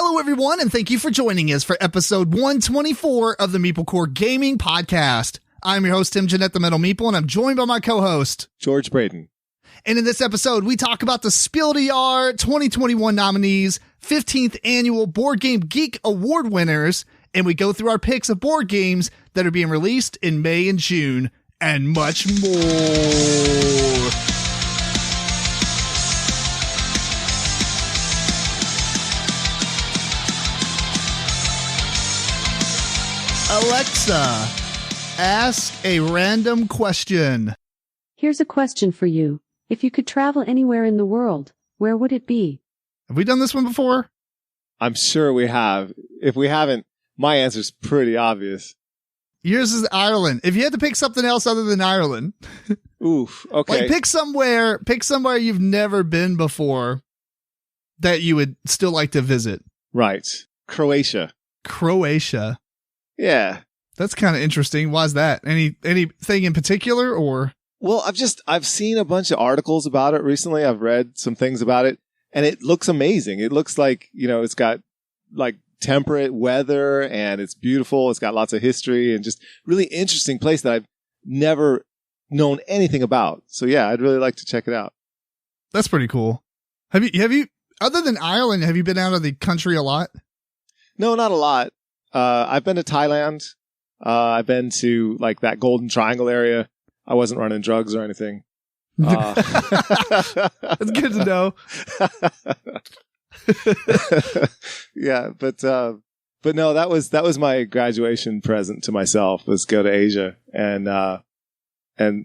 Hello, everyone, and thank you for joining us for episode 124 of the MeepleCore Gaming Podcast. I'm your host, Tim Jennette, the Metal Meeple, and I'm joined by my co-host, George Breden. And in this episode, we talk about the Spiel Des Jahres 2021 nominees, 15th Annual Board Game Geek Award winners, and we go through our picks of board games that are being released in May and June, and much more. Alexa, ask a random question. Here's a question for you. If you could travel anywhere in the world, where would it be? Have we done this one before? I'm sure we have. If we haven't, my answer's pretty obvious. Yours is Ireland. If you had to pick something else other than Ireland. Oof, okay. Like pick somewhere you've never been before that you would still like to visit. Right. Croatia. Yeah. That's kind of interesting. Why's that? Anything in particular or? Well, I've seen a bunch of articles about it recently. I've read some things about it and it looks amazing. It looks like, it's got like temperate weather and it's beautiful. It's got lots of history and just really interesting place that I've never known anything about. So yeah, I'd really like to check it out. That's pretty cool. Have you, other than Ireland, have you been out of the country a lot? No, not a lot. I've been to Thailand. I've been to like that Golden Triangle area. I wasn't running drugs or anything. That's good to know. Yeah, but no, that was my graduation present to myself, was go to Asia. And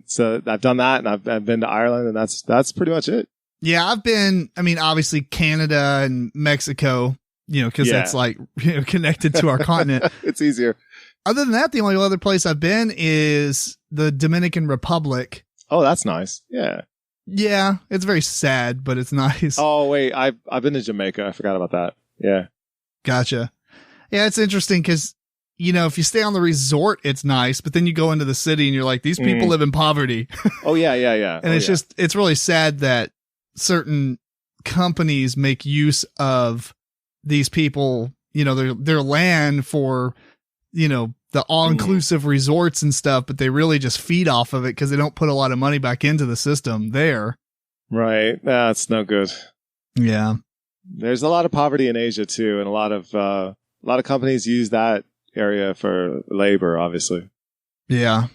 so I've done that, and I've been to Ireland, and that's pretty much it. Yeah, obviously Canada and Mexico, because that's like, connected to our continent. It's easier. Other than that, the only other place I've been is the Dominican Republic. Oh, that's nice. Yeah. Yeah, it's very sad, but it's nice. Oh, wait, I've been to Jamaica. I forgot about that. Yeah. Gotcha. Yeah, it's interesting because, if you stay on the resort, it's nice, but then you go into the city and you're like, these people live in poverty. Oh, yeah. And it's really sad that certain companies make use of these people, their land for, the all-inclusive resorts and stuff, but they really just feed off of it because they don't put a lot of money back into the system there. Right. That's no good. Yeah. There's a lot of poverty in Asia too, and a lot of companies use that area for labor, obviously. Yeah.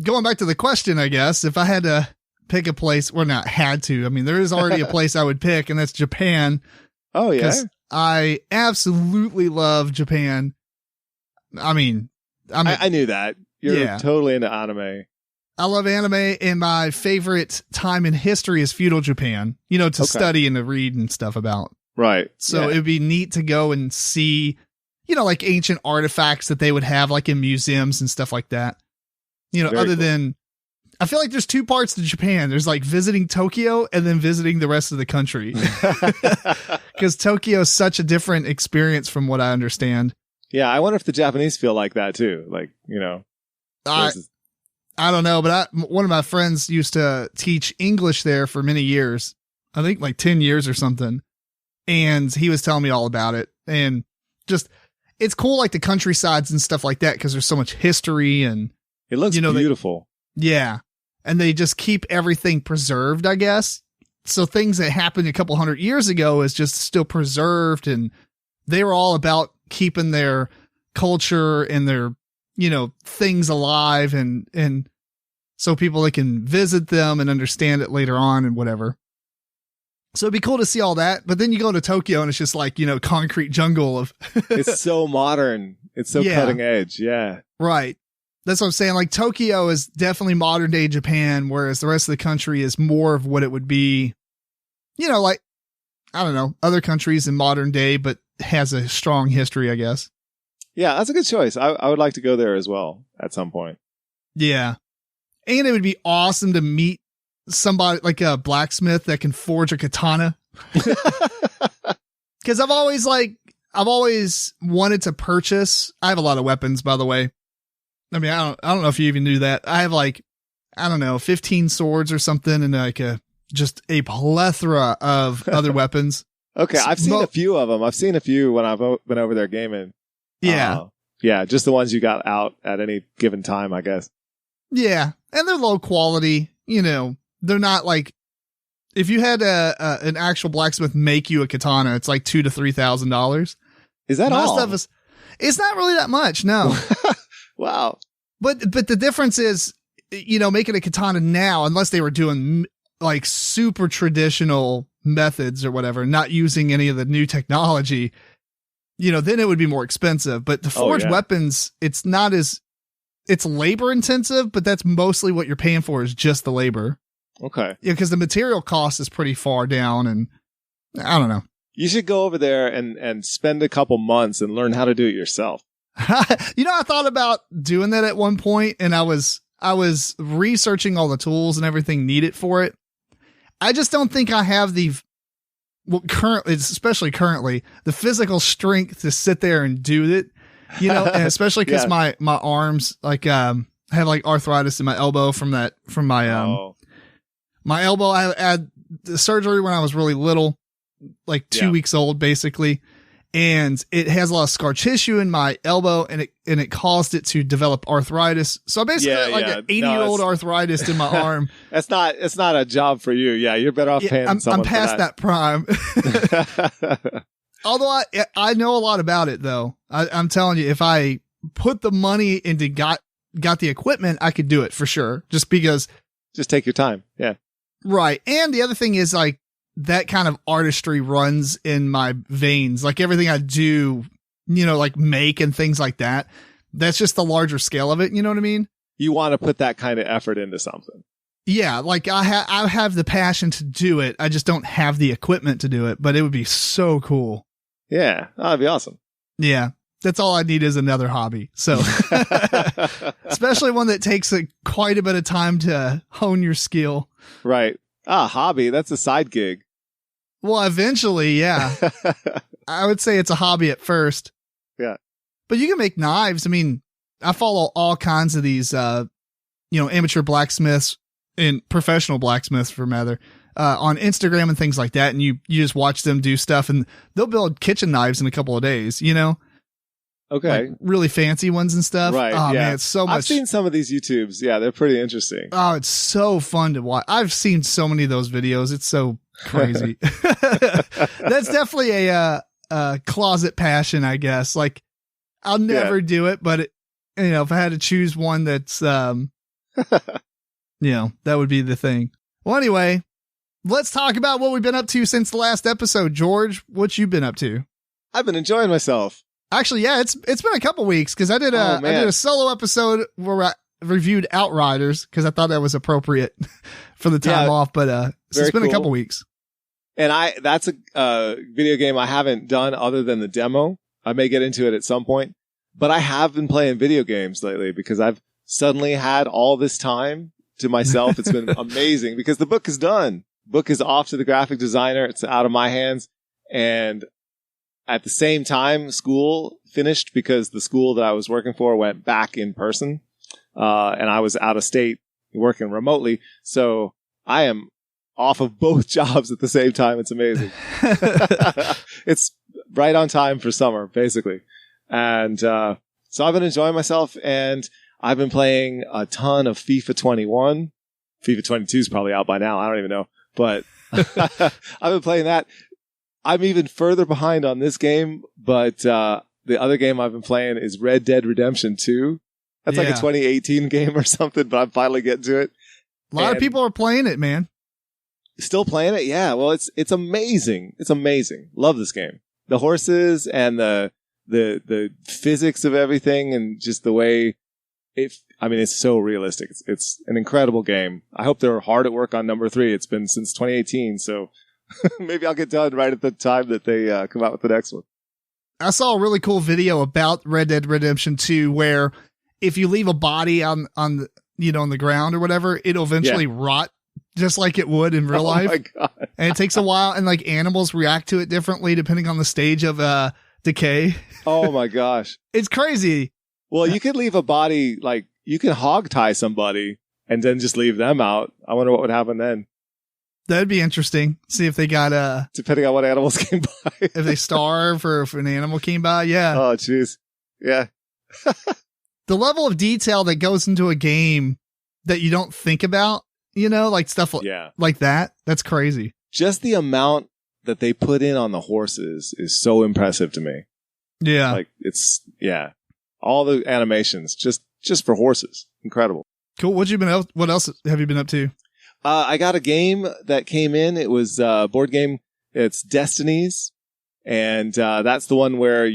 Going back to the question, I guess, if I had to pick a place, or not had to, there is already a place I would pick, and that's Japan. Oh, yeah. I absolutely love Japan. I knew that. You're totally into anime. I love anime, and my favorite time in history is feudal Japan, to study and to read and stuff about. Right. So it'd be neat to go and see, like ancient artifacts that they would have like in museums and stuff like that. Very than, I feel like there's two parts to Japan. There's like visiting Tokyo and then visiting the rest of the country. Because Tokyo is such a different experience from what I understand. Yeah, I wonder if the Japanese feel like that too. Like, I don't know, but one of my friends used to teach English there for many years. I think like 10 years or something. And he was telling me all about it. And just, it's cool, like the countrysides and stuff like that, because there's so much history and it looks beautiful. Yeah. And they just keep everything preserved, I guess. So things that happened a couple hundred years ago is just still preserved, and they were all about keeping their culture and their, things alive and so people that can visit them and understand it later on and whatever. So it'd be cool to see all that. But then you go to Tokyo and it's just like, concrete jungle of it's so modern. It's so cutting edge. Yeah. Right. That's what I'm saying. Like Tokyo is definitely modern day Japan, whereas the rest of the country is more of what it would be, like, I don't know, other countries in modern day, but has a strong history, I guess. Yeah, that's a good choice. I would like to go there as well at some point. Yeah. And it would be awesome to meet somebody like a blacksmith that can forge a katana. Because I've always wanted to purchase. I have a lot of weapons, by the way. I don't know if you even knew that. I have 15 swords or something, and just a plethora of other weapons. Okay, I've seen a few of them. I've seen a few when I've been over there gaming. Yeah. Yeah, just the ones you got out at any given time, I guess. Yeah, and they're low quality. You know, they're not like, if you had an actual blacksmith make you a katana, it's like $2,000 to $3,000. Is that all? Most of us, it's not really that much, no. Wow. But the difference is, you know, making a katana now, unless they were doing like super traditional methods or whatever, not using any of the new technology, you know, then it would be more expensive. But the forged weapons, it's not as, it's labor intensive, but that's mostly what you're paying for is just the labor. Okay. Yeah, because the material cost is pretty far down, and I don't know. You should go over there and spend a couple months and learn how to do it yourself. You know, I thought about doing that at one point, and I was researching all the tools and everything needed for it. I just don't think I have especially currently, the physical strength to sit there and do it, you know, and especially because my arms, like, I have like arthritis in my elbow from my elbow. I had the surgery when I was really little, like 2 weeks old, basically. And it has a lot of scar tissue in my elbow, and it caused it to develop arthritis. So I basically an 80-year-old arthritis in my arm. It's not a job for you. Yeah, you're better off paying someone. I'm past that prime. Although I know a lot about it, though. I'm telling you, if I put the money into got the equipment, I could do it for sure. Just because. Just take your time. Yeah. Right. And the other thing is, like, that kind of artistry runs in my veins. Like everything I do, you know, like make and things like that. That's just the larger scale of it. You know what I mean? You want to put that kind of effort into something. Yeah. Like I have the passion to do it. I just don't have the equipment to do it, but it would be so cool. Yeah. That'd be awesome. Yeah. That's all I need is another hobby. So, especially one that takes quite a bit of time to hone your skill. Right. Hobby. That's a side gig. Well, eventually, yeah. I would say it's a hobby at first. Yeah. But you can make knives. I mean, I follow all kinds of these, amateur blacksmiths and professional blacksmiths for matter, on Instagram and things like that. And you just watch them do stuff, and they'll build kitchen knives in a couple of days, you know? Okay. Like really fancy ones and stuff. Right. Oh, man, it's so much. I've seen some of these YouTubes. Yeah, they're pretty interesting. Oh, it's so fun to watch. I've seen so many of those videos. It's so crazy. That's definitely a closet passion, I guess. Like, I'll never do it, but if I had to choose one that's, that would be the thing. Well, anyway, let's talk about what we've been up to since the last episode. George, what you been up to? I've been enjoying myself. Actually, yeah, it's been a couple weeks because I did a solo episode where I reviewed Outriders because I thought that was appropriate for the time off. But so it's been a couple weeks. And that's a video game I haven't done other than the demo. I may get into it at some point, but I have been playing video games lately because I've suddenly had all this time to myself. It's been amazing because the book is done. Book is off to the graphic designer. It's out of my hands. And at the same time, school finished because the school that I was working for went back in person. And I was out of state working remotely. So I am off of both jobs at the same time. It's amazing. It's right on time for summer, basically. And so I've been enjoying myself, and I've been playing a ton of FIFA 21. FIFA 22 is probably out by now. I don't even know. But I've been playing that. I'm even further behind on this game, but the other game I've been playing is Red Dead Redemption 2. That's like a 2018 game or something, but I'm finally getting to it. A lot of people are playing it, man. Still playing it? Yeah. Well, it's amazing. It's amazing. Love this game. The horses and the physics of everything, and just the way it's so realistic. It's an incredible game. I hope they're hard at work on number 3. It's been since 2018, so maybe I'll get done right at the time that they come out with the next one. I saw a really cool video about Red Dead Redemption 2 where if you leave a body on the ground or whatever, it'll eventually rot just like it would in real life. My God. And it takes a while, and like animals react to it differently depending on the stage of decay. Oh my gosh. It's crazy. Well, you could leave a body, like you can hog tie somebody and then just leave them out. I wonder what would happen then. That'd be interesting. See if they got depending on what animals came by. if they starve or if an animal came by. Yeah. Oh, jeez. Yeah. The level of detail that goes into a game that you don't think about, like stuff like that. That's crazy. Just the amount that they put in on the horses is so impressive to me. Yeah. Like all the animations just for horses. Incredible. Cool. What else have you been up to? I got a game that came in. It was a board game. It's Destinies. And that's the one where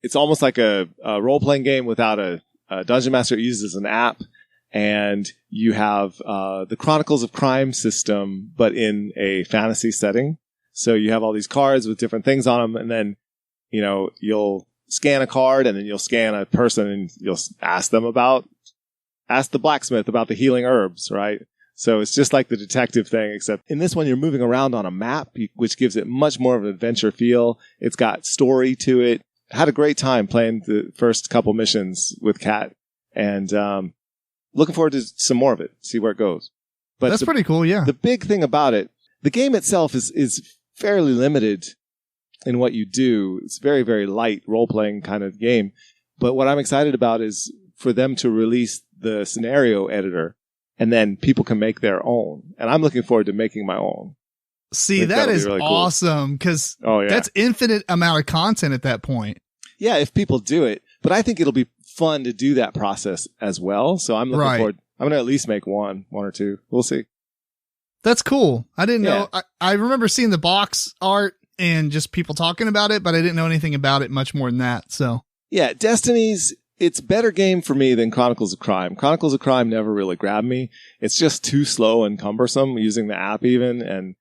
it's almost like a role-playing game without a Dungeon Master. It uses an app. And you have the Chronicles of Crime system, but in a fantasy setting. So you have all these cards with different things on them. And then, you'll scan a card and then you'll scan a person and you'll ask the blacksmith about the healing herbs, right? So it's just like the detective thing, except in this one, you're moving around on a map, which gives it much more of an adventure feel. It's got story to it. I had a great time playing the first couple missions with Kat, and looking forward to some more of it, see where it goes. But that's pretty cool, yeah. The big thing about it, the game itself is fairly limited in what you do. It's very, very light role-playing kind of game. But what I'm excited about is for them to release the scenario editor, and then people can make their own. And I'm looking forward to making my own. See, that is really awesome, because that's infinite amount of content at that point. Yeah, if people do it. But I think it'll be fun to do that process as well. So I'm looking forward. I'm going to at least make one or two. We'll see. That's cool. I didn't know. I remember seeing the box art and just people talking about it, but I didn't know anything about it much more than that. So yeah, Destinies, it's a better game for me than Chronicles of Crime. Chronicles of Crime never really grabbed me. It's just too slow and cumbersome using the app even. And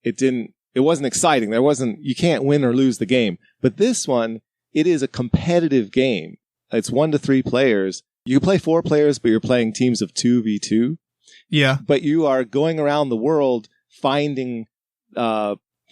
it wasn't exciting. You can't win or lose the game. But this one, it is a competitive game. It's 1 to 3 players. You can play 4 players, but you're playing teams of 2v2. Yeah. But you are going around the world finding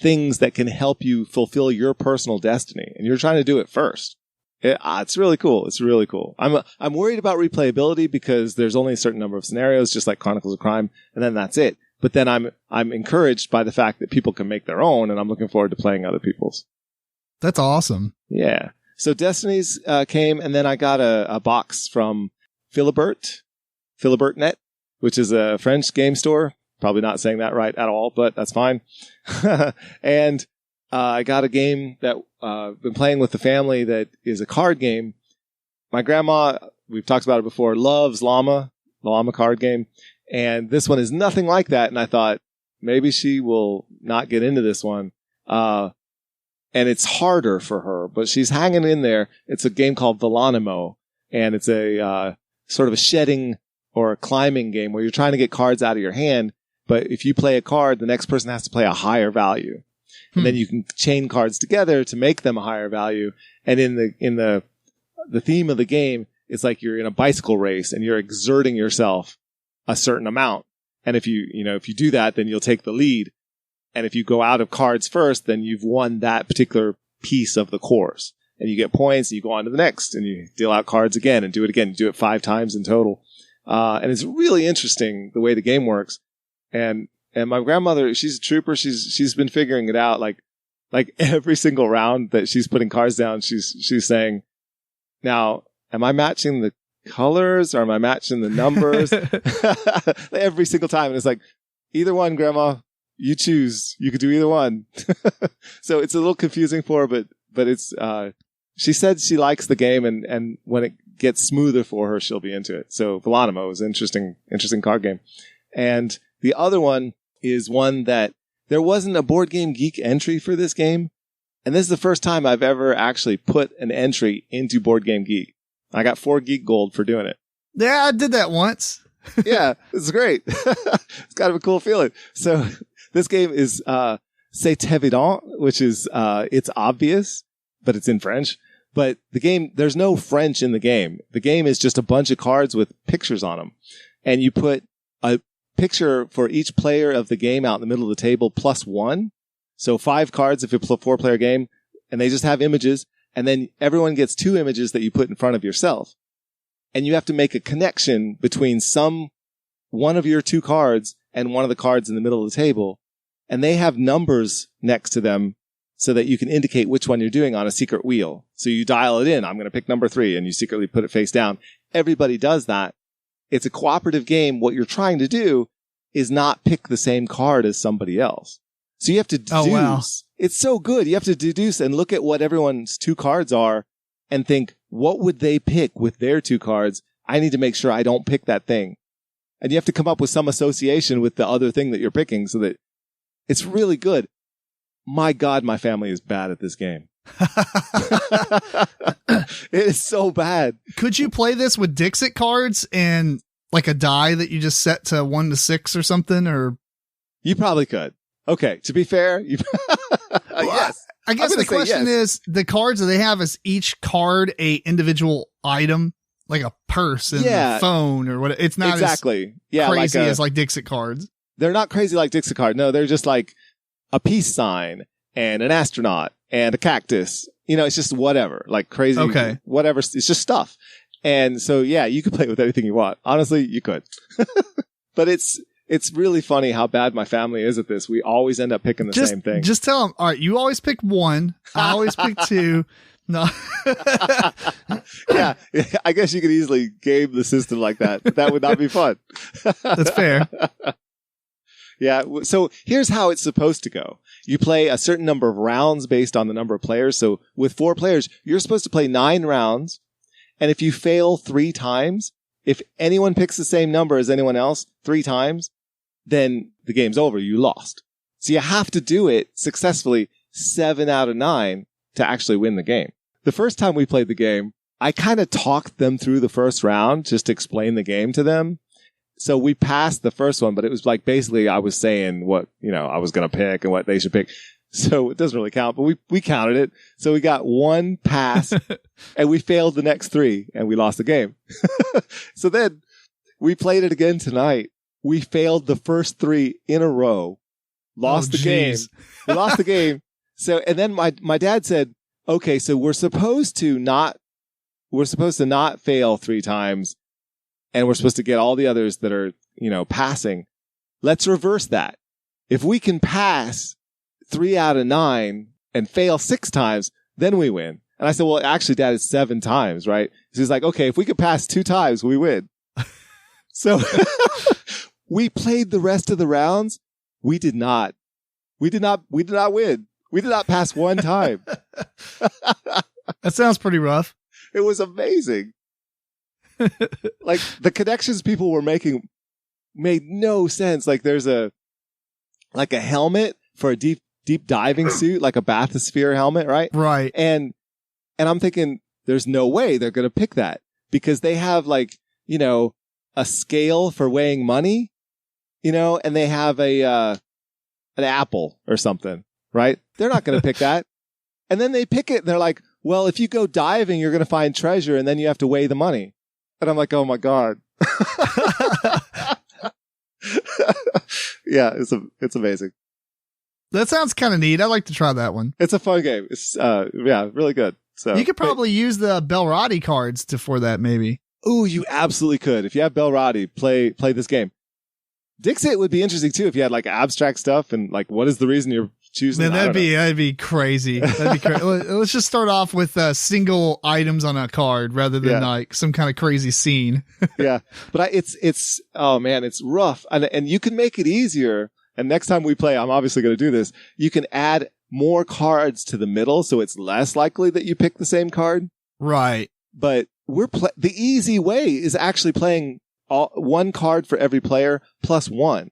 things that can help you fulfill your personal destiny. And you're trying to do it first. It's really cool. It's really cool. I'm worried about replayability because there's only a certain number of scenarios, just like Chronicles of Crime, and then that's it. But then I'm encouraged by the fact that people can make their own, and I'm looking forward to playing other people's. That's awesome. Yeah. So Destinies came, and then I got a box from Philibertnet, which is a French game store. Probably not saying that right at all, but that's fine. And I got a game that I've been playing with the family that is a card game. My grandma, we've talked about it before, loves the Llama card game. And this one is nothing like that. And I thought maybe she will not get into this one. And it's harder for her, but she's hanging in there. It's a game called Velanimo, and it's a sort of a shedding or a climbing game where you're trying to get cards out of your hand. But if you play a card, the next person has to play a higher value. And then you can chain cards together to make them a higher value. And in the theme of the game, it's like you're in a bicycle race and you're exerting yourself a certain amount. And if you do that, then you'll take the lead. And if you go out of cards first, then you've won that particular piece of the course. And you get points, and you go on to the next, and you deal out cards again and do it again. You do it 5 times in total. And it's really interesting the way the game works. And my grandmother, she's a trooper. She's been figuring it out. Like every single round that she's putting cards down, she's saying, now, am I matching the colors or am I matching the numbers? Every single time. And it's like, either one, Grandma. You choose. You could do either one. So it's a little confusing for her, but it's, she said she likes the game, and when it gets smoother for her, she'll be into it. So Velanimo is an interesting card game. And the other one is one that there wasn't a Board Game Geek entry for this game. And this is the first time I've ever actually put an entry into Board Game Geek. I got 4 Geek Gold for doing it. Yeah, I did that once. Yeah, it's great. It's kind of a cool feeling. So this game is C'est évident, which is it's obvious, but it's in French. But the game, there's no French in the game. The game is just a bunch of cards with pictures on them. And you put a picture for each player of the game out in the middle of the table plus 1. So 5 cards if it's a 4-player game, and they just have images. And then everyone gets 2 images that you put in front of yourself. And you have to make a connection between one of your 2 cards and one of the cards in the middle of the table, and they have numbers next to them so that you can indicate which one you're doing on a secret wheel. So you dial it in. I'm going to pick number 3, and you secretly put it face down. Everybody does that. It's a cooperative game. What you're trying to do is not pick the same card as somebody else. So you have to deduce. Oh, wow. It's so good. You have to deduce and look at what everyone's 2 cards are and think, what would they pick with their 2 cards? I need to make sure I don't pick that thing. And you have to come up with some association with the other thing that you're picking so that it's really good. My God, my family is bad at this game. It is so bad. Could you play this with Dixit cards and like a die that you just set to 1 to 6 or something? Or you probably could. Okay, to be fair, yes. I guess the question is, the cards that they have, is each card a individual item, like a purse and a phone or what? It's not exactly crazy as like Dixit cards. They're not crazy like Dixit card. No, they're just like a peace sign and an astronaut and a cactus. You know, it's just whatever, like crazy, whatever. It's just stuff. And so, yeah, you could play with anything you want. Honestly, you could. But it's really funny how bad my family is at this. We always end up picking the same thing. Just tell them, all right, you always pick 1. I always pick 2. No. Yeah, I guess you could easily game the system like that, but that would not be fun. That's fair. Yeah. So here's how it's supposed to go. You play a certain number of rounds based on the number of players. So with 4 players, you're supposed to play 9 rounds. And if you fail 3 times, if anyone picks the same number as anyone else 3 times, then the game's over. You lost. So you have to do it successfully 7 out of 9 to actually win the game. The first time we played the game, I kind of talked them through the first round just to explain the game to them. So we passed the first one, but it was like basically I was saying what, I was going to pick and what they should pick. So it doesn't really count, but we counted it. So we got 1 pass and we failed the next 3 and we lost the game. So then we played it again tonight. We failed the first 3 in a row, lost the game. We lost the game. So, and then my dad said, okay, so we're supposed to not fail 3 times. And we're supposed to get all the others that are, passing. Let's reverse that. If we can pass 3 out of 9 and fail 6 times, then we win. And I said, well, actually, Dad, it's 7 times, right? So he's like, okay, if we could pass 2 times, we win. So we played the rest of the rounds. We did not win. We did not pass 1 time. That sounds pretty rough. It was amazing. Like the connections people were making made no sense. Like there's a helmet for a deep diving suit, like a bathysphere helmet, right? Right. And I'm thinking there's no way they're going to pick that because they have like, a scale for weighing money, and they have an apple or something, right? They're not going to pick that. And then they pick it and they're like, well, if you go diving, you're going to find treasure and then you have to weigh the money. And I'm like, oh my God. Yeah, it's amazing. That sounds kind of neat. I'd like to try that one. It's a fun game. It's really good. So you could probably use the Belrati cards for that, maybe. Ooh, you absolutely could. If you have Belrati, play this game. Dixit would be interesting too if you had like abstract stuff and like what is the reason you're choosing. Man, that'd be crazy. That'd be crazy. Let's just start off with single items on a card rather than like some kind of crazy scene. Yeah, but it's oh man, it's rough, and you can make it easier. And next time we play, I'm obviously going to do this. You can add more cards to the middle, so it's less likely that you pick the same card. Right. But the easy way is actually playing 1 card for every player plus 1.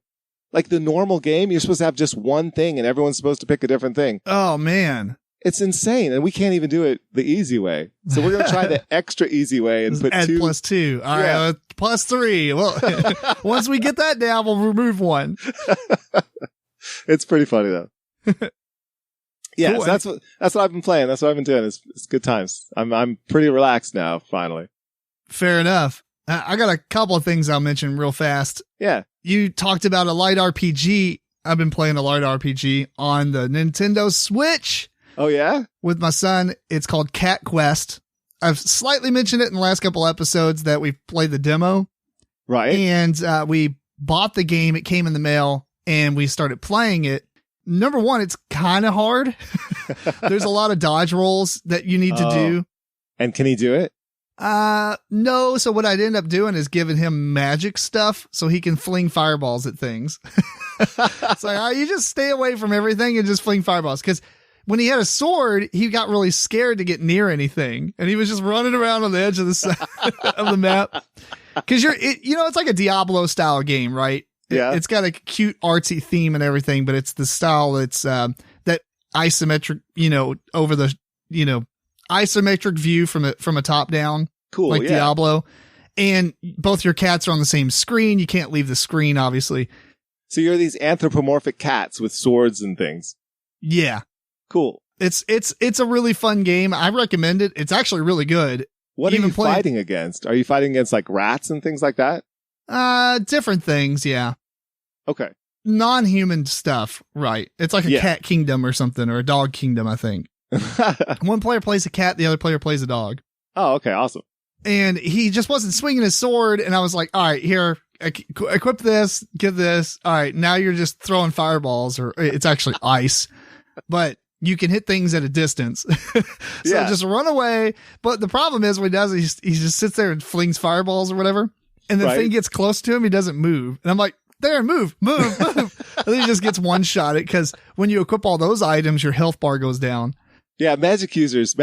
Like the normal game, you're supposed to have just 1 thing and everyone's supposed to pick a different thing. Oh, man. It's insane. And we can't even do it the easy way. So we're going to try the extra easy way and put add 2. Plus 2. All right. Plus 3. Well, once we get that down, we'll remove 1. It's pretty funny though. Yeah, cool. So that's what I've been playing. That's what I've been doing. It's good times. I'm pretty relaxed now, finally. Fair enough. I got a couple of things I'll mention real fast. Yeah. You talked about a light RPG. I've been playing a light RPG on the Nintendo Switch. Oh, yeah? With my son. It's called Cat Quest. I've slightly mentioned it in the last couple episodes that we played the demo. Right. And we bought the game. It came in the mail and we started playing it. Number one, it's kind of hard. There's a lot of dodge rolls that you need to do. And can he do it? No. So what I'd end up doing is giving him magic stuff so he can fling fireballs at things. It's like, you just stay away from everything and just fling fireballs. Cause when he had a sword, he got really scared to get near anything. And he was just running around on the edge of the of the map. Cause it's like a Diablo style game, right? Yeah. It's got a cute artsy theme and everything, but it's the style that's, that isometric, over the, isometric view from a top down. Cool. Like Diablo. And both your cats are on the same screen. You can't leave the screen, obviously. So you're these anthropomorphic cats with swords and things. Yeah. Cool. It's a really fun game. I recommend it. It's actually really good. What are you fighting against? Are you fighting against like rats and things like that? Different things. Yeah. Okay. Non-human stuff. Right. It's like a cat kingdom or something, or a dog kingdom, I think. One player plays a cat. The other player plays a dog. Oh, okay. Awesome. And he just wasn't swinging his sword. And I was like, all right, here, equip this, give this. All right. Now you're just throwing fireballs, or it's actually ice, but you can hit things at a distance. So just run away. But the problem is what he does, he just sits there and flings fireballs or whatever. And the thing gets close to him. He doesn't move. And I'm like, there, move. And then he just gets one shot it. Cause when you equip all those items, your health bar goes down. Yeah. Magic users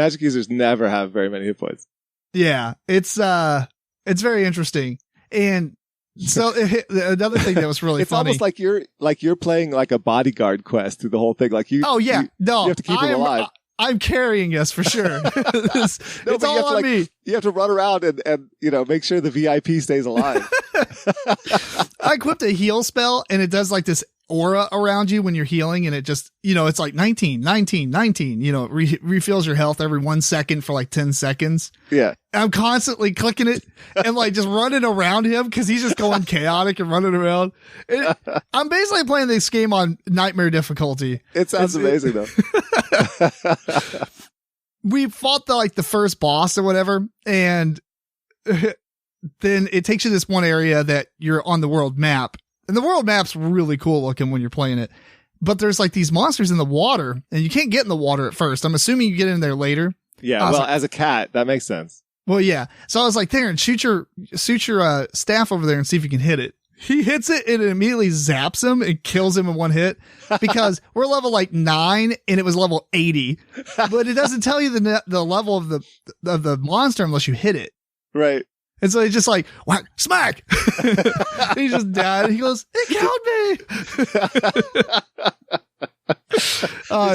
never have very many hit points. Yeah. It's very interesting. And so another thing that was really funny. It's almost like you're playing like a bodyguard quest through the whole thing. Like you have to keep him alive. I'm carrying us for sure. It's all on me. You have to run around and make sure the VIP stays alive. I equipped a heal spell and it does like this aura around you when you're healing, and it just, it's like 19, it refills your health every 1 second for like 10 seconds. Yeah. And I'm constantly clicking it and like just running around him because he's just going chaotic and running around. I'm basically playing this game on nightmare difficulty. It sounds amazing though. We fought the first boss or whatever, and then it takes you to this one area that you're on the world map. And the world map's really cool looking when you're playing it. But there's like these monsters in the water, and you can't get in the water at first. I'm assuming you get in there later. Yeah, well, as a cat, that makes sense. Well, yeah. So I was like, there, and shoot your staff over there and see if you can hit it. He hits it and it immediately zaps him and kills him in one hit because we're level like 9 and it was level 80. But it doesn't tell you the level of the monster unless you hit it. Right. And so he just like, whack, smack. He just died. He goes, it killed me.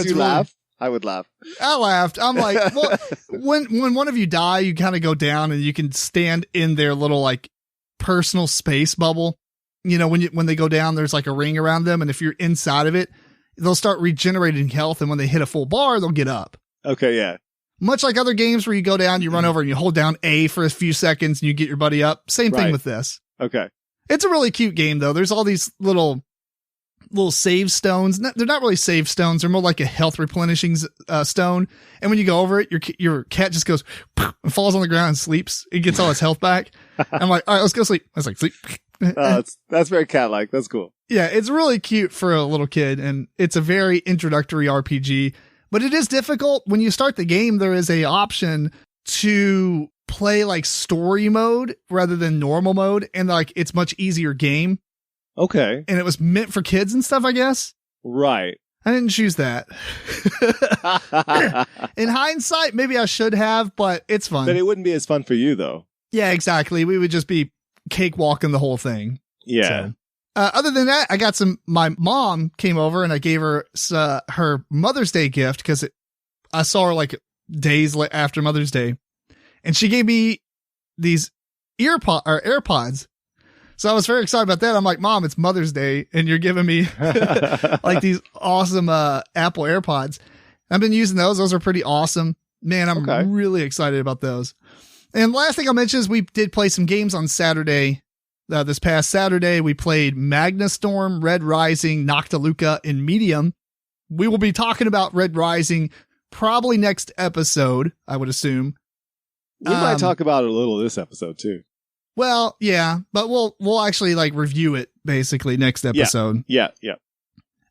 Did you laugh? I would laugh. I laughed. I'm like, well, when one of you die, you kind of go down and you can stand in their little like personal space bubble. When they go down, there's like a ring around them. And if you're inside of it, they'll start regenerating health. And when they hit a full bar, they'll get up. Okay. Yeah. Much like other games where you go down, you run over and you hold down A for a few seconds and you get your buddy up. Same thing with this. Okay. It's a really cute game though. There's all these little save stones. They're not really save stones. They're more like a health replenishing stone. And when you go over it, your cat just goes and falls on the ground and sleeps. It gets all its health back. I'm like, all right, let's go sleep. I was like, sleep. That's very cat-like. That's cool. Yeah, it's really cute for a little kid, and it's a very introductory RPG. But it is difficult. When you start the game, there is a option to play like story mode rather than normal mode, and like it's much easier game. Okay. And it was meant for kids and stuff, I guess. Right. I didn't choose that. In hindsight, maybe I should have, but it's fun. But it wouldn't be as fun for you, though. Yeah, exactly. We would just be cakewalking the whole thing. Yeah. So, other than that, I got my mom came over and I gave her her Mother's Day gift because I saw her like days after Mother's Day, and she gave me these AirPods. So I was very excited about that. I'm like, Mom, it's Mother's Day and you're giving me like these awesome Apple AirPods. I've been using those. Those are pretty awesome. Man, I'm really excited about those. And last thing I'll mention is we did play some games on Saturday. This past Saturday, we played Magnastorm, Red Rising, Noctiluca, and Medium. We will be talking about Red Rising probably next episode, I would assume. We might talk about it a little this episode, too. Well, yeah, but we'll actually like review it basically next episode. Yeah.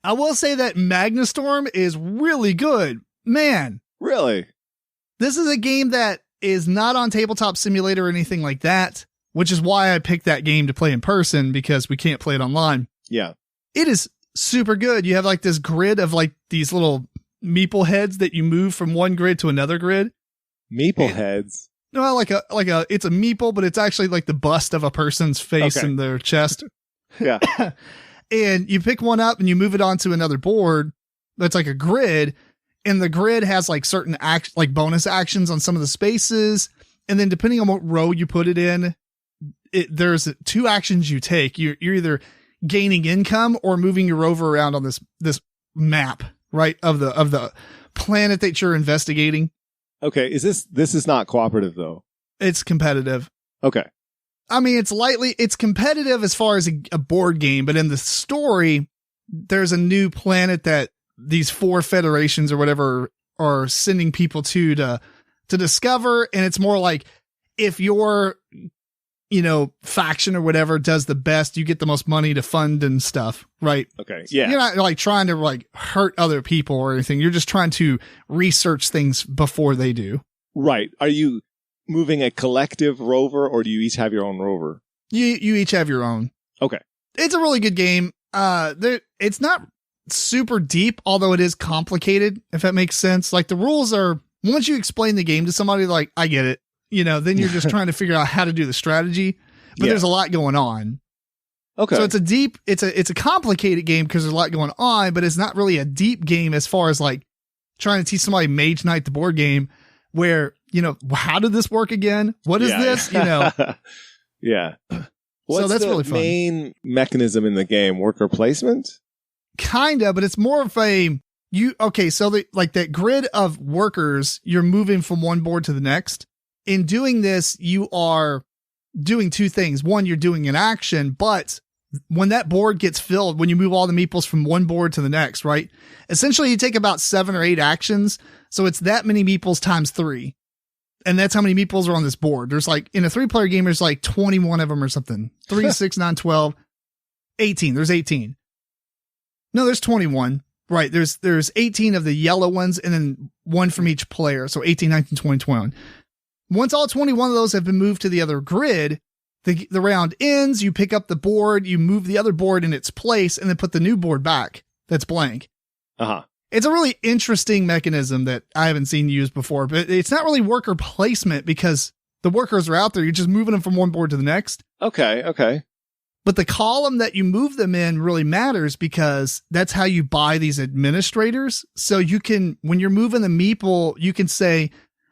I will say that Magnastorm is really good. Man. Really? This is a game that is not on Tabletop Simulator or anything like that, which is why I picked that game to play in person because we can't play it online. Yeah. It is super good. You have like this grid of like these little meeple heads that you move from one grid to another grid. Meeple heads? No, it's a meeple, but it's actually like the bust of a person's face in their chest. Yeah. And you pick one up and you move it onto another board that's like a grid, and the grid has like certain like bonus actions on some of the spaces. And then depending on what row you put it in, there's 2 actions you take. You're either gaining income or moving your rover around on this map, right? Of the planet that you're investigating. Okay. This is not cooperative though. It's competitive. Okay. I mean, it's competitive as far as a board game, but in the story, there's a new planet that these 4 federations or whatever are sending people to discover. And it's more like if your, faction or whatever does the best, you get the most money to fund and stuff. Right. Okay. Yeah. You're not like trying to like hurt other people or anything. You're just trying to research things before they do. Right. Are you moving a collective rover or do you each have your own rover? You each have your own. Okay. It's a really good game. It's not super deep, although it is complicated, if that makes sense. Like the rules are, once you explain the game to somebody, like, I get it, then you're just trying to figure out how to do the strategy, but there's a lot going on. Okay. So it's a complicated game because there's a lot going on, but it's not really a deep game as far as like trying to teach somebody Mage Knight, the board game, where, how did this work again? What is this? Yeah. What's so that's the really fun. Main mechanism in the game? Worker placement? Kinda, but it's more of so that grid of workers, you're moving from one board to the next. In doing this, you are doing 2 things. One, you're doing an action, but when that board gets filled, when you move all the meeples from one board to the next, right? Essentially, you take about 7 or 8 actions. So it's that many meeples times 3. And that's how many meeples are on this board. There's like, in a 3-player game, there's like 21 of them or something. 3, 6, 9, 12, 18. There's 18. No, there's 21. Right. There's 18 of the yellow ones and then 1 from each player. So 18, 19, 20, 21. Once all 21 of those have been moved to the other grid, the round ends, you pick up the board, you move the other board in its place, and then put the new board back that's blank. Uh-huh. It's a really interesting mechanism that I haven't seen used before, but it's not really worker placement because the workers are out there. You're just moving them from one board to the next. Okay. But the column that you move them in really matters because that's how you buy these administrators. So you can, when you're moving the meeple, you can say,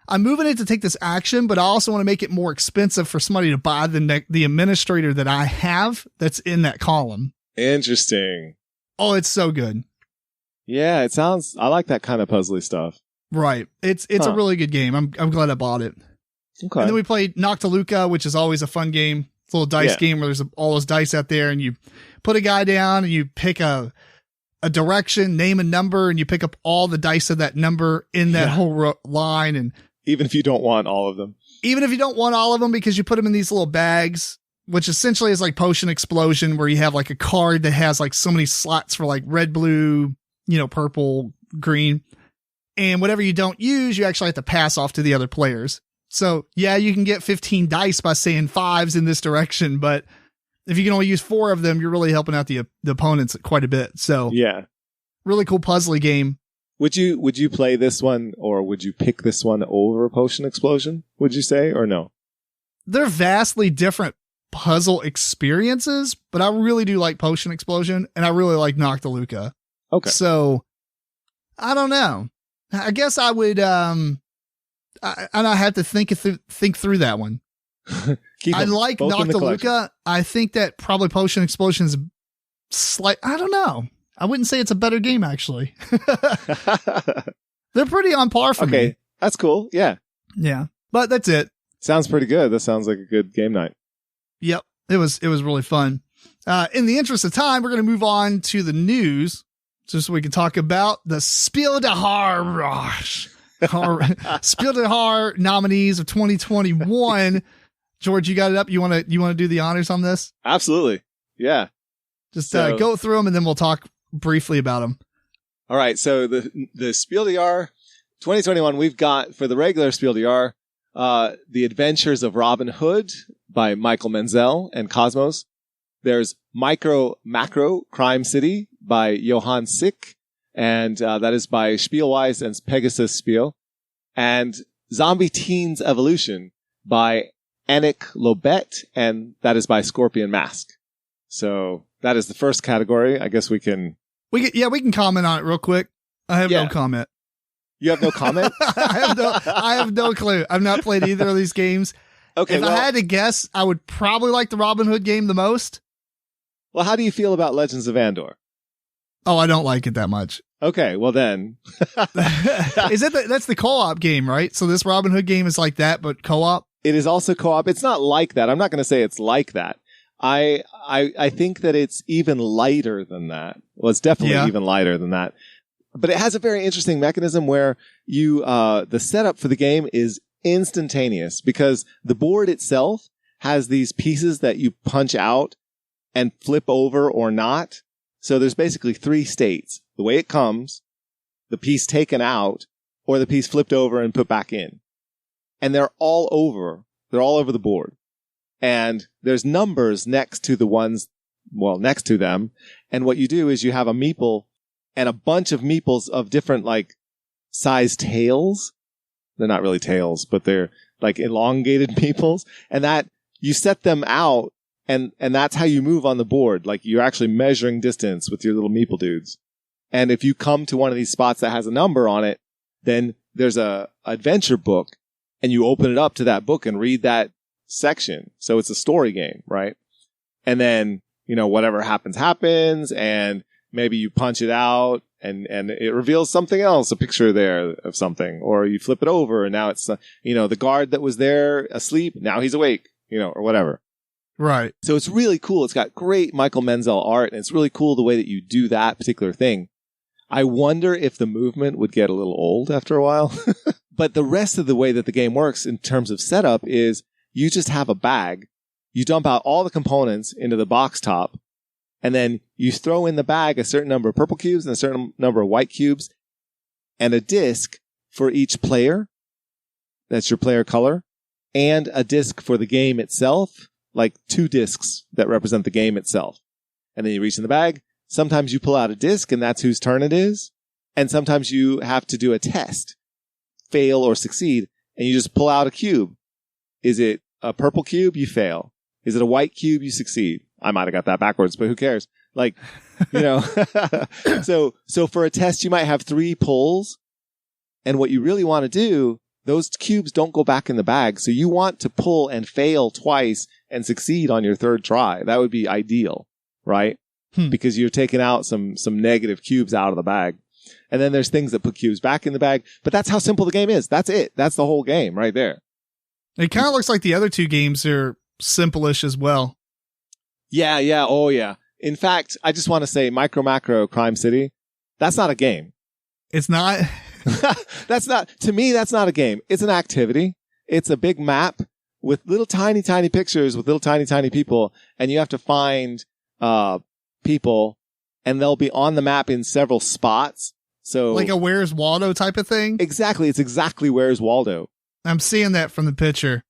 I'm moving it to take this action, but I also want to make it more expensive for somebody to buy the administrator that I have that's in that column. Interesting. Oh, it's so good. Yeah, I like that kind of puzzly stuff. Right. It's a really good game. I'm glad I bought it. Okay. And then we played Noctiluca, which is always a fun game. It's a little dice game where there's all those dice out there and you put a guy down and you pick a direction, name a number, and you pick up all the dice of that number in that whole line. And even if you don't want all of them. Even if you don't want all of them because you put them in these little bags, which essentially is like Potion Explosion, where you have like a card that has like so many slots for like red, blue, purple, green. And whatever you don't use, you actually have to pass off to the other players. So yeah, you can get 15 dice by saying 5s in this direction, but if you can only use 4 of them, you're really helping out the opponents quite a bit. So yeah, really cool puzzly game. Would you play this one, or would you pick this one over Potion Explosion? Would you say, or no? They're vastly different puzzle experiences, but I really do like Potion Explosion, and I really like Noctiluca. Okay. So I don't know. I guess I would. And I have to think through that one. I like Noctiluca. I think that probably Potion Explosion is slight. I don't know. I wouldn't say it's a better game, actually. They're pretty on par for me. Okay, that's cool. Yeah. Yeah. But that's it. Sounds pretty good. That sounds like a good game night. Yep. It was really fun. In the interest of time, we're going to move on to the news just so we can talk about the Spiel des Jahres. Spiel des Jahres nominees of 2021. George, you got it up. You want to do the honors on this? Absolutely. Yeah. Just go through them and then we'll talk briefly about them. All right. So the Spiel des Jahres 2021, we've got for the regular Spiel des Jahres, The Adventures of Robin Hood by Michael Menzel and Cosmos. There's Macro Crime City by Johann Sick, and that is by Spielwise and Pegasus Spiel. And Zombie Teens Evolution by Annick Lobet, and that is by Scorpion Mask. So that is the first category. I guess we can comment on it real quick. I have no comment. You have no comment? I have no clue. I've not played either of these games. Okay. If I had to guess, I would probably like the Robin Hood game the most. Well, how do you feel about Legends of Andor? Oh, I don't like it that much. Okay, well then. That's the co-op game, right? So this Robin Hood game is like that, but co-op? It is also co-op. It's not like that. I'm not going to say it's like that. I think that it's even lighter than that. Well, it's definitely even lighter than that. But it has a very interesting mechanism where the setup for the game is instantaneous because the board itself has these pieces that you punch out and flip over or not. So there's basically 3 states. The way it comes, the piece taken out, or the piece flipped over and put back in. And they're all over the board. And there's numbers next to next to them. And what you do is you have a meeple and a bunch of meeples of different, size tails. They're not really tails, but they're elongated meeples. And that you set them out and that's how you move on the board. Like you're actually measuring distance with your little meeple dudes. And if you come to one of these spots that has a number on it, then there's a adventure book and you open it up to that book and read that section. So it's a story game, right? And then, whatever happens and maybe you punch it out and it reveals something else, a picture there of something, or you flip it over and now it's, the guard that was there asleep. Now he's awake, or whatever. Right. So it's really cool. It's got great Michael Menzel art and it's really cool the way that you do that particular thing. I wonder if the movement would get a little old after a while. But the rest of the way that the game works in terms of setup is you just have a bag. You dump out all the components into the box top, and then you throw in the bag a certain number of purple cubes and a certain number of white cubes and a disc for each player. That's your player color. And a disc for the game itself, like 2 discs that represent the game itself. And then you reach in the bag. Sometimes you pull out a disc and that's whose turn it is. And sometimes you have to do a test, fail or succeed, and you just pull out a cube. Is it a purple cube? You fail. Is it a white cube? You succeed. I might have got that backwards, but who cares? So for a test, you might have 3 pulls. And what you really want to do, those cubes don't go back in the bag. So you want to pull and fail twice and succeed on your 3rd try. That would be ideal, right? Because you're taking out some negative cubes out of the bag. And then there's things that put cubes back in the bag. But that's how simple the game is. That's it. That's the whole game right there. It kind of looks like the other 2 games are simple-ish as well. Yeah. Oh, yeah. In fact, I just want to say Macro Crime City, that's not a game. It's not? To me, that's not a game. It's an activity. It's a big map with little tiny pictures with little tiny people. And you have to find people, and they'll be on the map in several spots. So like a Where's Waldo type of thing? Exactly. It's exactly Where's Waldo. I'm seeing that from the picture.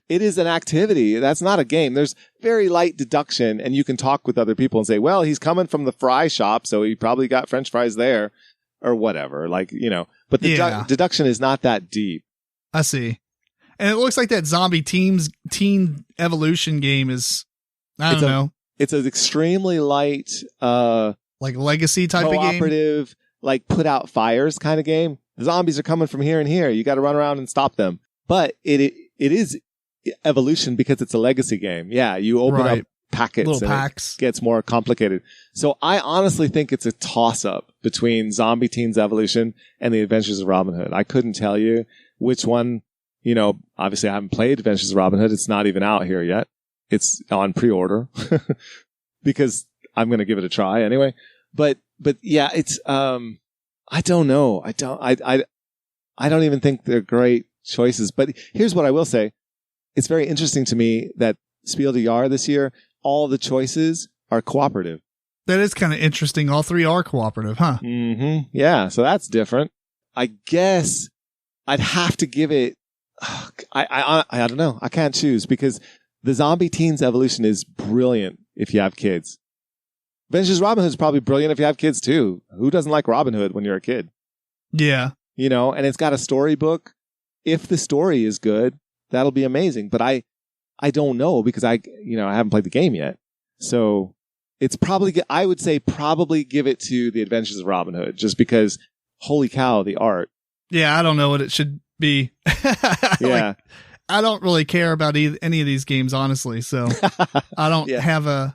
It is an activity. That's not a game. There's very light deduction, and you can talk with other people and say, well, he's coming from the fry shop, so he probably got French fries there, or whatever. But the deduction is not that deep. I see. And it looks like that Zombie Teen Evolution game is, I don't know. It's an extremely light, like legacy type of game. Cooperative, put out fires kind of game. The zombies are coming from here and here. You got to run around and stop them. But it is evolution because it's a legacy game. Yeah, you open up packets little and packs. It gets more complicated. So I honestly think it's a toss-up between Zombie Teens Evolution and The Adventures of Robin Hood. I couldn't tell you which one. Obviously I haven't played Adventures of Robin Hood. It's not even out here yet. It's on pre-order because I'm going to give it a try anyway. But yeah, it's, I don't know. I don't even think they're great choices, but here's what I will say. it's very interesting to me that Spiel des Jahres this year, all the choices are cooperative. That is kind of interesting. All three are cooperative, huh? Mm-hmm. Yeah, so that's different. I guess I'd have to give it. I don't know. I can't choose because the Zombie Teens Evolution is brilliant if you have kids. Adventures of Robin Hood is probably brilliant if you have kids too. Who doesn't like Robin Hood when you're a kid? Yeah. You know, and it's got a storybook. If the story is good, that'll be amazing. But I don't know because I haven't played the game yet. So it's probably, I would say probably give it to the Adventures of Robin Hood just because holy cow, the art. Yeah. I don't know what it should be. Yeah. I don't really care about any of these games, honestly. So I don't have an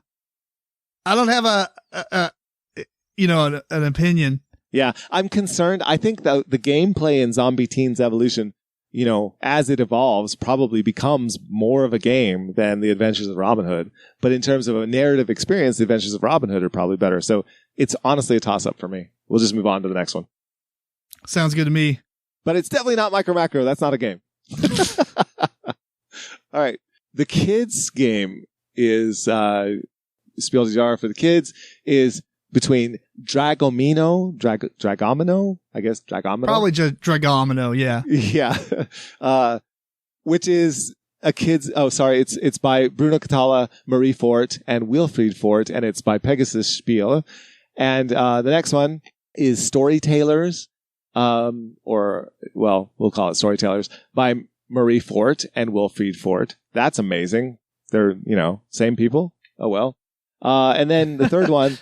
opinion. Yeah, I'm concerned. I think the gameplay in Zombie Teens Evolution, as it evolves, probably becomes more of a game than the Adventures of Robin Hood. But in terms of a narrative experience, the Adventures of Robin Hood are probably better. So it's honestly a toss-up for me. We'll just move on to the next one. Sounds good to me. But it's definitely not Micro Macro. That's not a game. All right. The kids' game is Spiel des Jahres for the kids is between Dragomino, I guess Dragomino. Probably just Dragomino, yeah. Yeah. Which is a kid's, it's by Bruno Catala, Marie Fort, and Wilfried Fort, and it's by Pegasus Spiel. And the next one is Storytellers, we'll call it Storytellers, by Marie Fort and Wilfried Fort. That's amazing. They're, same people. Oh, well. And then the third one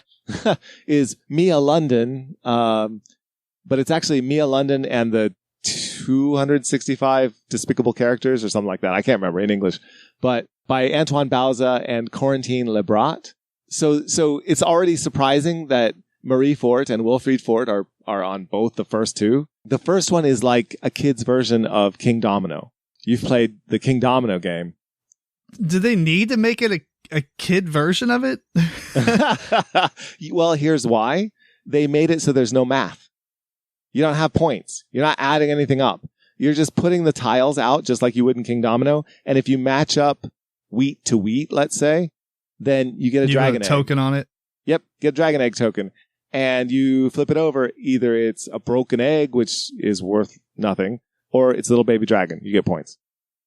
is Mia London, but it's actually Mia London and the 265 Despicable Characters or something like that. I can't remember in English, but by Antoine Bauza and Corentin Lebrat. So it's already surprising that Marie Fort and Wilfried Fort are on both the first two. The first one is like a kid's version of King Domino. You've played the King Domino game. Do they need to make it a kid version of it? Well, here's why. They made it so there's no math. You don't have points. You're not adding anything up. You're just putting the tiles out just like you would in King Domino. And if you match up wheat to wheat, let's say, then you get a dragon egg. Token on it. Yep, get a dragon egg token. And you flip it over. Either it's a broken egg, which is worth nothing, or it's a little baby dragon. You get points.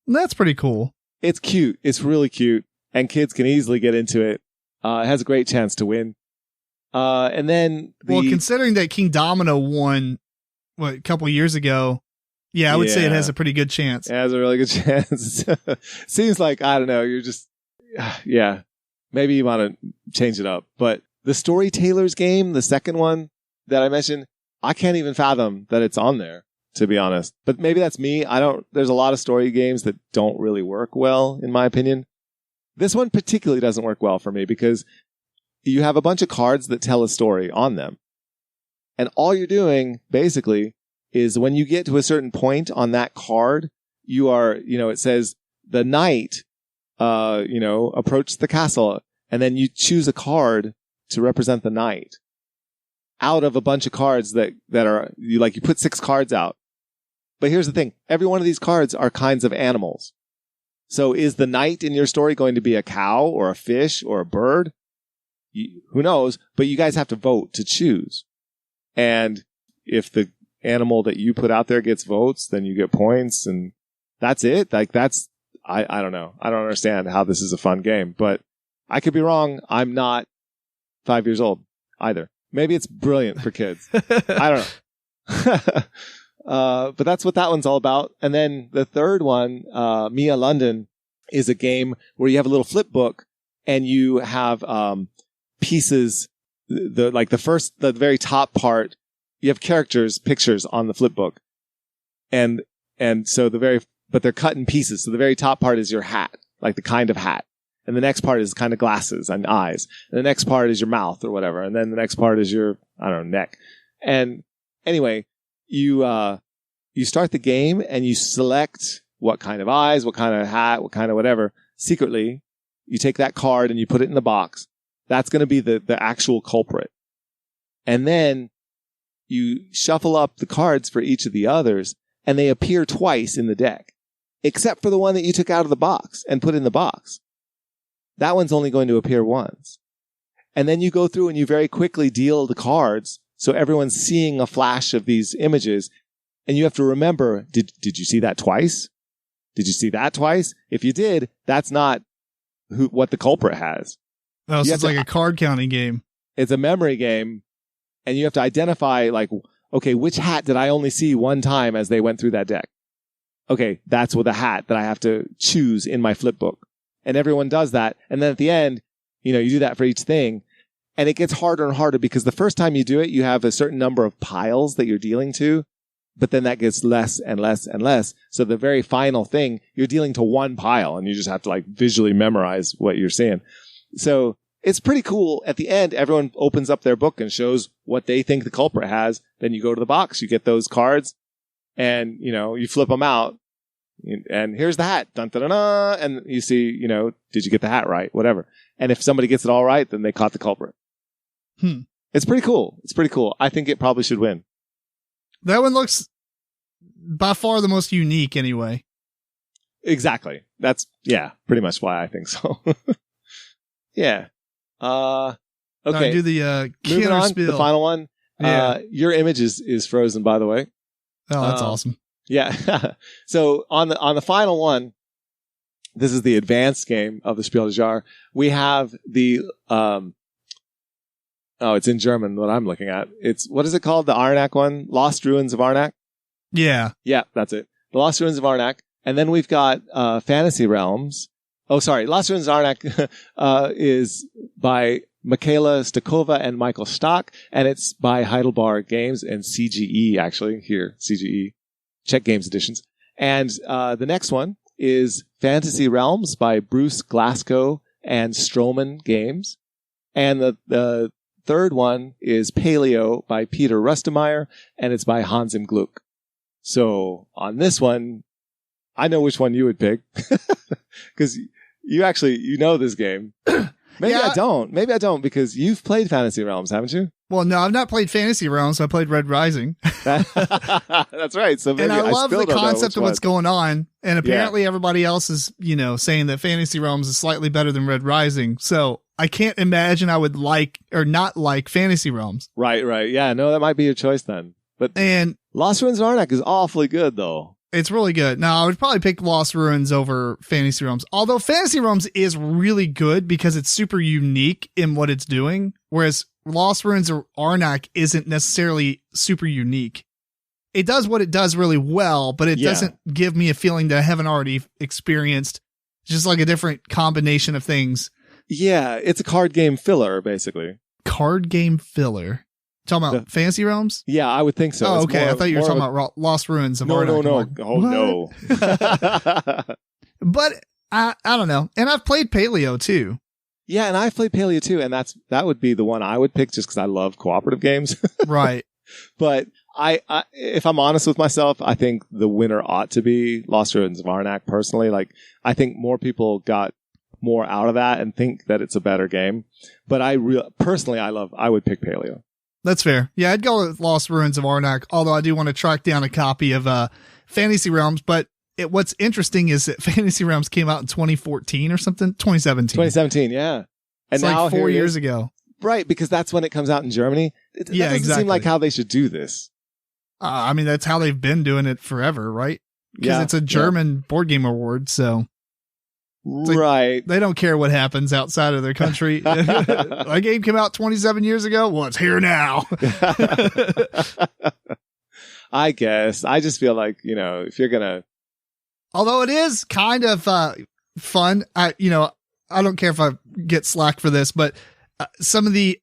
That's pretty cool. It's cute. It's really cute. And kids can easily get into it. It has a great chance to win. And then considering that King Domino won a couple years ago, I would say it has a pretty good chance. It has a really good chance. Seems like, I don't know, you're just, maybe you want to change it up. But the Storytellers game, the second one that I mentioned, I can't even fathom that it's on there, to be honest. But maybe that's me. There's a lot of story games that don't really work well, in my opinion. This one particularly doesn't work well for me because you have a bunch of cards that tell a story on them. And all you're doing, basically, is when you get to a certain point on that card, you are, it says the knight, approach the castle. And then you choose a card to represent the knight out of a bunch of cards that are, you put 6 cards out. But here's the thing. Every one of these cards are kinds of animals. So is the knight in your story going to be a cow or a fish or a bird? Who knows? But you guys have to vote to choose. And if the animal that you put out there gets votes, then you get points. And that's it. I don't know. I don't understand how this is a fun game. But I could be wrong. I'm not 5 years old either. Maybe it's brilliant for kids. I don't know. But that's what that one's all about. And then the third one, Mia London, is a game where you have a little flip book and you have pieces. The very top part, you have pictures on the flip book, and so but they're cut in pieces. So the very top part is your hat, like the kind of hat, and the next part is kind of glasses and eyes, and the next part is your mouth or whatever, and then the next part is your neck. And anyway, you start the game and you select what kind of eyes, what kind of hat, what kind of whatever. Secretly, you take that card and you put it in the box. That's going to be the actual culprit. And then you shuffle up the cards for each of the others and they appear twice in the deck. except for the one that you took out of the box and put in the box. That one's only going to appear once. And then you go through and you very quickly deal the cards. So everyone's seeing a flash of these images. And you have to remember, did you see that twice? Did you see that twice? If you did, that's not what the culprit has. Oh, so it's like a card counting game. It's a memory game. And you have to identify, like, okay, which hat did I only see one time as they went through that deck? Okay, that's with a hat that I have to choose in my flip book. And everyone does that. And then at the end, you do that for each thing. And it gets harder and harder because the first time you do it, you have a certain number of piles that you're dealing to. But then that gets less and less and less. So the very final thing, you're dealing to one pile and you just have to like visually memorize what you're seeing. So it's pretty cool. At the end, everyone opens up their book and shows what they think the culprit has. Then you go to the box, you get those cards and, you flip them out and here's the hat. Dun, dun, dun, dun, and you see, did you get the hat right? Whatever. And if somebody gets it all right, then they caught the culprit. It's pretty cool. It's pretty cool. I think it probably should win. That one looks by far the most unique anyway. Exactly. That's, pretty much why I think so. Yeah. Okay. Do the Moving on, spiel. the final one. Yeah. Your image is frozen, by the way. Oh, that's awesome. Yeah. So on the final one, this is the advanced game of the Spiel des Jahres. We have the, it's in German, what I'm looking at. What is it called? The Arnak one? Lost Ruins of Arnak? Yeah. Yeah, that's it. The Lost Ruins of Arnak. And then we've got, Fantasy Realms. Oh, sorry. Lost Ruins of Arnak, is by Michaela Stakova and Michael Stock. And it's by Heidelberg Games and CGE, actually. Here, CGE. Czech Games Editions. And, the next one is Fantasy Realms by Bruce Glasgow and Stroman Games. And the third one is Paleo by Peter Rustemeyer, and it's by Hans im Gluck. So on this one, I know which one you would pick because you know this game. Maybe I don't. Maybe I don't because you've played Fantasy Realms, haven't you? Well, no, I've not played Fantasy Realms. I played Red Rising. That's right. So maybe and I love the concept of what's going on. And apparently everybody else is, saying that Fantasy Realms is slightly better than Red Rising. So I can't imagine I would like or not like Fantasy Realms. Right. Yeah, no, that might be your choice then. But Lost Ruins of Arnak is awfully good, though. It's really good. Now, I would probably pick Lost Ruins over Fantasy Realms. Although Fantasy Realms is really good because it's super unique in what it's doing. Whereas Lost Ruins of Arnak isn't necessarily super unique. It does what it does really well, but it doesn't give me a feeling that I haven't already experienced. Just like a different combination of things. Yeah, it's a card game filler, basically. Card game filler. Talking about Fantasy Realms? Yeah, I would think so. Oh, okay. I thought you were talking about Lost Ruins of Arnak. No. Like, no. But I don't know. And I've played Paleo too. Yeah, and I've played Paleo too, and that would be the one I would pick just because I love cooperative games. Right. But I, if I'm honest with myself, I think the winner ought to be Lost Ruins of Arnak. Personally, like I think more people got more out of that and think that it's a better game. But I would pick Paleo. That's fair. Yeah, I'd go with Lost Ruins of Arnak, although I do want to track down a copy of Fantasy Realms. But what's interesting is that Fantasy Realms came out in 2014 or something, 2017. 2017, yeah. And it's now like 4 years ago. Right, because that's when it comes out in Germany. That doesn't seem like how they should do this. I mean, that's how they've been doing it forever, right? Because it's a German board game award, so... Right. They don't care what happens outside of their country. A game came out 27 years ago. Well, it's here now. I guess. I just feel like, if you're going to. Although it is kind of fun. I don't care if I get slack for this, but some of the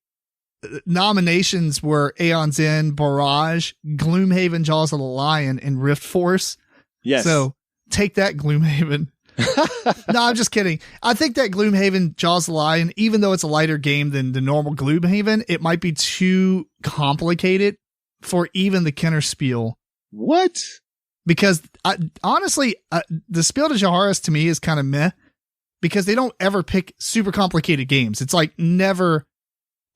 nominations were Aeon's End, Barrage, Gloomhaven, Jaws of the Lion, and Rift Force. Yes. So take that, Gloomhaven. No, I'm just kidding. I think that Gloomhaven, Jaws of the Lion, even though it's a lighter game than the normal Gloomhaven, it might be too complicated for even the Kenner Spiel. What? Because honestly, the Spiel des Jahres to me is kind of meh because they don't ever pick super complicated games. It's like never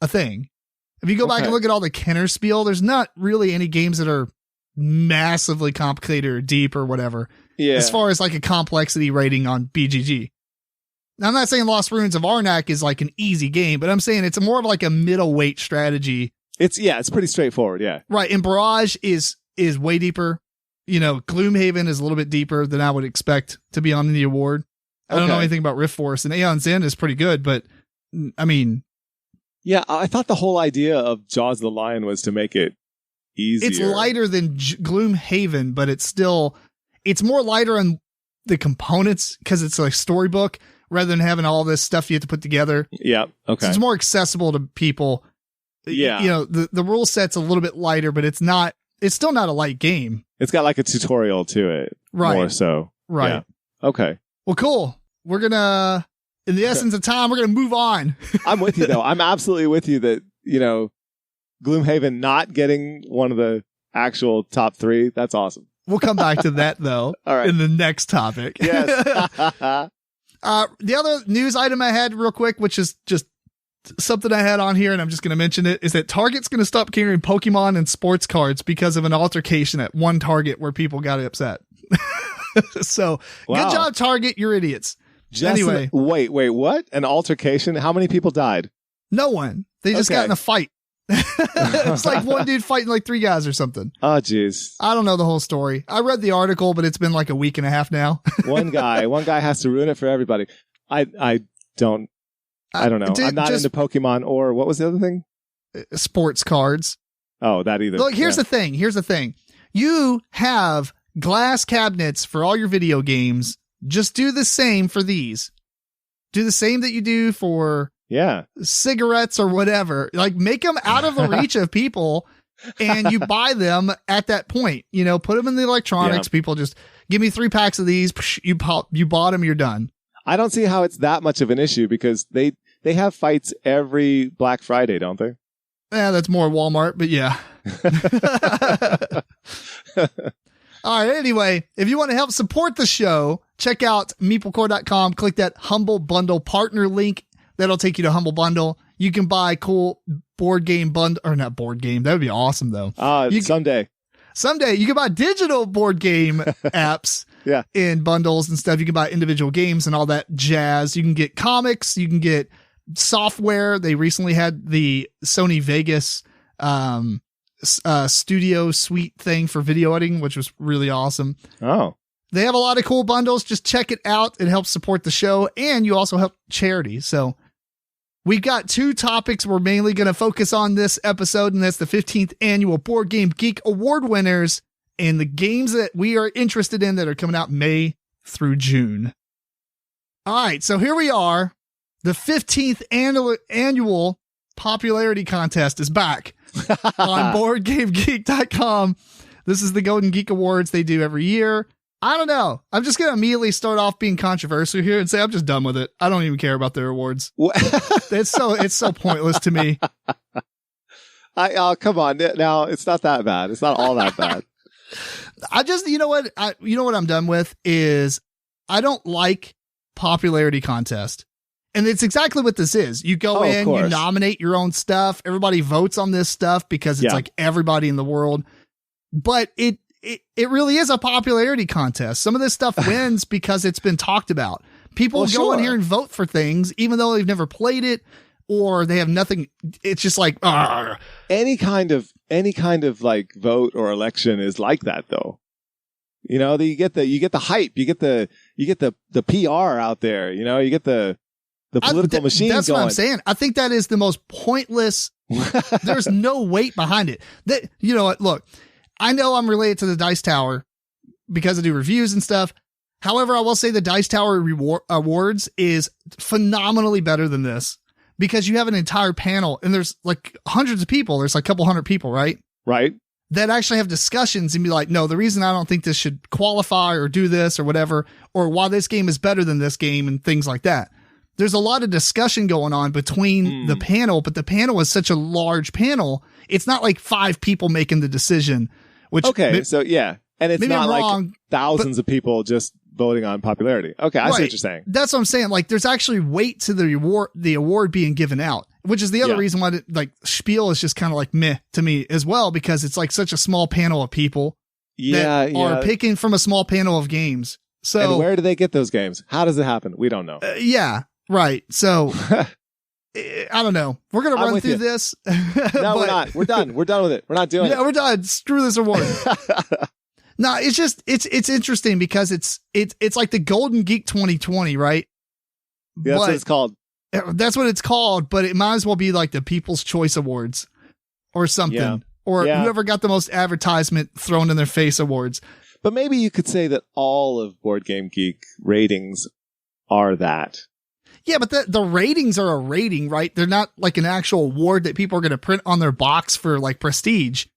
a thing. If you go back and look at all the Kenner Spiel, there's not really any games that are massively complicated or deep or whatever. Yeah. as far as like a complexity rating on BGG. Now, I'm not saying Lost Ruins of Arnak is like an easy game, but I'm saying it's more of like a middleweight strategy. It's pretty straightforward. Yeah. Right. And Barrage is way deeper. You know, Gloomhaven is a little bit deeper than I would expect to be on the award. I don't know anything about Rift Force, and Aeon's End is pretty good, but I mean. Yeah, I thought the whole idea of Jaws of the Lion was to make it easier. It's lighter than Gloomhaven, but it's more lighter on the components because it's like storybook rather than having all this stuff you have to put together. Yeah. Okay. So it's more accessible to people. Yeah. You know, the rule set's a little bit lighter, but it's still not a light game. It's got like a tutorial to it. Right. More so. Right. Yeah. Okay. Well, cool. We're going to, in the essence of time, we're going to move on. I'm with you though. I'm absolutely with you that, you know, Gloomhaven not getting one of the actual top 3. That's awesome. We'll come back to that though. All right. In the next topic. Yes. The other news item I had real quick, which is just something I had on here, and I'm just going to mention it, is that Target's going to stop carrying Pokemon and sports cards because of an altercation at one Target where people got upset. So wow. Good job, Target. You're idiots. Anyway. Wait, what? An altercation? How many people died? No one. They just got in a fight. It's like one dude fighting like 3 guys or something. Oh, jeez. I don't know the whole story. I read the article, but it's been like a week and a half now. One guy has to ruin it for everybody. I don't know. I'm not into Pokemon or what was the other thing? Sports cards. Oh, that either. Look, here's the thing. You have glass cabinets for all your video games. Just do the same for these. Do the same that you do for cigarettes or whatever. Like, make them out of the reach of people, and you buy them at that point. You know, put them in the electronics. Yeah. People just give me 3 packs of these. You bought them. You're done. I don't see how it's that much of an issue because they have fights every Black Friday, don't they? Yeah, that's more Walmart, but yeah. All right. Anyway, if you want to help support the show, check out MeepleCore.com. Click that Humble Bundle partner link. That'll take you to Humble Bundle. You can buy cool board game bundle, or not board game. That would be awesome though. Someday you can buy digital board game apps in bundles and stuff. You can buy individual games and all that jazz. You can get comics. You can get software. They recently had the Sony Vegas, studio suite thing for video editing, which was really awesome. Oh, they have a lot of cool bundles. Just check it out. It helps support the show, and you also help charity. So we've got 2 topics we're mainly going to focus on this episode, and that's the 15th Annual Board Game Geek Award winners and the games that we are interested in that are coming out May through June. All right, so here we are. The 15th annual popularity contest is back on BoardGameGeek.com. This is the Golden Geek Awards they do every year. I don't know. I'm just going to immediately start off being controversial here and say I'm just done with it. I don't even care about their awards. It's so pointless to me. Come on. Now, it's not that bad. It's not all that bad. I just, you know what I'm done with is I don't like popularity contest. And it's exactly what this is. You go in, you nominate your own stuff. Everybody votes on this stuff because it's like everybody in the world. But it really is a popularity contest. Some of this stuff wins because it's been talked about. People go in here and vote for things, even though they've never played it or they have nothing. It's just like, argh. Any kind of like vote or election is like that though. You know, you get the hype, you get the PR out there, you know, you get the political machine That's going. What I'm saying. I think that is the most pointless. There's no weight behind it. You know what? Look, I know I'm related to the Dice Tower because I do reviews and stuff. However, I will say the Dice Tower Awards is phenomenally better than this because you have an entire panel and there's like hundreds of people. There's like a couple hundred people, right? Right. That actually have discussions and be like, no, the reason I don't think this should qualify or do this or whatever, or why this game is better than this game and things like that. There's a lot of discussion going on between the panel, but the panel is such a large panel. It's not like 5 people making the decision. Which so yeah. And it's not like thousands of people just voting on popularity. Okay, I see what you're saying. That's what I'm saying. Like, there's actually weight to the award being given out, which is the other reason why Spiel is just kind of like meh to me as well, because it's like such a small panel of people. that are picking from a small panel of games. So and where do they get those games? How does it happen? We don't know. Yeah, right. So I don't know. We're going to run through this. No, we're not. We're done. We're done with it. We're not doing it. Yeah, we're done. Screw this award. No, it's just, it's interesting because it's like the Golden Geek 2020, right? Yeah, that's what it's called. That's what it's called, but it might as well be like the People's Choice Awards or something. Yeah. Or whoever got the most advertisement thrown in their face awards. But maybe you could say that all of Board Game Geek ratings are that. Yeah, but the ratings are a rating, right? They're not like an actual award that people are going to print on their box for like prestige.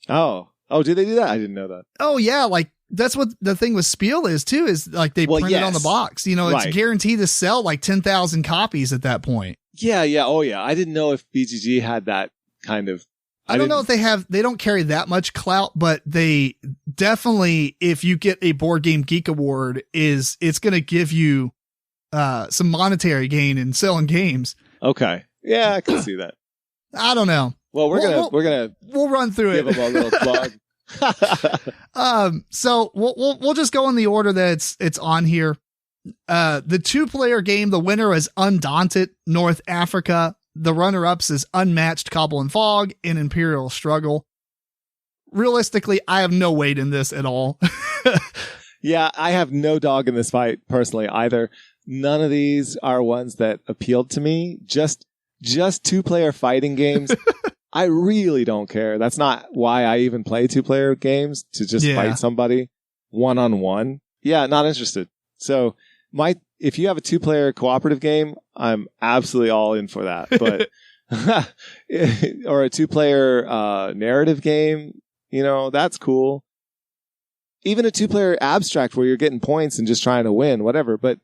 Oh, did they do that? I didn't know that. Oh, yeah. Like that's what the thing with Spiel is too, is like they print it on the box. You know, it's guaranteed to sell like 10,000 copies at that point. Yeah. Oh, yeah. I didn't know if BGG had that kind of. I don't know if they don't carry that much clout, but they definitely, if you get a Board Game Geek Award, it's going to give you some monetary gain in selling games. Okay. Yeah, I can see that. I don't know. Well, we'll run through it. Give them a little plug. So we'll just go in the order that it's on here. The 2-player game, the winner is Undaunted, North Africa. The runner-ups is Unmatched, Cobble and Fog, and Imperial Struggle. Realistically, I have no weight in this at all. Yeah, I have no dog in this fight personally either. None of these are ones that appealed to me. Just 2-player fighting games. I really don't care. That's not why I even play 2-player games, to just fight somebody one-on-one. Yeah, not interested. So if you have a 2-player cooperative game, I'm absolutely all in for that. But or a 2-player narrative game, that's cool. Even a 2-player abstract where you're getting points and just trying to win, whatever. But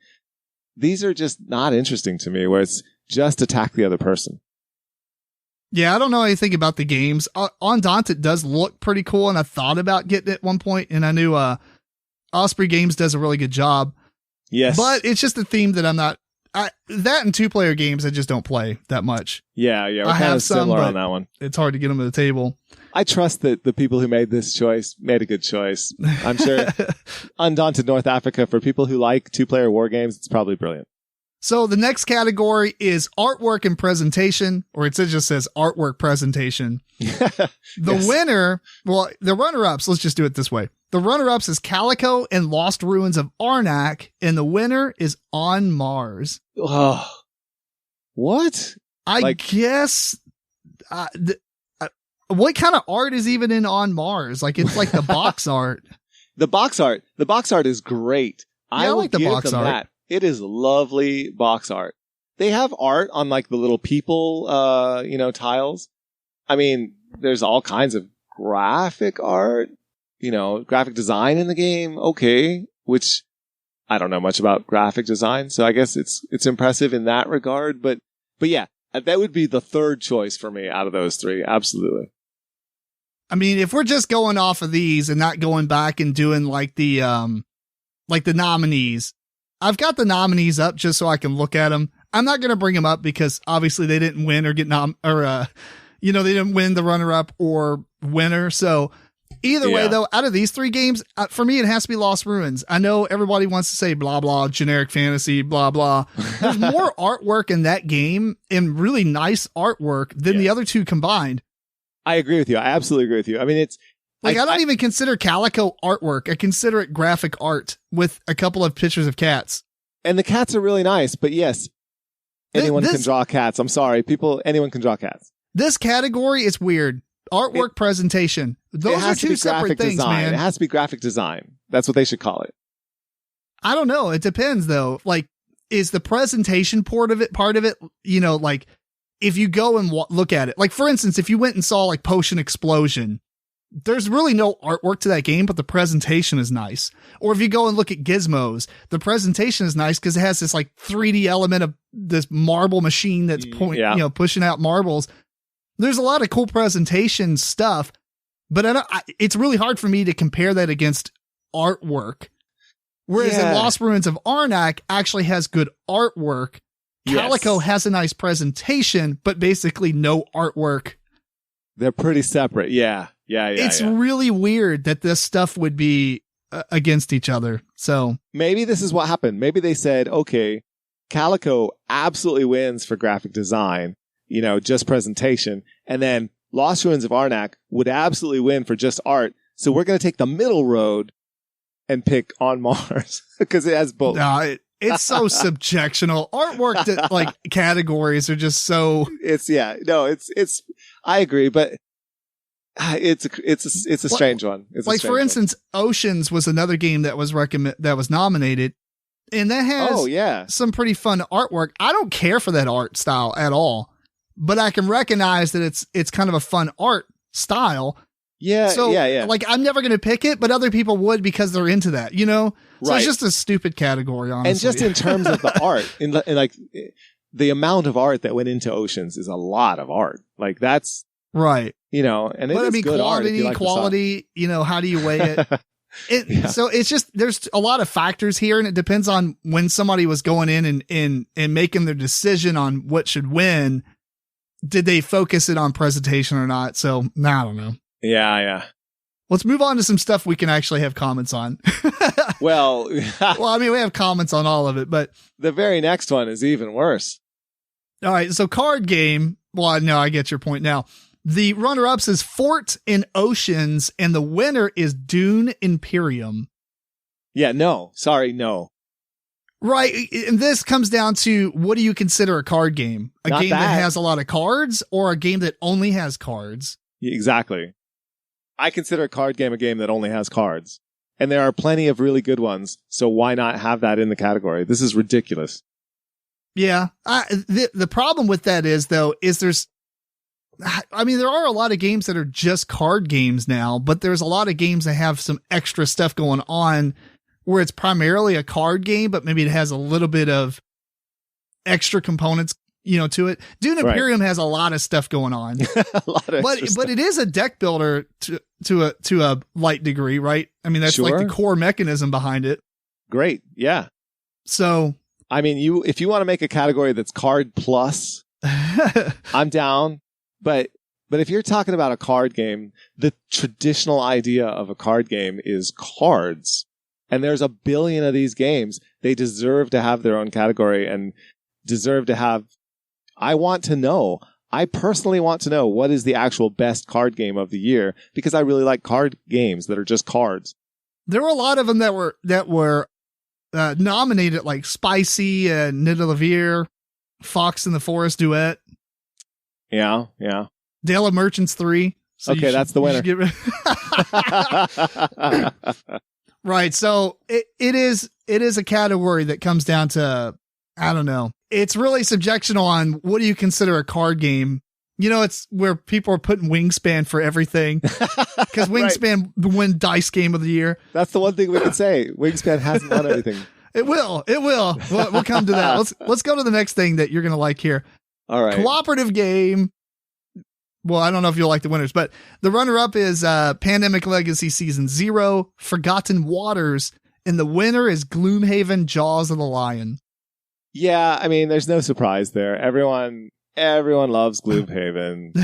these are just not interesting to me, where it's just attack the other person. Yeah, I don't know anything about the games. Undaunted does look pretty cool, and I thought about getting it at one point, and I knew Osprey Games does a really good job. Yes. But it's just a theme that I'm not... that and 2-player games I just don't play that much. Yeah, we're kind of similar on that one. It's hard to get them to the table. I trust that the people who made this choice made a good choice. I'm sure Undaunted North Africa, for people who like 2-player war games, it's probably brilliant. So the next category is artwork and presentation, or it just says artwork presentation. The winner, the runner-ups, let's just do it this way. The runner-ups is Calico and Lost Ruins of Arnak, and the winner is On Mars. Oh, what? I guess... what kind of art is even in On Mars? Like, it's like the box art. The box art is great. Yeah, I like the box art. That. It is lovely box art. They have art on like the little people, tiles. I mean, there's all kinds of graphic art, graphic design in the game. Okay. Which I don't know much about graphic design. So I guess it's impressive in that regard. But yeah, that would be the third choice for me out of those three. Absolutely. I mean, if we're just going off of these and not going back and doing like the nominees, I've got the nominees up just so I can look at them. I'm not going to bring them up because obviously they didn't win or get they didn't win the runner-up or winner. So either way, though, out of these 3 games, for me, it has to be Lost Ruins. I know everybody wants to say blah, blah, generic fantasy, blah, blah. There's more artwork in that game and really nice artwork than the other 2 combined. I agree with you. I absolutely agree with you. I mean, it's like, I don't even consider Calico artwork. I consider it graphic art with a couple of pictures of cats. And the cats are really nice, but yes, anyone can draw cats. I'm sorry. Anyone can draw cats. This category is weird. Artwork presentation. Those are 2 separate things, man. It has to be graphic design. That's what they should call it. I don't know. It depends though. Like, is the presentation part of it, like if you go and look at it, like for instance, if you went and saw like Potion Explosion, there's really no artwork to that game, but the presentation is nice. Or if you go and look at Gizmos, the presentation is nice because it has this like 3D element of this marble machine that's pushing out marbles. There's a lot of cool presentation stuff, but it's really hard for me to compare that against artwork. Whereas in Lost Ruins of Arnak actually has good artwork. Calico has a nice presentation, but basically no artwork. They're pretty separate. Yeah. Yeah. It's really weird that this stuff would be against each other. So maybe this is what happened. Maybe they said, okay, Calico absolutely wins for graphic design, just presentation. And then Lost Ruins of Arnak would absolutely win for just art. So we're going to take the middle road and pick On Mars because it has both. It's so subjectional. Artwork that categories are just so. I agree, but it's a strange one. For instance, Oceans was another game that was nominated, and that has some pretty fun artwork. I don't care for that art style at all, but I can recognize that it's kind of a fun art style. Yeah. So, I'm never going to pick it, but other people would because they're into that, So it's just a stupid category, honestly. And just in terms of the art, the amount of art that went into Oceans is a lot of art. That's right. And it is good quality, art quality, how do you weigh it? So it's just, there's a lot of factors here, and it depends on when somebody was going in and making their decision on what should win. Did they focus it on presentation or not? So I don't know. Yeah. Let's move on to some stuff we can actually have comments on. Well, we have comments on all of it, but the very next one is even worse. All right. So card game. Well, no, I get your point now. The runner-ups is Fort and Oceans, and the winner is Dune Imperium. Yeah, no. Sorry, no. Right. And this comes down to, what do you consider a card game? A game that has a lot of cards, or a game that only has cards? Exactly. I consider a card game a game that only has cards. And there are plenty of really good ones, so why not have that in the category? This is ridiculous. Yeah. The problem with that is there are a lot of games that are just card games now, but there's a lot of games that have some extra stuff going on where it's primarily a card game, but maybe it has a little bit of extra components, to it. Dune Imperium has a lot of stuff going on, but it is a deck builder to a light degree, right? I mean, that's the core mechanism behind it. Great. Yeah. So, if you want to make a category that's card plus, I'm down. But if you're talking about a card game, the traditional idea of a card game is cards. And there's a billion of these games. They deserve to have their own category and deserve to have. I personally want to know what is the actual best card game of the year, because I really like card games that are just cards. There were a lot of them that were nominated, like Spicy and Nidavellir, Fox in the Forest Duet. Yeah. Dale of Merchants 3. So okay, that's the winner. Right. So it is a category that comes down to, I don't know. It's really subjectional on what do you consider a card game. It's where people are putting Wingspan for everything, because Wingspan win Dice Game of the Year. That's the one thing we can say. Wingspan hasn't won anything. It will. We'll come to that. Let's go to the next thing that you're going to like here. All right. Cooperative game. Well, I don't know if you'll like the winners, but the runner-up is Pandemic Legacy Season 0, Forgotten Waters, and the winner is Gloomhaven Jaws of the Lion. Yeah, there's no surprise there. Everyone loves Gloomhaven.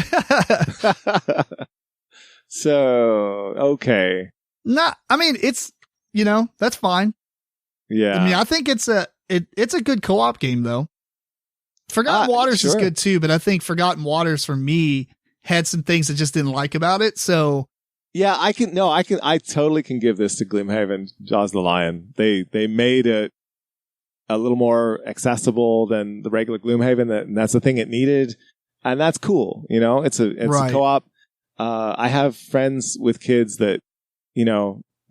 So, okay. It's, that's fine. Yeah. I think it's a good co-op game, though. Forgotten Waters is good too, but I think Forgotten Waters for me had some things I just didn't like about it. So yeah, I totally can give this to Gloomhaven, Jaws of the Lion. They made it a little more accessible than the regular Gloomhaven, and that's the thing it needed. And that's cool. It's a co-op. I have friends with kids that,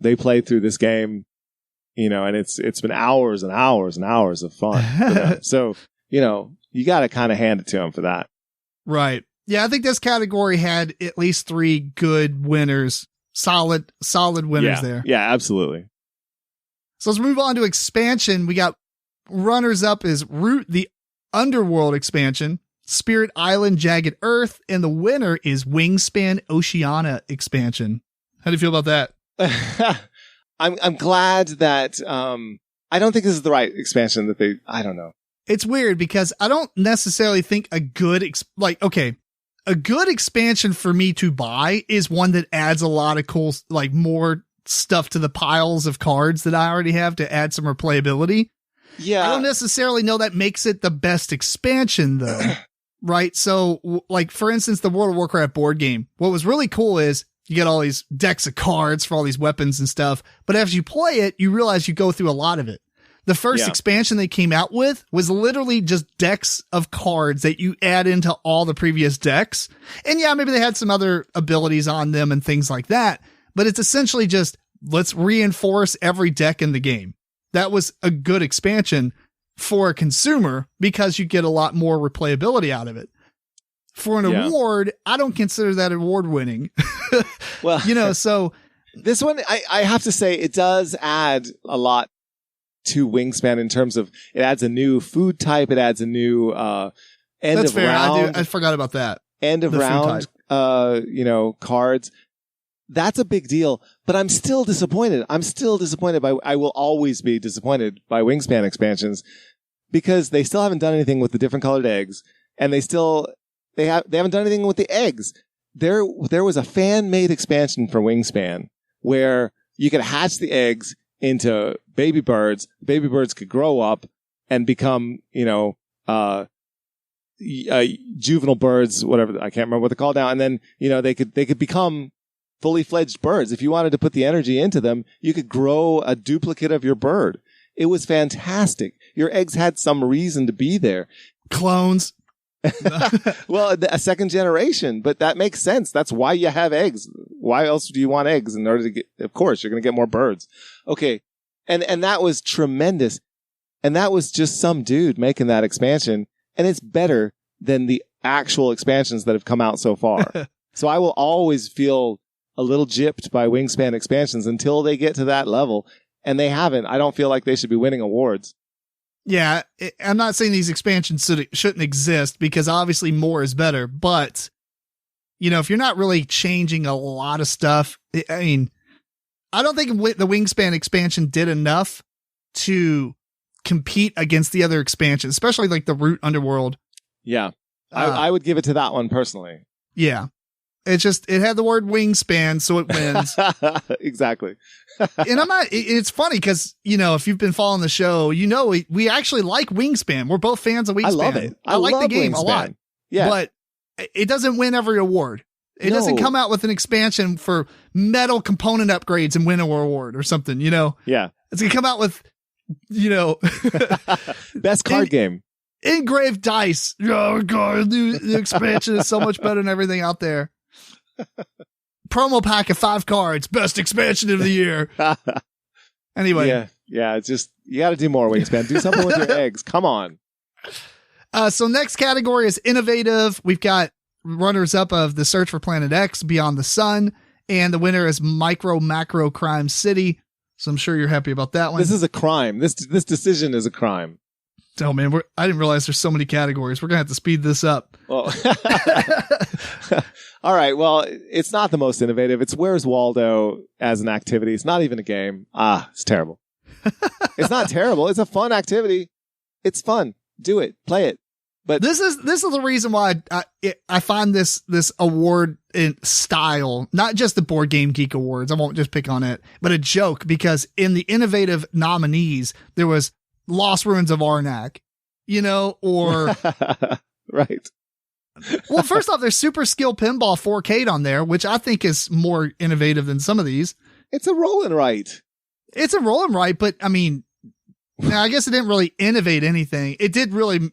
they play through this game, and it's been hours and hours and hours of fun for them. So, you got to kind of hand it to them for that. Right. Yeah, I think this category had at least 3 good winners. Solid winners there. Yeah, absolutely. So let's move on to expansion. We got runners up is Root the Underworld expansion, Spirit Island Jagged Earth, and the winner is Wingspan Oceania expansion. How do you feel about that? I'm glad that I don't think this is the right expansion that I don't know. It's weird because I don't necessarily think a good a good expansion for me to buy is one that adds a lot of cool, like more stuff to the piles of cards that I already have to add some replayability. Yeah. I don't necessarily know that makes it the best expansion though. Right. So like, for instance, the World of Warcraft board game, what was really cool is you get all these decks of cards for all these weapons and stuff. But as you play it, you realize you go through a lot of it. The first expansion they came out with was literally just decks of cards that you add into all the previous decks. And yeah, maybe they had some other abilities on them and things like that, but it's essentially just let's reinforce every deck in the game. That was a good expansion for a consumer because you get a lot more replayability out of it. For an award, I don't consider that award winning. Well, so this one, I have to say it does add a lot to Wingspan in terms of it adds a new food type. It adds a new end that's of fair. round. I forgot about that. End of round, cards. That's a big deal, but I'm still disappointed. I will always be disappointed by Wingspan expansions because they still haven't done anything with the different colored eggs, and they haven't done anything with the eggs. There was a fan-made expansion for Wingspan where you could hatch the eggs into baby birds. Baby birds could grow up and become, juvenile birds, whatever. I can't remember what they're called now. And then, they could become fully fledged birds. If you wanted to put the energy into them, you could grow a duplicate of your bird. It was fantastic. Your eggs had some reason to be there. Clones. Well, a second generation, but that makes sense. That's why you have eggs. Why else do you want eggs in order to get, of course, you're going to get more birds. Okay. And that was tremendous. And that was just some dude making that expansion. And it's better than the actual expansions that have come out so far. So I will always feel a little gypped by Wingspan expansions until they get to that level. And they haven't. I don't feel like they should be winning awards. Yeah, I'm not saying these expansions shouldn't exist because obviously more is better. But, if you're not really changing a lot of stuff, I don't think the Wingspan expansion did enough to compete against the other expansions, especially like the Root Underworld. Yeah, I would give it to that one personally. Yeah. It had the word Wingspan, so it wins. Exactly. And it's funny because, if you've been following the show, we actually like Wingspan. We're both fans of Wingspan. I love it. I like the game Wingspan a lot. Yeah. But it doesn't win every award. It doesn't come out with an expansion for metal component upgrades and win an award or something, Yeah. It's going to come out with, best card game. Engraved dice. Oh, God, the expansion is so much better than everything out there. Promo pack of 5 cards. Best expansion of the year. Anyway. Yeah. It's just, you got to do more, Wingspan. Do something with your eggs. Come on. So next category is innovative. We've got runners up of The Search for Planet X, Beyond the Sun, and the winner is Micro Macro Crime City. So I'm sure you're happy about that one. This is a crime. This decision is a crime. Oh man, I didn't realize there's so many categories. We're gonna have to speed this up. Well, all right. Well, it's not the most innovative. It's Where's Waldo as an activity. It's not even a game. It's terrible. It's not terrible. It's a fun activity. It's fun. Do it. Play it. But this is the reason why I find this award in style, not just the Board Game Geek Awards. I won't just pick on it, but a joke because in the innovative nominees there was Lost Ruins of Arnak, or right. Well, first off, there's Super Skill Pinball 4K on there, which I think is more innovative than some of these. It's a roll and write. It's a roll and write, but I mean, now I guess it didn't really innovate anything. It did really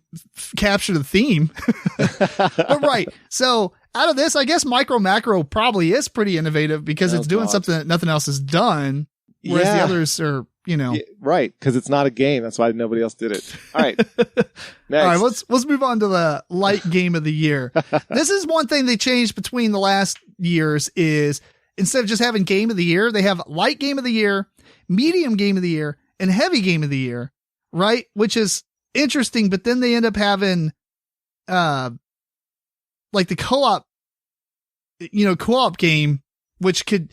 capture the theme. But right. So out of this, I guess Micro Macro probably is pretty innovative because it's doing something that nothing else has done. Whereas the others are, Yeah, right. Because it's not a game. That's why nobody else did it. All right. Next. All right. Let's move on to the light game of the year. This is one thing they changed between the last years is instead of just having game of the year, they have light game of the year, medium game of the year, and heavy game of the year, right? Which is interesting, but then they end up having, like the co-op game, which could,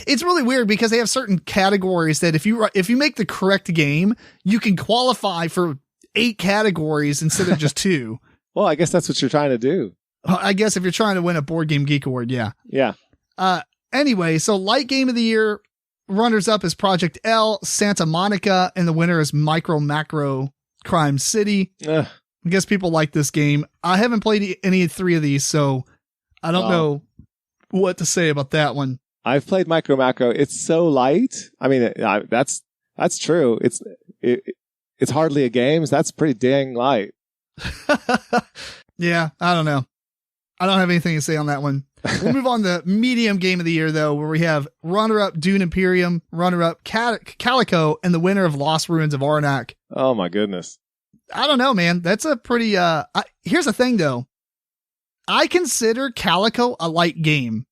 it's really weird because they have certain categories that if you make the correct game, you can qualify for 8 categories instead of just 2. Well, I guess that's what you're trying to do. I guess if you're trying to win a Board Game Geek Award, yeah. Yeah. Anyway, so light game of the year, runners up is Project L, Santa Monica, and the winner is Micro Macro Crime City. I guess people like this game. I haven't played any 3 of these, so I don't know what to say about that one. I've played Micro Macro. It's so light. I mean, that's true. It's hardly a game. So that's pretty dang light. Yeah, I don't know. I don't have anything to say on that one. We'll move on to medium game of the year, though, where we have runner-up Dune Imperium, runner-up Calico, and the winner of Lost Ruins of Arnak. Oh, my goodness. I don't know, man. That's a pretty... here's the thing, though. I consider Calico a light game.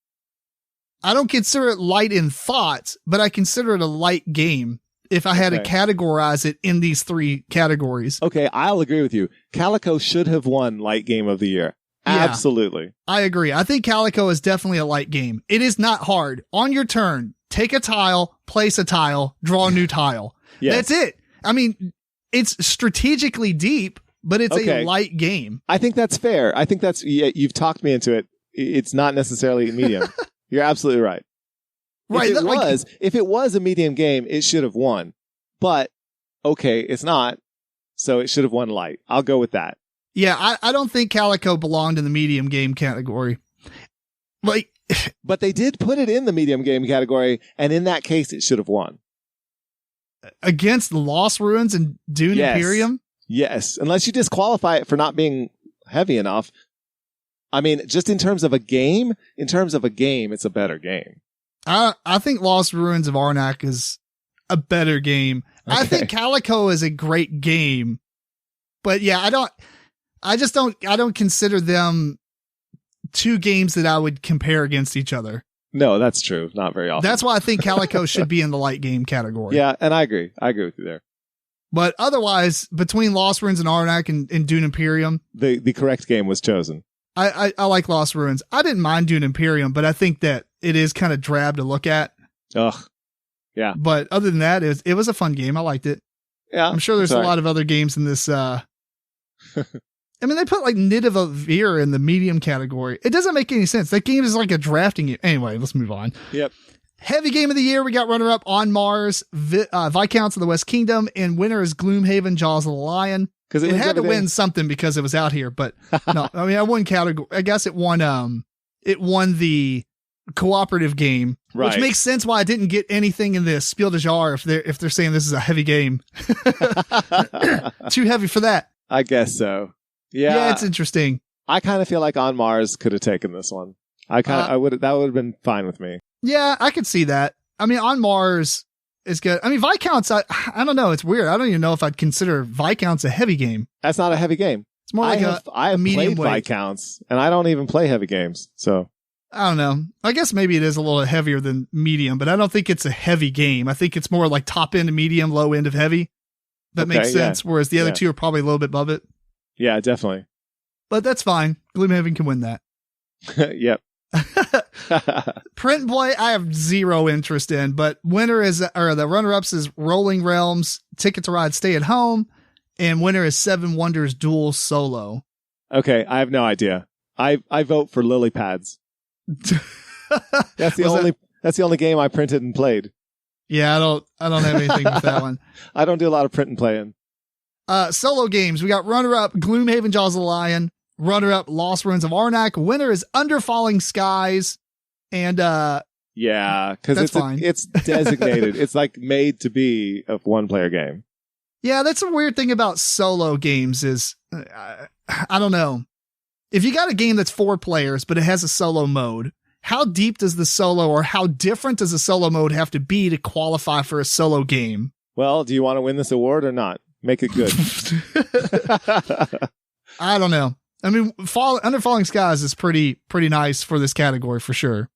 I don't consider it light in thought, but I consider it a light game if I had to categorize it in these 3 categories. Okay, I'll agree with you. Calico should have won Light Game of the Year. Yeah, absolutely. I agree. I think Calico is definitely a light game. It is not hard. On your turn, take a tile, place a tile, draw a new tile. Yes. That's it. I mean, it's strategically deep, but it's a light game. I think that's fair. I think that's, you've talked me into it. It's not necessarily medium. You're absolutely right. Right. If it was a medium game, it should have won. But, okay, it's not. So it should have won light. I'll go with that. Yeah, I don't think Calico belonged in the medium game category. But they did put it in the medium game category, and in that case, it should have won. Against the Lost Ruins and Dune Imperium? Yes, unless you disqualify it for not being heavy enough. I mean, just in terms of a game, it's a better game. I think Lost Ruins of Arnak is a better game. Okay. I think Calico is a great game. But yeah, I don't consider them 2 games that I would compare against each other. No, that's true. Not very often. That's why I think Calico should be in the light game category. Yeah, and I agree. I agree with you there. But otherwise, between Lost Ruins and Arnak and Dune Imperium, the correct game was chosen. I like Lost Ruins. I didn't mind Dune Imperium, but I think that it is kind of drab to look at. Ugh. Yeah. But other than that, it was a fun game. I liked it. Yeah. I'm sure there's a lot of other games in this. I mean, they put like Nidavellir in the medium category. It doesn't make any sense. That game is like a drafting game. Anyway, let's move on. Yep. Heavy game of the year. We got runner-up On Mars, Viscounts of the West Kingdom, and winner is Gloomhaven, Jaws of the Lion. Because it had to win something because it was out here, but no, I mean, I won category. I guess it won the cooperative game, right, which makes sense why I didn't get anything in this Spiel Des Jahres if they're saying this is a heavy game. Too heavy for that. I guess so. Yeah, it's interesting. I kind of feel like On Mars could have taken this one. That would have been fine with me. Yeah, I could see that. I mean, On Mars is good. I mean, Viscounts, I don't know. It's weird. I don't even know if I'd consider Viscounts a heavy game. That's not a heavy game. It's more like I have medium played weight. Viscounts, and I don't even play heavy games. So I don't know. I guess maybe it is a little heavier than medium, but I don't think it's a heavy game. I think it's more like top end of medium, low end of heavy. That makes sense. Yeah. Whereas the other two are probably a little bit above it. Yeah, definitely. But that's fine. Gloomhaven can win that. Yep. Print and play, I have zero interest in, but the runner-ups is Rolling Realms, Ticket to Ride, Stay at Home, and winner is Seven Wonders Duel Solo. Okay, I have no idea. I vote for Lily Pads. That's the only game I printed and played. Yeah, I don't have anything with that one. I don't do a lot of print and playing. Solo games. We got runner-up Gloomhaven, Jaws of the Lion. Runner-up Lost Ruins of Arnak. Winner is Under Falling Skies. And yeah, because it's designated. It's like made to be a one-player game. Yeah, that's a weird thing about solo games is I don't know. If you got a game that's 4 players, but it has a solo mode, how deep does the solo or how different does the solo mode have to be to qualify for a solo game? Well, do you want to win this award or not? Make it good. I don't know. I mean, Under Falling Skies is pretty nice for this category for sure.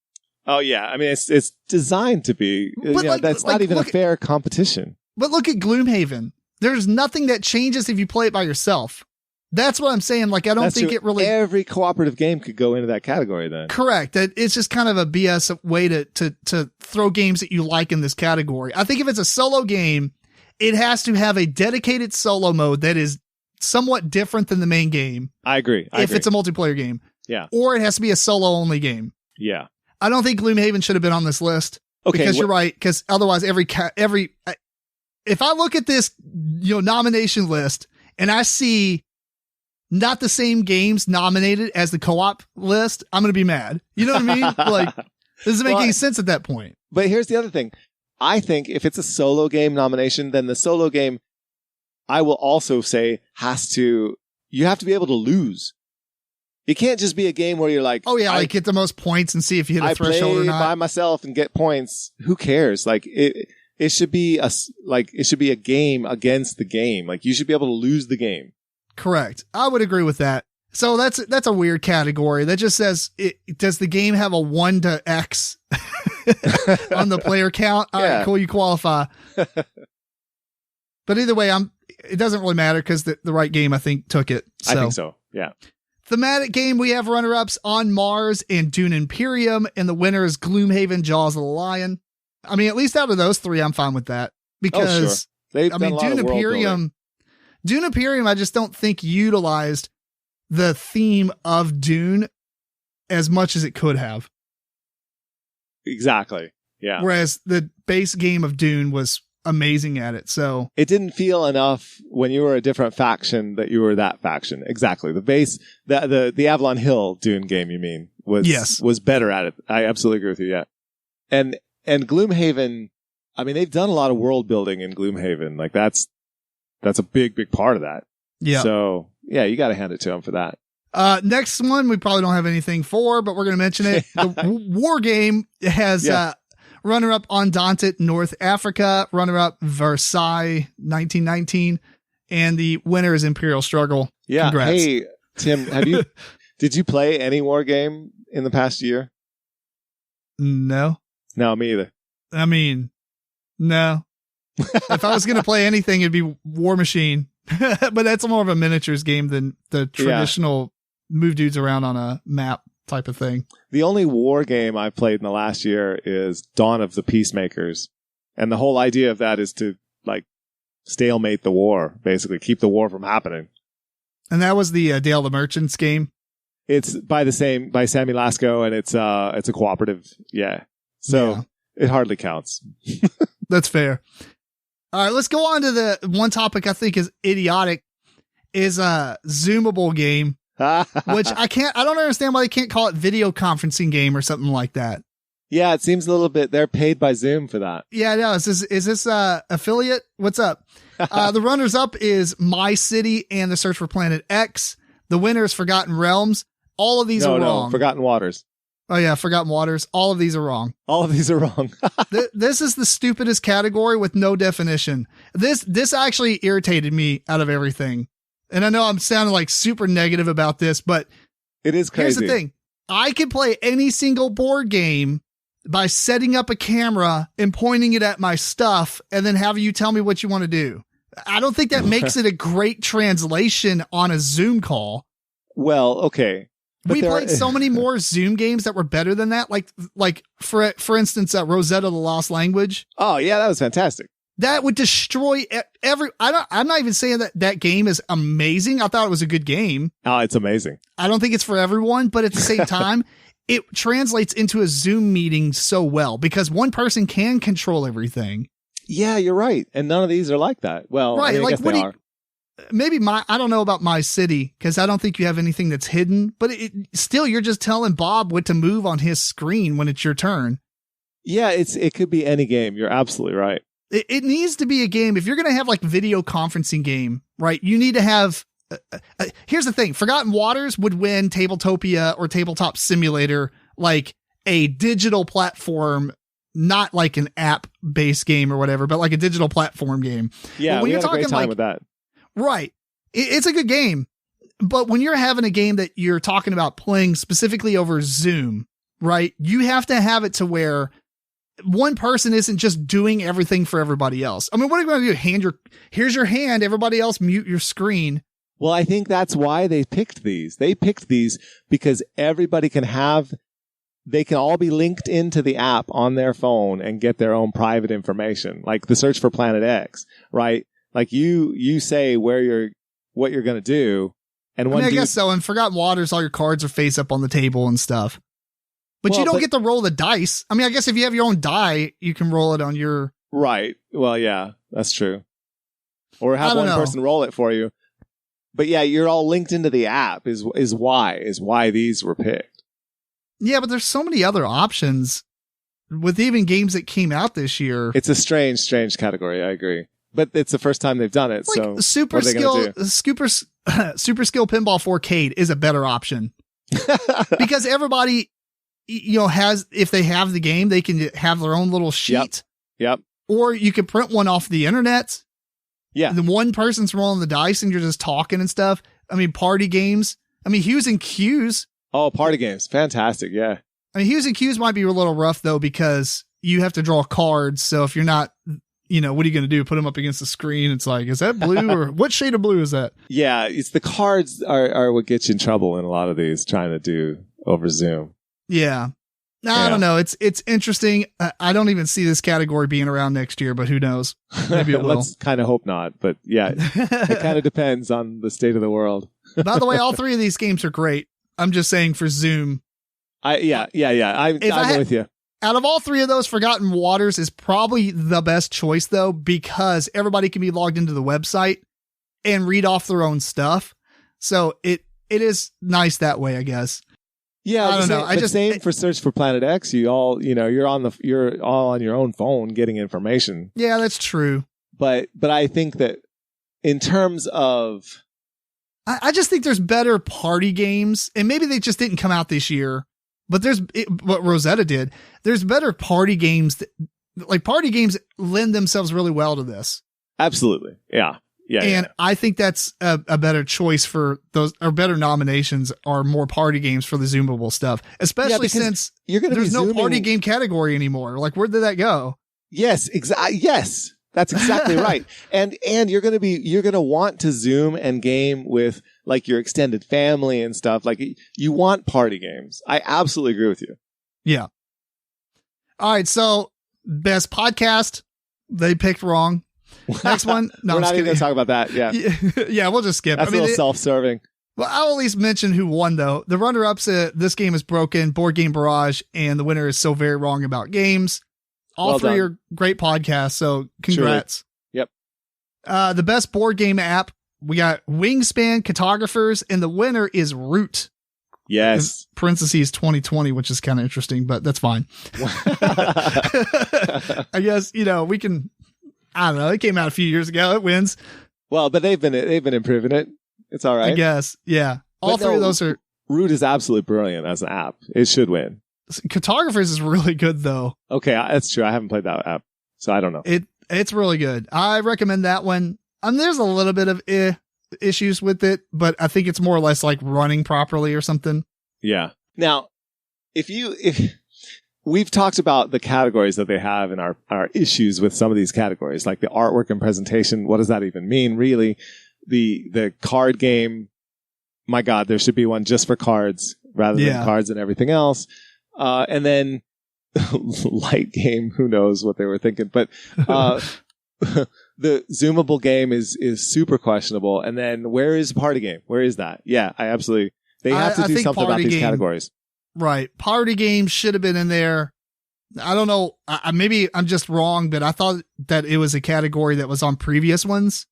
Oh yeah, I mean it's designed to be. That's not even a fair competition. But look at Gloomhaven. There's nothing that changes if you play it by yourself. That's what I'm saying. Like, I don't think it really. Every cooperative game could go into that category then. Correct. It's just kind of a BS way to throw games that you like in this category. I think if it's a solo game, it has to have a dedicated solo mode that is somewhat different than the main game. I agree. If it's a multiplayer game. Yeah. or it has to be a solo only game. Yeah. I don't think Gloomhaven should have been on this list. Okay. Because you're right. Because otherwise, if I look at this, nomination list and I see not the same games nominated as the co-op list, I'm going to be mad. You know what I mean? Like, this doesn't make any sense at that point. But here's the other thing. I think if it's a solo game nomination, then the solo game, I will also say, you have to be able to lose. It can't just be a game where you're like, oh yeah, like get the most points and see if you hit a threshold or not. I play by myself and get points. Who cares? Like it should be a game against the game. Like you should be able to lose the game. Correct. I would agree with that. So that's a weird category. That just says, does the game have a 1 to X on the player count? All right, cool. You qualify. But either way, it doesn't really matter because the right game, I think, took it. So. I think so. Yeah. Thematic game, we have runner-ups On Mars and Dune Imperium, and the winner is Gloomhaven, Jaws of the Lion. I mean, at least out of those three, I'm fine with that. Because, Dune Imperium, I just don't think utilized the theme of Dune as much as it could have. Exactly. Yeah. Whereas the base game of Dune was amazing at it. So it didn't feel enough when you were a different faction that you were that faction. Exactly. The base, the Avalon Hill Dune game, you mean, was better at it. I absolutely agree with you. Yeah. And Gloomhaven, I mean, they've done a lot of world building in Gloomhaven. Like that's a big, big part of that. Yeah. So yeah, you got to hand it to them for that. Next one, we probably don't have anything for, but we're going to mention it. The war game has, runner-up Undaunted North Africa, runner-up Versailles 1919, and the winner is Imperial Struggle. Yeah. Congrats. Hey, Tim, did you play any war game in the past year? No. No, me either. I mean, no. If I was going to play anything, it'd be War Machine, but that's more of a miniatures game than the traditional move dudes around on a map type of thing. The only war game I've played in the last year is Dawn of the Peacemakers. And the whole idea of that is to like stalemate the war, basically keep the war from happening. And that was the Dale the Merchant's game. It's by Sammy Lasco, and it's a cooperative. Yeah. So it hardly counts. That's fair. All right, let's go on to the one topic I think is idiotic is a zoomable game. Which I don't understand why they can't call it video conferencing game or something like that. Yeah, it seems a little bit, they're paid by Zoom for that. Yeah, no, is this affiliate? What's up? The runners up is My City and The Search for Planet X. The winner is Forgotten Realms. All of these are wrong. No, Forgotten Waters. Oh yeah, Forgotten Waters. All of these are wrong. All of these are wrong. This is the stupidest category with no definition. This actually irritated me out of everything. And I know I'm sounding like super negative about this, but it is crazy. Here's the thing. I can play any single board game by setting up a camera and pointing it at my stuff and then having you tell me what you want to do. I don't think that makes it a great translation on a Zoom call. Well, okay. But we played so many more Zoom games that were better than that. Like for instance, Rosetta, the Lost Language. Oh yeah, that was fantastic. That would destroy I'm not even saying that game is amazing. I thought it was a good game. Oh, it's amazing. I don't think it's for everyone, but at the same time, it translates into a Zoom meeting so well because one person can control everything. Yeah, you're right. And none of these are like that. Well, right. I mean, like, I guess they are. Maybe I don't know about My City because I don't think you have anything that's hidden, but still, you're just telling Bob what to move on his screen when it's your turn. Yeah, it could be any game. You're absolutely right. It needs to be a game. If you're going to have like video conferencing game, right? You need to have, here's the thing. Forgotten Waters would win Tabletopia or Tabletop Simulator, like a digital platform, not like an app based game or whatever, but like a digital platform game. Yeah. When we you're had talking a great time like, with that. Right. It's a good game, but when you're having a game that you're talking about playing specifically over Zoom, right? You have to have it to where one person isn't just doing everything for everybody else. I mean, what are you going to do? Here's your hand. Everybody else mute your screen. Well, I think that's why they picked these. They picked these because everybody they can all be linked into the app on their phone and get their own private information, like the Search for Planet X, right? Like you say what you're going to do, And I guess so. In Forgotten Waters, all your cards are face up on the table and stuff. But you don't get to roll the dice. I mean, I guess if you have your own die, you can roll it on your... Right. Well, yeah, that's true. Or have one person roll it for you. But yeah, you're all linked into the app is why these were picked. Yeah, but there's so many other options with even games that came out this year. It's a strange category. I agree. But it's the first time they've done it. Like so Super Skill Pinball 4K is a better option because everybody, if they have the game, they can have their own little sheet. Yep. Or you can print one off the internet. Yeah. The one person's rolling the dice and you're just talking and stuff. I mean, party games. I mean, Hughes and Q's. Oh, party games. Fantastic. Yeah. I mean, Hughes and Q's might be a little rough though, because you have to draw cards. So if you're not, what are you going to do? Put them up against the screen. It's like, is that blue or what shade of blue is that? Yeah. It's the cards are what gets you in trouble in a lot of these trying to do over Zoom. Yeah. I don't know. It's interesting. I don't even see this category being around next year, but who knows? Maybe it will. Let's kind of hope not. But yeah, it kind of depends on the state of the world. By the way, all three of these games are great. I'm just saying for Zoom. I'm with you. Out of all three of those, Forgotten Waters is probably the best choice, though, because everybody can be logged into the website and read off their own stuff. So it is nice that way, I guess. Yeah, I don't know. Same for Search for Planet X. You all, you're all on your own phone getting information. Yeah, that's true. But I think that in terms of, I just think there's better party games, and maybe they just didn't come out this year. But what Rosetta did. There's better party games party games lend themselves really well to this. Absolutely, yeah. And I think that's a better choice for those, or better nominations are more party games for the Zoomable stuff, especially since there's no party game category anymore. Like, where did that go? Yes, exactly. Yes, that's exactly right. And you're going to want to Zoom and game with like your extended family and stuff. Like you want party games. I absolutely agree with you. Yeah. All right. So best podcast, they picked wrong. Next one. No, we're not even going to talk about that. Yeah. Yeah, we'll just skip. That's a little self-serving. Well, I'll at least mention who won, though. The runner-ups, This Game is Broken, Board Game Barrage, and the winner is So Very Wrong About Games. All three are great podcasts, so congrats. Truly. Yep. The best board game app, we got Wingspan, Cartographers, and the winner is Root. Yes. Parentheses 2020, which is kind of interesting, but that's fine. I guess, we can... I don't know. It came out a few years ago. It wins. Well, but they've been improving it. It's all right. I guess. Yeah. All three of those are. Root is absolutely brilliant as an app. It should win. Cartographers is really good though. Okay, that's true. I haven't played that app, so I don't know. It's really good. I recommend that one. There's a little bit of issues with it, but I think it's more or less like running properly or something. Yeah. Now, if we've talked about the categories that they have in our issues with some of these categories, like the artwork and presentation. What does that even mean, really? The card game. My God, there should be one just for cards rather than cards and everything else. And then light game. Who knows what they were thinking? But the Zoomable game is super questionable. And then where is party game? Where is that? Yeah, I absolutely. They have to do something about these categories. Right. Party games should have been in there. I don't know. Maybe I'm just wrong, but I thought that it was a category that was on previous ones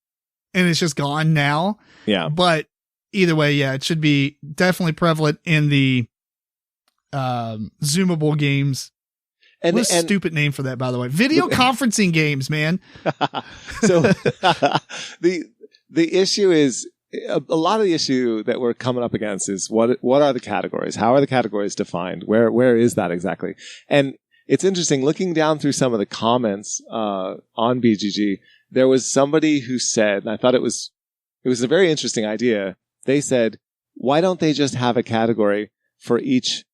and it's just gone now. Yeah. But either way, yeah, it should be definitely prevalent in the Zoomable games. What a stupid name for that, by the way. Video conferencing games, man. So the issue is, a lot of the issue that we're coming up against is what are the categories? How are the categories defined? Where is that exactly? And it's interesting looking down through some of the comments on BGG. There was somebody who said, and I thought it was a very interesting idea. They said, why don't they just have a category for each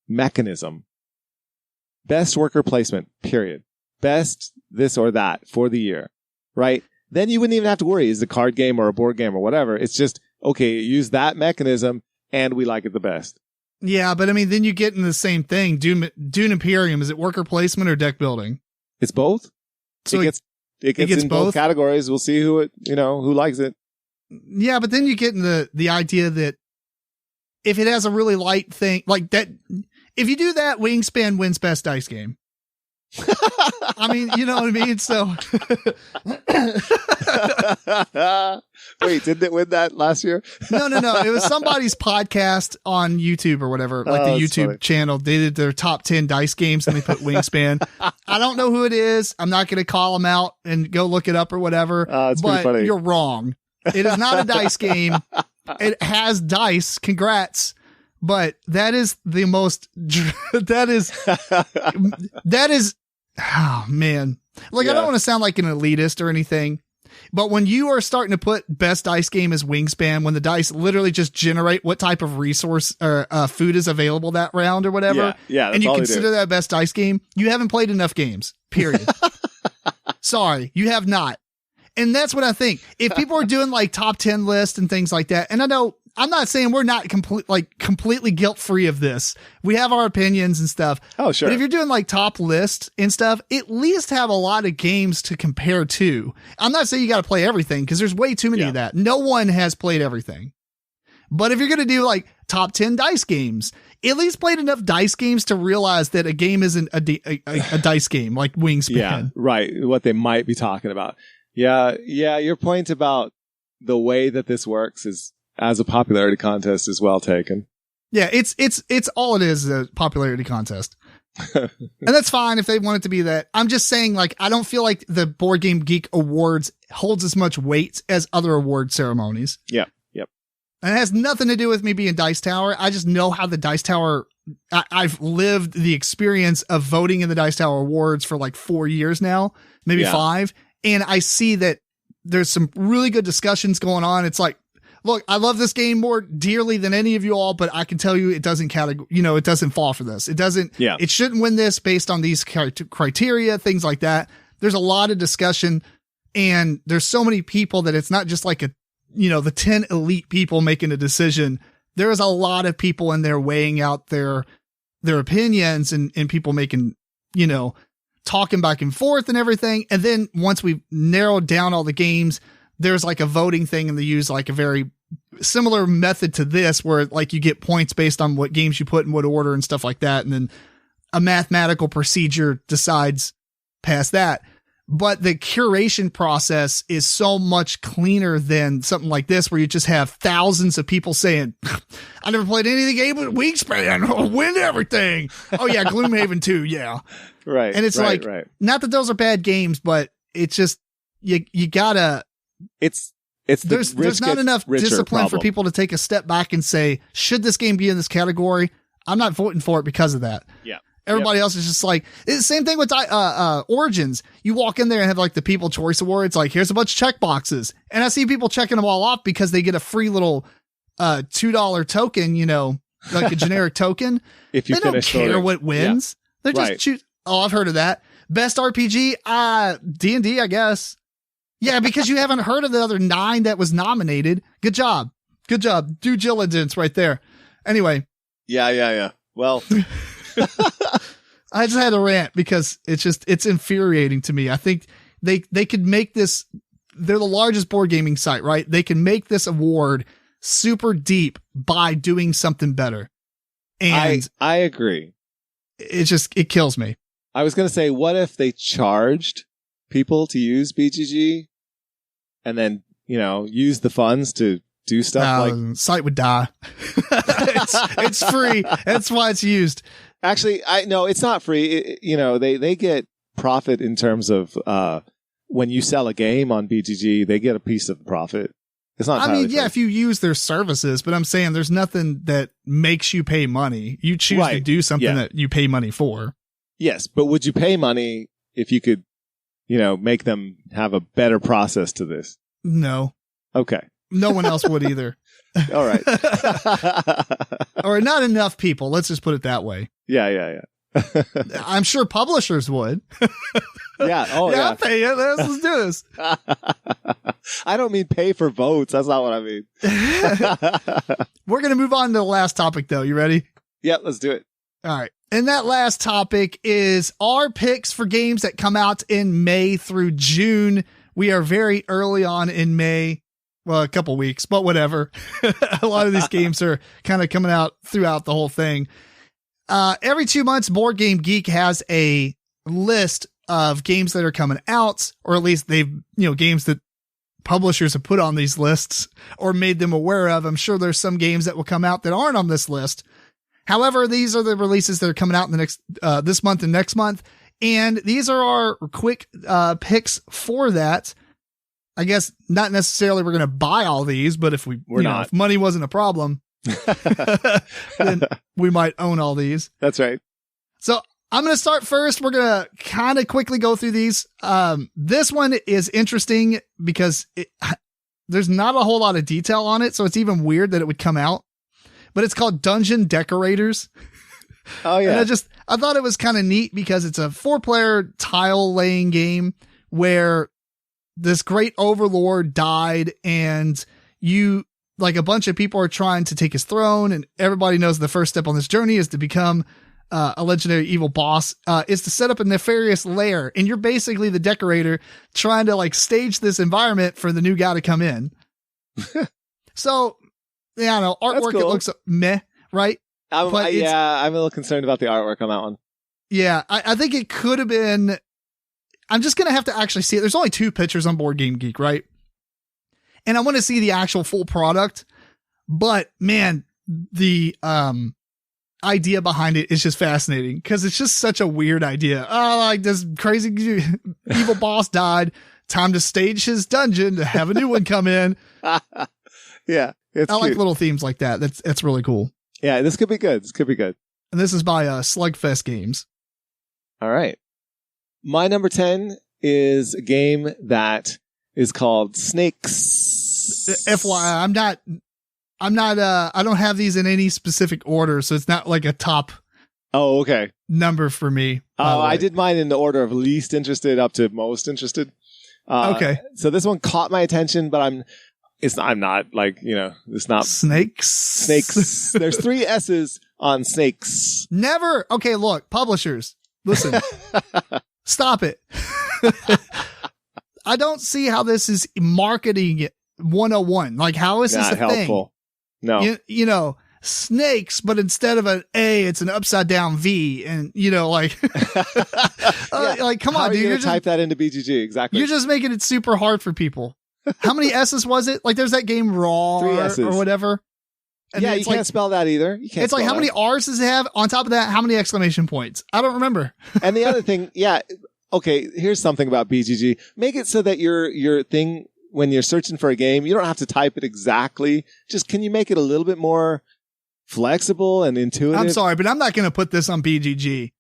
mechanism? Best worker placement, period. Best this or that for the year, right? Then you wouldn't even have to worry. Is it a card game or a board game or whatever? It's just, okay, use that mechanism and we like it the best. Yeah, but then you get in the same thing. Dune Imperium, is it worker placement or deck building? It's both. So it gets in both categories. We'll see who likes it. Yeah, but then you get in the idea that if it has a really light thing like that, if you do that, Wingspan wins best dice game. I mean, you know what I mean? So wait, didn't it win that last year? No. It was somebody's podcast on YouTube or whatever, like the YouTube funny. channel. They did their top 10 dice games and they put Wingspan. I don't know who it is. I'm not going to call them out and go look it up or whatever. It's pretty but funny. you're wrong. It is not a dice game. It has dice. Congrats. But that is the most, that is, oh man. Like, I don't want to sound like an elitist or anything, but when you are starting to put best dice game as Wingspan, when the dice literally just generate what type of resource or food is available that round or whatever, yeah, and you consider that best dice game, you haven't played enough games, period. Sorry, you have not. And that's what I think. If people are doing like top 10 lists and things like that, and I know I'm not saying we're not completely guilt free of this. We have our opinions and stuff. Oh, sure. But if you're doing like top lists and stuff, at least have a lot of games to compare to. I'm not saying you got to play everything because there's way too many of that. No one has played everything. But if you're going to do like top 10 dice games, at least played enough dice games to realize that a game isn't a dice game like Wingspan. Yeah, right. What they might be talking about. Yeah. Your point about the way that this works is as a popularity contest is well taken. Yeah, it's all it is a popularity contest. And that's fine if they want it to be that. I'm just saying, like, I don't feel like the Board Game Geek Awards holds as much weight as other award ceremonies. Yep. And it has nothing to do with me being Dice Tower. I just know how the Dice Tower, I've lived the experience of voting in the Dice Tower Awards for like 4 years now, maybe 5. And I see that there's some really good discussions going on. It's like, look, I love this game more dearly than any of you all, but I can tell you it doesn't it doesn't fall for this. It doesn't, it shouldn't win this based on these criteria, things like that. There's a lot of discussion and there's so many people that it's not just like the 10 elite people making a decision. There is a lot of people in there weighing out their opinions and people making, talking back and forth and everything. And then once we've narrowed down all the games, there's like a voting thing and they use like a very similar method to this where like you get points based on what games you put in what order and stuff like that. And then a mathematical procedure decides past that. But the curation process is so much cleaner than something like this where you just have thousands of people saying, I never played any of the game with Wingspan. I'll win everything. Oh yeah. Gloomhaven too. Yeah. Right. And it's not that those are bad games, but it's just, you gotta, there's not enough discipline for people to take a step back and say, should this game be in this category? I'm not voting for it because of that. Yeah. Everybody else is just like, it's the same thing with Origins. You walk in there and have like the People Choice Awards, like here's a bunch of check boxes. And I see people checking them all off because they get a free little $2 token, like a generic token. If you they don't care what wins. They're just choose. Oh, I've heard of that. Best RPG, D&D, I guess. Yeah, because you haven't heard of the other 9 that was nominated. Good job. Due diligence right there. Anyway. Yeah. Well, I just had to rant because it's infuriating to me. I think they could make this, they're the largest board gaming site, right? They can make this award super deep by doing something better. And I agree. It kills me. I was going to say, what if they charged people to use BGG and then, use the funds to do stuff site would die. it's free. That's why it's used. Actually, it's not free. They get profit in terms of, when you sell a game on BGG, they get a piece of the profit. It's not. If you use their services, but I'm saying there's nothing that makes you pay money. You choose to do something that you pay money for. Yes, but would you pay money if you could, make them have a better process to this? No. Okay. No one else would either. All right. Or not enough people. Let's just put it that way. Yeah. I'm sure publishers would. Yeah. Oh, yeah. I'll pay you. Let's do this. I don't mean pay for votes. That's not what I mean. We're going to move on to the last topic, though. You ready? Yeah, let's do it. All right. And that last topic is our picks for games that come out in May through June. We are very early on in May. well, a couple weeks, but whatever. A lot of these games are kind of coming out throughout the whole thing. Every 2 months, Board Game Geek has a list of games that are coming out, or at least games that publishers have put on these lists or made them aware of. I'm sure there's some games that will come out that aren't on this list. However, these are the releases that are coming out in the next, this month and next month. And these are our quick, picks for that. I guess not necessarily we're going to buy all these, but if if money wasn't a problem, then we might own all these. That's right. So I'm going to start first. We're going to kind of quickly go through these. This one is interesting because there's not a whole lot of detail on it. So it's even weird that it would come out, but it's called Dungeon Decorators. Oh yeah. And I thought it was kind of neat because it's a 4-player tile laying game where this great overlord died and a bunch of people are trying to take his throne, and everybody knows the first step on this journey is to become a legendary evil boss, is to set up a nefarious lair. And you're basically the decorator trying to stage this environment for the new guy to come in. So, yeah, I know artwork, cool. It looks meh, right? I'm a little concerned about the artwork on that one. Yeah, I think it could have been. I'm just going to have to actually see it. There's only 2 pictures on Board Game Geek, right? And I want to see the actual full product. But man, the idea behind it is just fascinating because it's just such a weird idea. Oh, this crazy evil boss died. Time to stage his dungeon to have a new one come in. Yeah, it's I cute. like little themes like that. That's really cool. Yeah, this could be good. And this is by Slugfest Games. All right. My number 10 is a game that is called Snakes. FYI, I don't have these in any specific order, so it's not like a top number for me. Oh, I did mine in the order of least interested up to most interested. Okay. So this one caught my attention, but it's not Snakes. There's 3 S's on Snakes. Never. Okay, look, publishers, listen. Stop it. I don't see how this is marketing 101. How is this not a helpful? Thing? No, snakes, but instead of an A, it's an upside down V. And, come How on, dude. You're type that into BGG. Exactly. You're just making it super hard for people. How many S's was it? There's that game Raw 3 S's. or whatever. And you can't spell that either. You can't. It's how many R's does it have? On top of that, how many exclamation points? I don't remember. And the other thing, okay, here's something about BGG. Make it so that your thing, when you're searching for a game, you don't have to type it exactly. Just can you make it a little bit more flexible and intuitive? I'm sorry, but I'm not going to put this on BGG.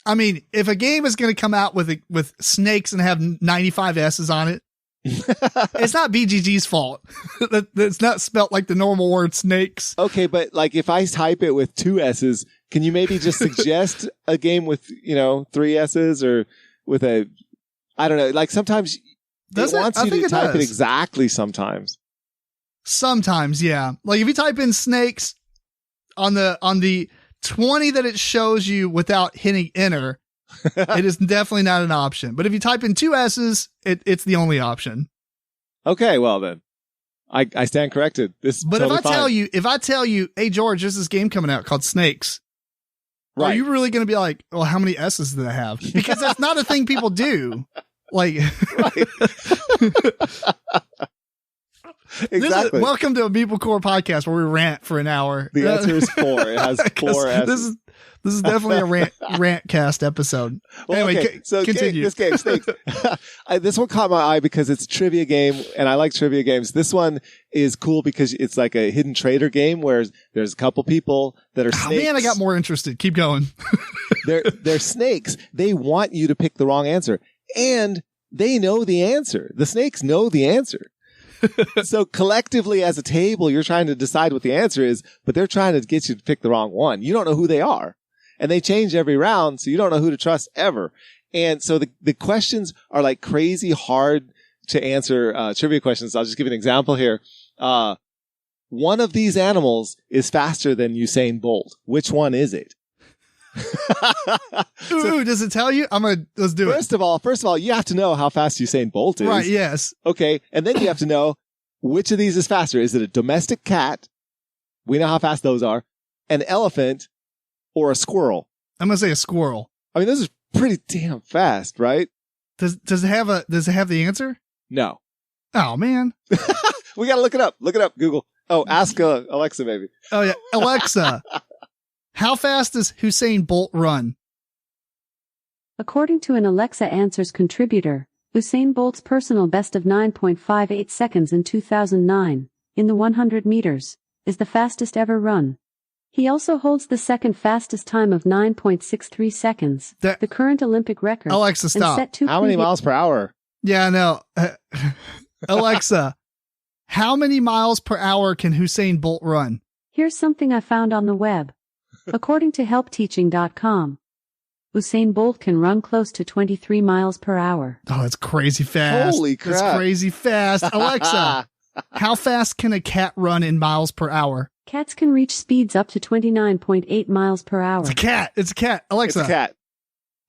I mean, if a game is going to come out with snakes and have 95 S's on it, it's not BGG's fault. It's not spelt like the normal word snakes. Okay, but if I type it with 2 S's, can you maybe just suggest a game with 3 S's or with I don't know. Sometimes it wants you to type it exactly. Sometimes, yeah. If you type in snakes on the 20 that it shows you without hitting enter. It is definitely not an option. But if you type in 2 S's, it's the only option. Okay, well then, I stand corrected. But totally if I tell you, hey George, there's this game coming out called Snakes. Right. Are you really going to be like, well, how many S's did I have? Because that's not a thing people do. Exactly. Welcome to a MeepleCore podcast where we rant for an hour. The answer is 4. It has 4 S's. This is definitely a rant cast episode. Well, anyway, okay. So continue. This game, Snakes. This one caught my eye because it's a trivia game, and I like trivia games. This one is cool because it's like a hidden trader game where there's a couple people that are snakes. Man, I got more interested. Keep going. They're snakes. They want you to pick the wrong answer, and they know the answer. The snakes know the answer. So collectively as a table, you're trying to decide what the answer is, but they're trying to get you to pick the wrong one. You don't know who they are. And they change every round, so you don't know who to trust ever. And so the questions are crazy hard to answer trivia questions. I'll just give you an example here. One of these animals is faster than Usain Bolt. Which one is it? Ooh, does it tell you? Let's do it. First of all, you have to know how fast Usain Bolt is. Right, yes. Okay. And then you have to know which of these is faster? Is it a domestic cat? We know how fast those are. An elephant or a squirrel? I'm going to say a squirrel. I mean, those are pretty damn fast, right? Does it have the answer? No. Oh, man. We got to look it up. Look it up, Google. Oh, ask Alexa, maybe. Oh, yeah. Alexa, how fast does Usain Bolt run? According to an Alexa Answers contributor, Usain Bolt's personal best of 9.58 seconds in 2009, in the 100 meters, is the fastest ever run. He also holds the second fastest time of 9.63 seconds, the current Olympic record. Alexa, stop. How many miles per hour? Yeah, no. Alexa, how many miles per hour can Usain Bolt run? Here's something I found on the web. According to helpteaching.com, Usain Bolt can run close to 23 miles per hour. Oh, that's crazy fast. Holy crap. That's crazy fast. Alexa, how fast can a cat run in miles per hour? Cats can reach speeds up to 29.8 miles per hour. It's a cat. It's a cat. Alexa, It's a cat.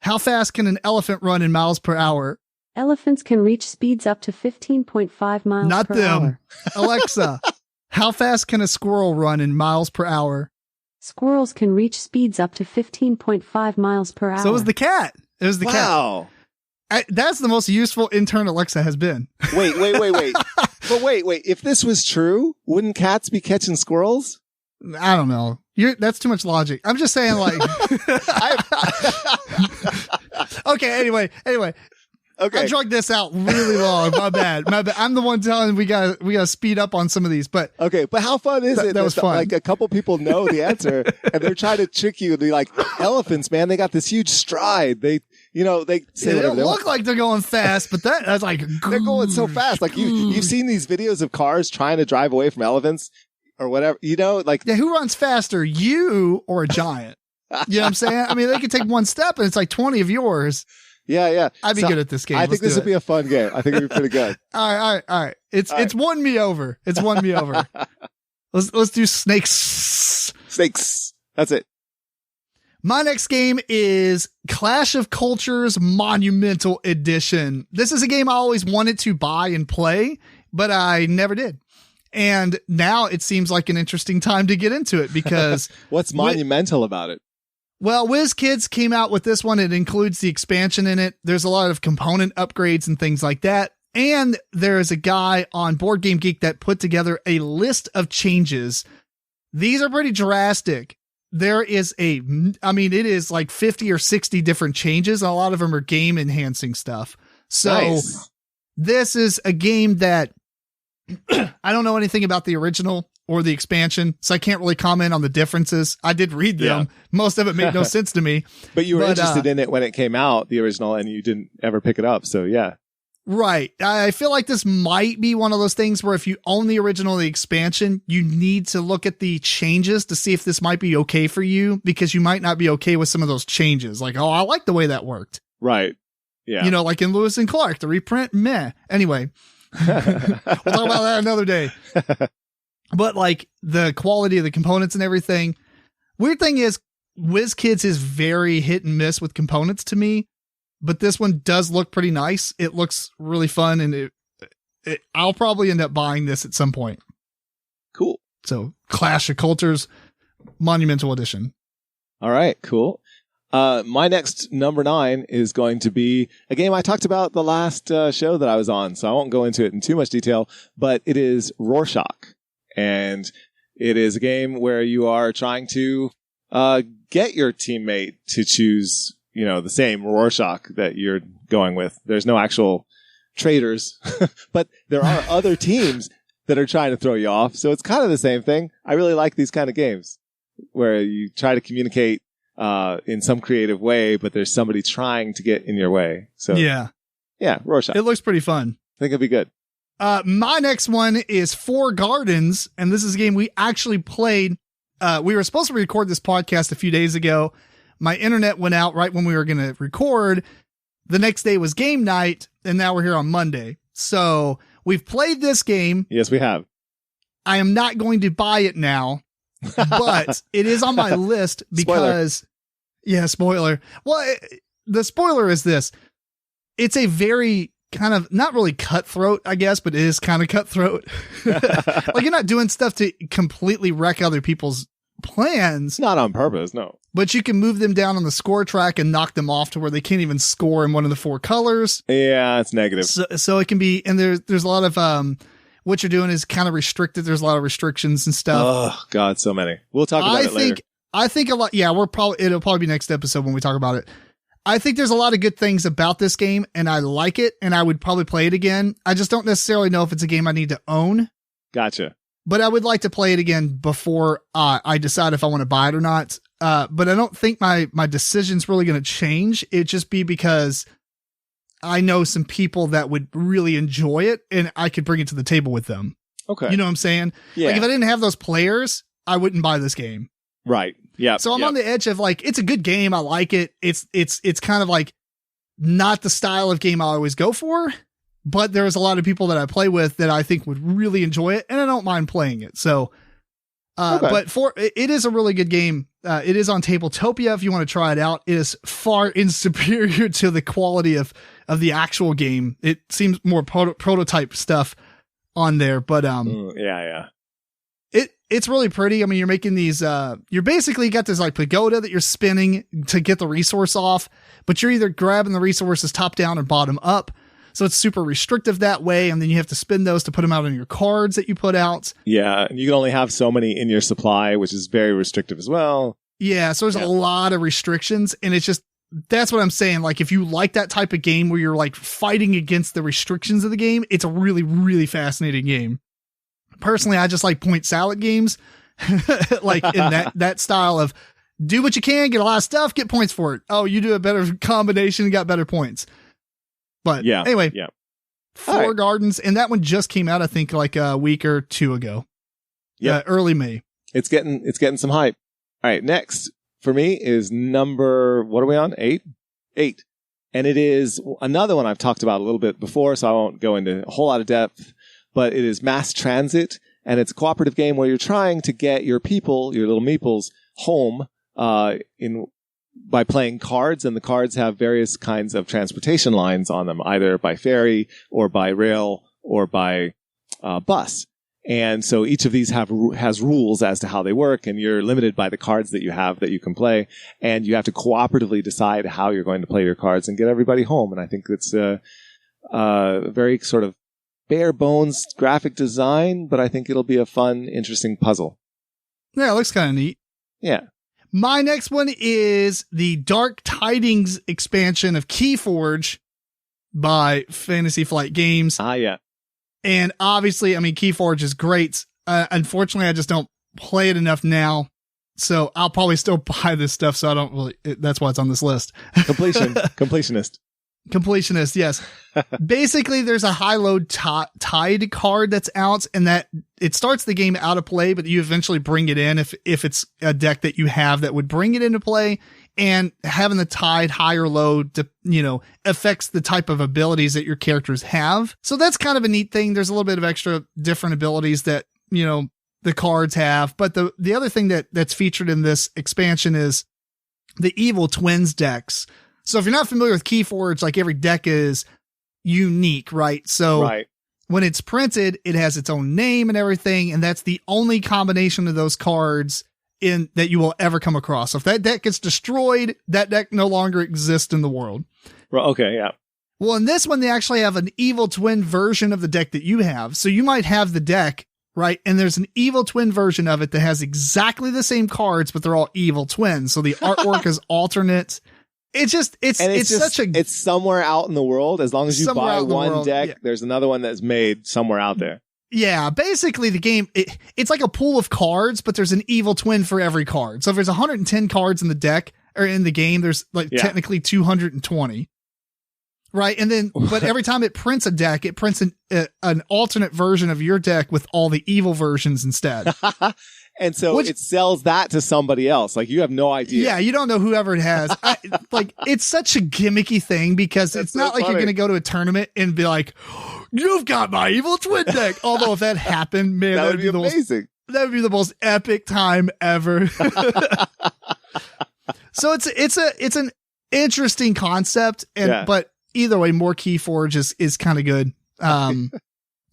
how fast can an elephant run in miles per hour? Elephants can reach speeds up to 15.5 miles Not per them. hour. Alexa, how fast can a squirrel run in miles per hour? Squirrels can reach speeds up to 15.5 miles per hour. So it was the cat. It was the cat. Wow. That's the most useful intern Alexa has been. Wait. But wait. If this was true, wouldn't cats be catching squirrels? I don't know. That's too much logic. I'm just saying, like. Okay. Anyway. Okay. I drugged this out really long. My bad. I'm the one telling we gotta speed up on some of these, but. Okay, but how fun is it? That was fun. Like a couple people know the answer and they're trying to trick you and be like, elephants, man, they got this huge stride. They say They whatever don't they look want. like they're going fast, but that's like. They're going so fast. Like you've seen these videos of cars trying to drive away from elephants or whatever, like. Yeah, who runs faster, you or a giant? You know what I'm saying? I mean, they could take one step and it's like 20 of yours. Yeah. I'd be good at this game. I think this would be a fun game. I think it'd be pretty good. All right. It's won me over. It's won me over. Let's do snakes. Snakes. That's it. My next game is Clash of Cultures Monumental Edition. This is a game I always wanted to buy and play, but I never did. And now it seems like an interesting time to get into it because what's monumental about it? Well, WizKids came out with this one. It includes the expansion in it. There's a lot of component upgrades and things like that. And there is a guy on Board Game Geek that put together a list of changes. These are pretty drastic. There is it is like 50 or 60 different changes. And a lot of them are game enhancing stuff. So Nice. This is a game that I don't know anything about the original or the expansion, so I can't really comment on the differences. I did read them. Yeah. Most of it made no sense to me. But you were interested in it when it came out, the original, and you didn't ever pick it up. So yeah. Right. I feel like this might be one of those things where if you own the original or the expansion, you need to look at the changes to see if this might be okay for you, because you might not be okay with some of those changes. Like, oh, I like the way that worked. Right. Yeah. You know, like in Lewis and Clark, the reprint, meh. Anyway, we'll talk about that another day. But like the quality of the components and everything. Weird thing is, WizKids is very hit and miss with components to me, but this one does look pretty nice. It looks really fun, and I'll probably end up buying this at some point. Cool. So Clash of Cultures Monumental Edition. All right, cool. My next number 9 is going to be a game I talked about the last show that I was on, so I won't go into it in too much detail, but it is Rorschach. And it is a game where you are trying to get your teammate to choose, the same Rorschach that you're going with. There's no actual traitors, but there are other teams that are trying to throw you off. So it's kind of the same thing. I really like these kind of games where you try to communicate in some creative way, but there's somebody trying to get in your way. So yeah, Rorschach. It looks pretty fun. I think it'll be good. My next one is Four Gardens, and this is a game we actually played. We were supposed to record this podcast a few days ago. My internet went out right when we were going to record. The next day was game night, and now we're here on Monday. So we've played this game. Yes, we have. I am not going to buy it now, but it is on my list because, spoiler. Well, the spoiler is this. It's a very kind of not really cutthroat, I guess, but it is kind of cutthroat. Like you're not doing stuff to completely wreck other people's plans. Not on purpose, no. But you can move them down on the score track and knock them off to where they can't even score in one of the 4 colors. Yeah, it's negative. So it can be, and there's a lot of, what you're doing is kind of restricted. There's a lot of restrictions and stuff. Oh God, so many. We'll talk about it later. I think a lot. Yeah, it'll probably be next episode when we talk about it. I think there's a lot of good things about this game and I like it and I would probably play it again. I just don't necessarily know if it's a game I need to own. Gotcha. But I would like to play it again before I decide if I want to buy it or not. But I don't think my decision's really going to change. It'd just be because I know some people that would really enjoy it and I could bring it to the table with them. Okay. You know what I'm saying? Yeah. Like if I didn't have those players, I wouldn't buy this game. Right. Yeah. So I'm on the edge of like, it's a good game. I like it. It's kind of like not the style of game I always go for, but there's a lot of people that I play with that I think would really enjoy it and I don't mind playing it. So, but it is a really good game. It is on Tabletopia. If you want to try it out, it is far superior to the quality of the actual game. It seems more prototype stuff on there, but, yeah. It's really pretty. I mean, you're making these, you're basically got this like pagoda that you're spinning to get the resource off, but you're either grabbing the resources top down or bottom up. So it's super restrictive that way. And then you have to spin those to put them out on your cards that you put out. Yeah. And you can only have so many in your supply, which is very restrictive as well. Yeah. So there's a lot of restrictions and it's just, that's what I'm saying. Like if you like that type of game where you're like fighting against the restrictions of the game, it's a really, really fascinating game. Personally, I just like point salad games, like in that style of do what you can, get a lot of stuff, get points for it. Oh, you do a better combination, got better points. But anyway, 4 Gardens, and that one just came out, I think, like a week or 2 ago. Yeah, early May. It's getting some hype. All right, next for me is number, what are we on? 8, and it is another one I've talked about a little bit before, so I won't go into a whole lot of depth. But it is Mass Transit, and it's a cooperative game where you're trying to get your people, your little meeples, home by playing cards, and the cards have various kinds of transportation lines on them, either by ferry or by rail or by bus. And so each of these has rules as to how they work, and you're limited by the cards that you have that you can play, and you have to cooperatively decide how you're going to play your cards and get everybody home. And I think it's a very sort of bare bones graphic design, but I think it'll be a fun, interesting puzzle. Yeah, it looks kind of neat. Yeah. My next one is the Dark Tidings expansion of Keyforge by Fantasy Flight Games. Yeah. And obviously, I mean, Keyforge is great. Unfortunately, I just don't play it enough now. So I'll probably still buy this stuff. So I don't really, that's why it's on this list. Completionist. Completionist, yes. Basically, there's a high-load tide card that's out, and that it starts the game out of play, but you eventually bring it in if it's a deck that you have that would bring it into play. And having the tide high or low, affects the type of abilities that your characters have. So that's kind of a neat thing. There's a little bit of extra different abilities that the cards have. But the other thing that's featured in this expansion is the Evil Twins decks. So if you're not familiar with Keyforge, like every deck is unique, right? So when it's printed, it has its own name and everything. And that's the only combination of those cards that you will ever come across. So if that deck gets destroyed, that deck no longer exists in the world. Okay. Yeah. Well, in this one, they actually have an Evil Twin version of the deck that you have. So you might have the deck, right? And there's an Evil Twin version of it that has exactly the same cards, but they're all Evil Twins. So the artwork is alternate. It's somewhere out in the world. As long as you buy one deck, there's another one that's made somewhere out there. Yeah, basically the game, it's like a pool of cards, but there's an Evil Twin for every card. So if there's 110 cards in the deck or in the game, there's technically 220. Right. And then, but every time it prints a deck, it prints an alternate version of your deck with all the evil versions instead. And so it sells that to somebody else. Like you have no idea. Yeah. You don't know whoever it has. It's such a gimmicky thing because it's not like you're going to go to a tournament and be like, you've got my Evil Twin deck. Although if that happened, man, that would be amazing. That would be the most epic time ever. So it's an interesting concept. But either way, more Keyforge is kind of good.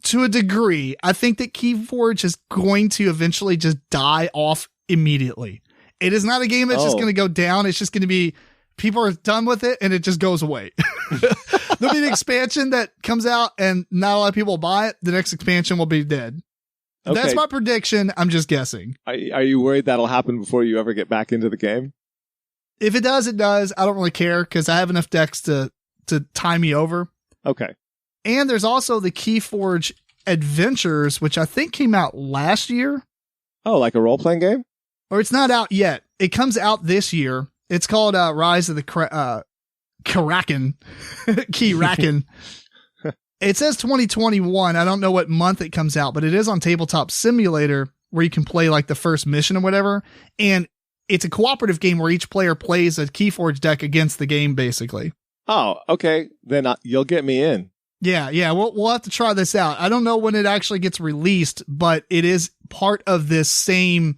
To a degree, I think that Keyforge is going to eventually just die off immediately. It is not a game that's just going to go down. It's just going to be, people are done with it and it just goes away. There'll be an expansion that comes out and not a lot of people will buy it. The next expansion will be dead. Okay. That's my prediction. I'm just guessing. Are you worried that'll happen before you ever get back into the game? If it does, it does. I don't really care because I have enough decks to tie me over. Okay. And there's also the Keyforge Adventures, which I think came out last year. Oh, like a role-playing game? Or it's not out yet. It comes out this year. It's called Rise of the Kraken. Keyraken. It says 2021. I don't know what month it comes out, but it is on Tabletop Simulator where you can play like the first mission or whatever. And it's a cooperative game where each player plays a Keyforge deck against the game, basically. Oh, okay. Then you'll get me in. Yeah. We'll have to try this out. I don't know when it actually gets released, but it is part of this same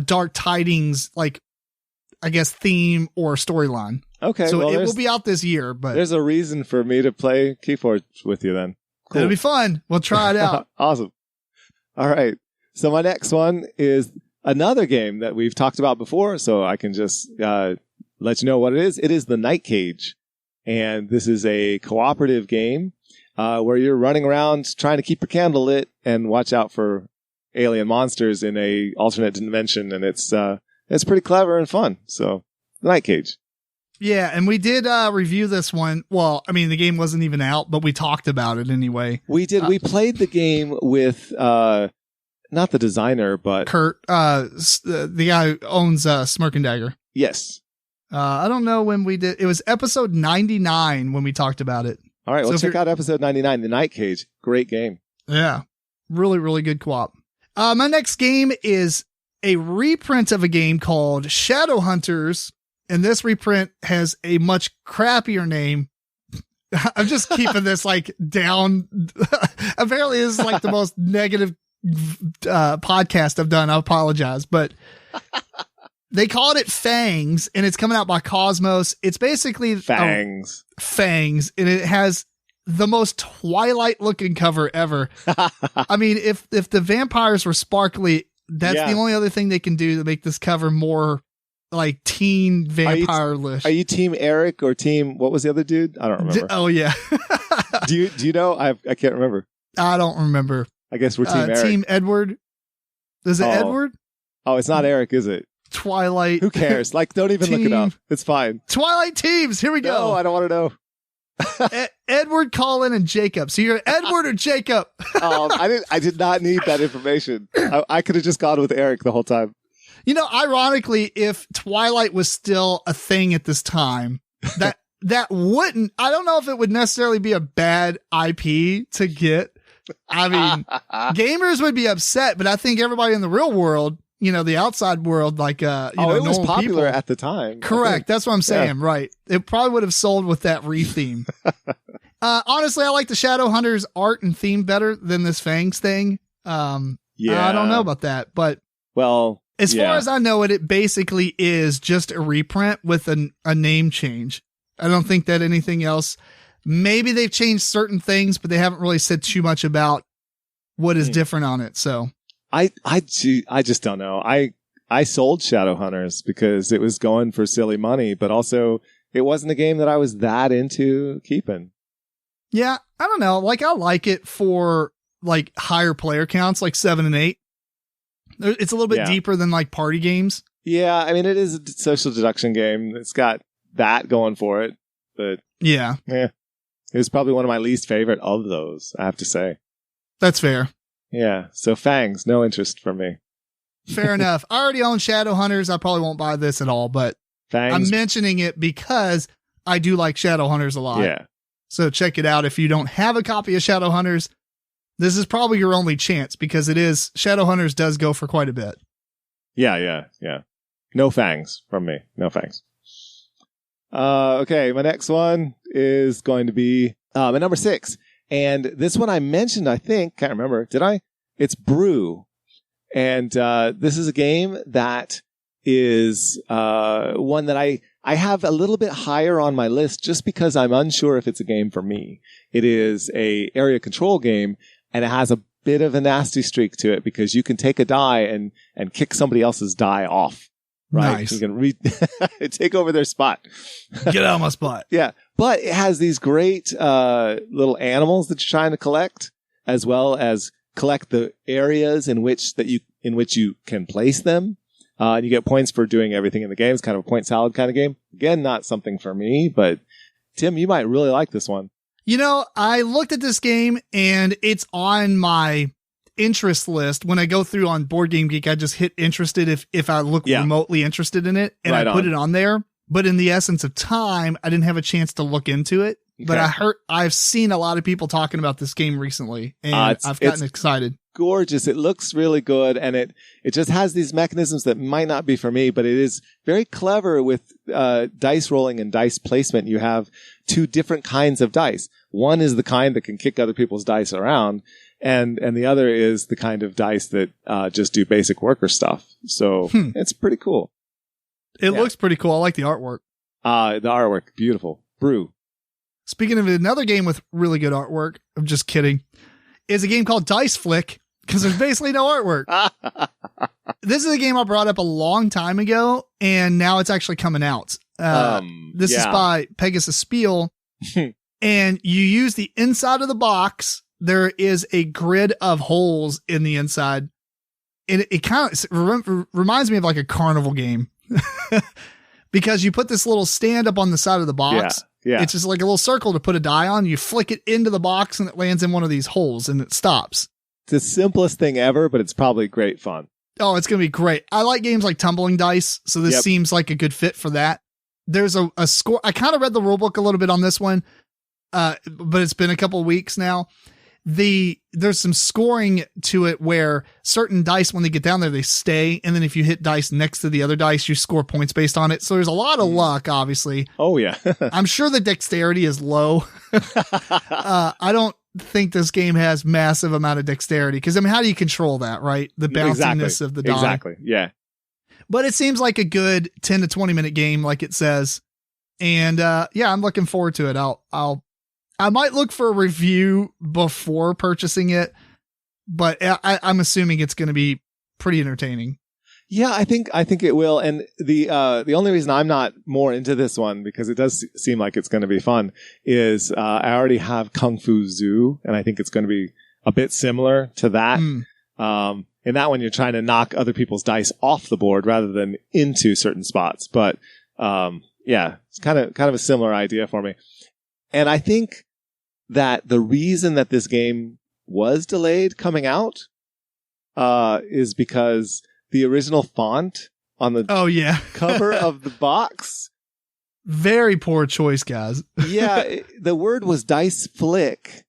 Dark Tidings, like, I guess, theme or storyline. Okay. So it will be out this year, but there's a reason for me to play Keyforge with you then. Cool. It'll be fun. We'll try it out. Awesome. All right. So my next one is another game that we've talked about before, so I can just let you know what it is. It is the Night Cage. And this is a cooperative game where you're running around trying to keep your candle lit and watch out for alien monsters in a alternate dimension. And it's pretty clever and fun. So, the Night Cage. Yeah, and we did review this one. Well, I mean, the game wasn't even out, but we talked about it anyway. We did. We played the game with not the designer, but Kurt, the guy who owns Smirk and Dagger. Yes. I don't know when we did. It was episode 99 when we talked about it. All right, well, check out episode 99, The Night Cage. Great game. Yeah, really, really good co-op. My next game is a reprint of a game called Shadowhunters, and this reprint has a much crappier name. I'm just keeping this like down. Apparently, this is like the most negative podcast I've done. I apologize, but they called it Fangs, and it's coming out by Cosmos. It's basically Fangs, and it has the most Twilight-looking cover ever. I mean, if the vampires were sparkly, that's the only other thing they can do to make this cover more like teen vampire-lish. Are you Team Eric or Team, what was the other dude? I don't remember. Oh, yeah. Do you know? I can't remember. I don't remember. I guess we're Team Eric. Team Edward. Is it Edward? Oh, it's not Eric, is it? Twilight. Who cares? Like, don't even look it up. It's fine. Twilight teams. Here we go. No, I don't want to know. Edward, Colin, and Jacob. So you're Edward or Jacob? I did not need that information. I could have just gone with Eric the whole time. You know, ironically, if Twilight was still a thing at this time, that wouldn't, I don't know if it would necessarily be a bad IP to get. I mean, gamers would be upset, but I think everybody in the real world, you know, the outside world, like, it was popular at the time. Correct. That's what I'm saying. Yeah. Right. It probably would have sold with that re-theme. Honestly, I like the Shadowhunters art and theme better than this Fangs thing. I don't know about that, but as far as I know it basically is just a reprint with a name change. I don't think that anything else, maybe they've changed certain things, but they haven't really said too much about what is different on it. So I just don't know. I sold Shadowhunters because it was going for silly money, but also it wasn't a game that I was that into keeping. Yeah, I don't know. Like, I like it for like higher player counts, like 7 and 8. It's a little bit deeper than like party games. Yeah, I mean, it is a social deduction game. It's got that going for it, but it was probably one of my least favorite of those, I have to say. That's fair. Yeah, so Fangs, no interest from me. Fair enough. I already own Shadowhunters. I probably won't buy this at all, but Fangs. I'm mentioning it because I do like Shadowhunters a lot. Yeah. So check it out. If you don't have a copy of Shadowhunters, this is probably your only chance because Shadowhunters does go for quite a bit. Yeah. No Fangs from me. No Fangs. Okay, my next one is going to be my number 6. And this one I mentioned, I think, can't remember. Did I? It's Brew. And this is a game that is one that I have a little bit higher on my list just because I'm unsure if it's a game for me. It is a area control game, and it has a bit of a nasty streak to it because you can take a die and kick somebody else's die off. Right? Nice. You can take over their spot. Get out of my spot. Yeah. But it has these great little animals that you're trying to collect, as well as collect the areas in which you can place them. And you get points for doing everything in the game. It's kind of a point salad kind of game. Again, not something for me, but Tim, you might really like this one. You know, I looked at this game and it's on my interest list. When I go through on Board Game Geek, I just hit interested if I look remotely interested in it, and I put it on there. But in the essence of time, I didn't have a chance to look into it. Okay. But I've seen a lot of people talking about this game recently, and I've gotten excited. Gorgeous. It looks really good, and it just has these mechanisms that might not be for me, but it is very clever with dice rolling and dice placement. You have two different kinds of dice. One is the kind that can kick other people's dice around, and the other is the kind of dice that just do basic worker stuff. So it's pretty cool. It looks pretty cool. I like the artwork. The artwork, beautiful. Brew. Speaking of another game with really good artwork, I'm just kidding, is a game called Dice Flick, because there's basically no artwork. This is a game I brought up a long time ago, and now it's actually coming out. This is by Pegasus Spiel, and you use the inside of the box. There is a grid of holes in the inside, and it kind of reminds me of like a carnival game. Because you put this little stand up on the side of the box. Yeah. It's just like a little circle to put a die on. You flick it into the box and it lands in one of these holes and it stops. It's the simplest thing ever, but it's probably great fun. Oh, it's going to be great. I like games like Tumbling Dice, so this seems like a good fit for that. There's a score. I kind of read the rule book a little bit on this one, but it's been a couple of weeks now. There's some scoring to it where certain dice, when they get down there, they stay. And then if you hit dice next to the other dice, you score points based on it. So there's a lot of luck, obviously. Oh, yeah. I'm sure the dexterity is low. I don't think this game has massive amount of dexterity because, I mean, how do you control that, right? The bounciness of the die. Exactly. Yeah. But it seems like a good 10 to 20 minute game, like it says. And, I'm looking forward to it. I might look for a review before purchasing it, but I'm assuming it's going to be pretty entertaining. Yeah, I think it will. And the only reason I'm not more into this one, because it does seem like it's going to be fun, is I already have Kung Fu Zoo, and I think it's going to be a bit similar to that. In that one, you're trying to knock other people's dice off the board rather than into certain spots. But it's kind of a similar idea for me. And I think that the reason that this game was delayed coming out is because the original font on the cover of the box. Very poor choice, guys. The word was Dice Flick,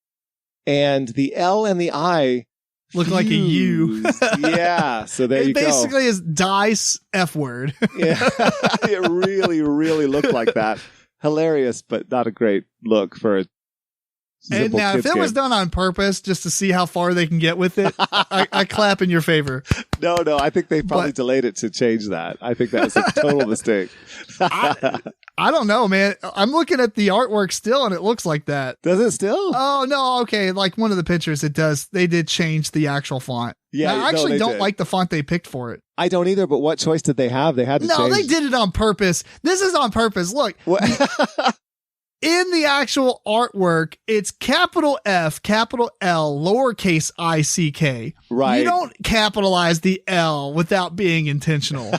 and the L and the I look like a U. So there you go. It basically is dice F word. It really, really looked like that. Hilarious, but not a great look for a simple and now, if it was done on purpose just to see how far they can get with it, I clap in your favor. No, I think they probably delayed it to change that. I think that was a total mistake. I don't know, man. I'm looking at the artwork still, and it looks like that. Does it still? Oh, no, okay. Like one of the pictures, it does. They did change the actual font. Yeah, I actually don't like the font they picked for it. I don't either, but what choice did they have? They had to change. No, they did it on purpose. This is on purpose. Look. In the actual artwork, it's capital F, capital L, lowercase ICK. Right. You don't capitalize the L without being intentional.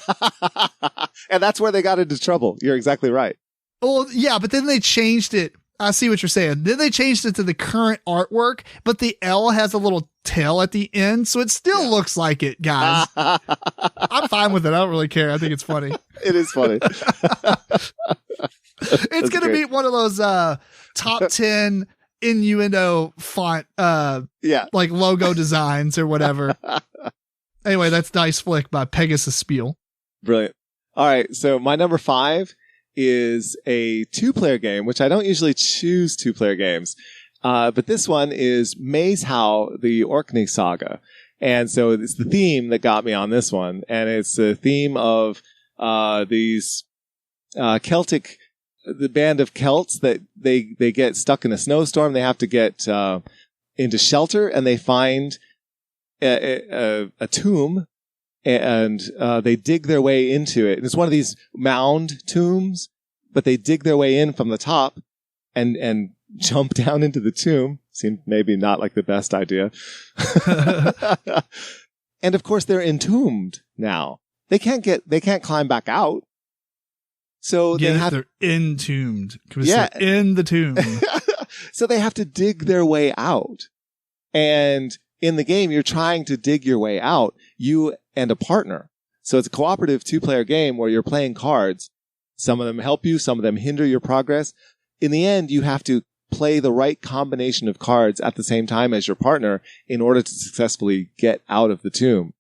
And that's where they got into trouble. You're exactly right. Well, yeah, but then they changed it. I see what you're saying. Then they changed it to the current artwork, but the L has a little tail at the end, so it still looks like it, guys. I'm fine with it. I don't really care. I think it's funny. It is funny. It's going to be one of those top 10 innuendo font like logo designs or whatever. Anyway, that's Dice Flick by Pegasus Spiel. Brilliant. All right, so my number 5 is a 2-player game, which I don't usually choose 2-player games. But this one is Maze How, the Orkney Saga. And so it's the theme that got me on this one. And it's the theme of these Celtic, the band of Celts that they get stuck in a snowstorm. They have to get into shelter, and they find a tomb, and they dig their way into it. And it's one of these mound tombs, but they dig their way in from the top and jump down into the tomb. Seemed maybe not like the best idea. And of course, they're entombed now. They can't climb back out. So they're entombed. Yeah, in the tomb. So they have to dig their way out. And in the game, you're trying to dig your way out, you and a partner. So it's a cooperative 2-player game where you're playing cards. Some of them help you, some of them hinder your progress. In the end, you have to play the right combination of cards at the same time as your partner in order to successfully get out of the tomb.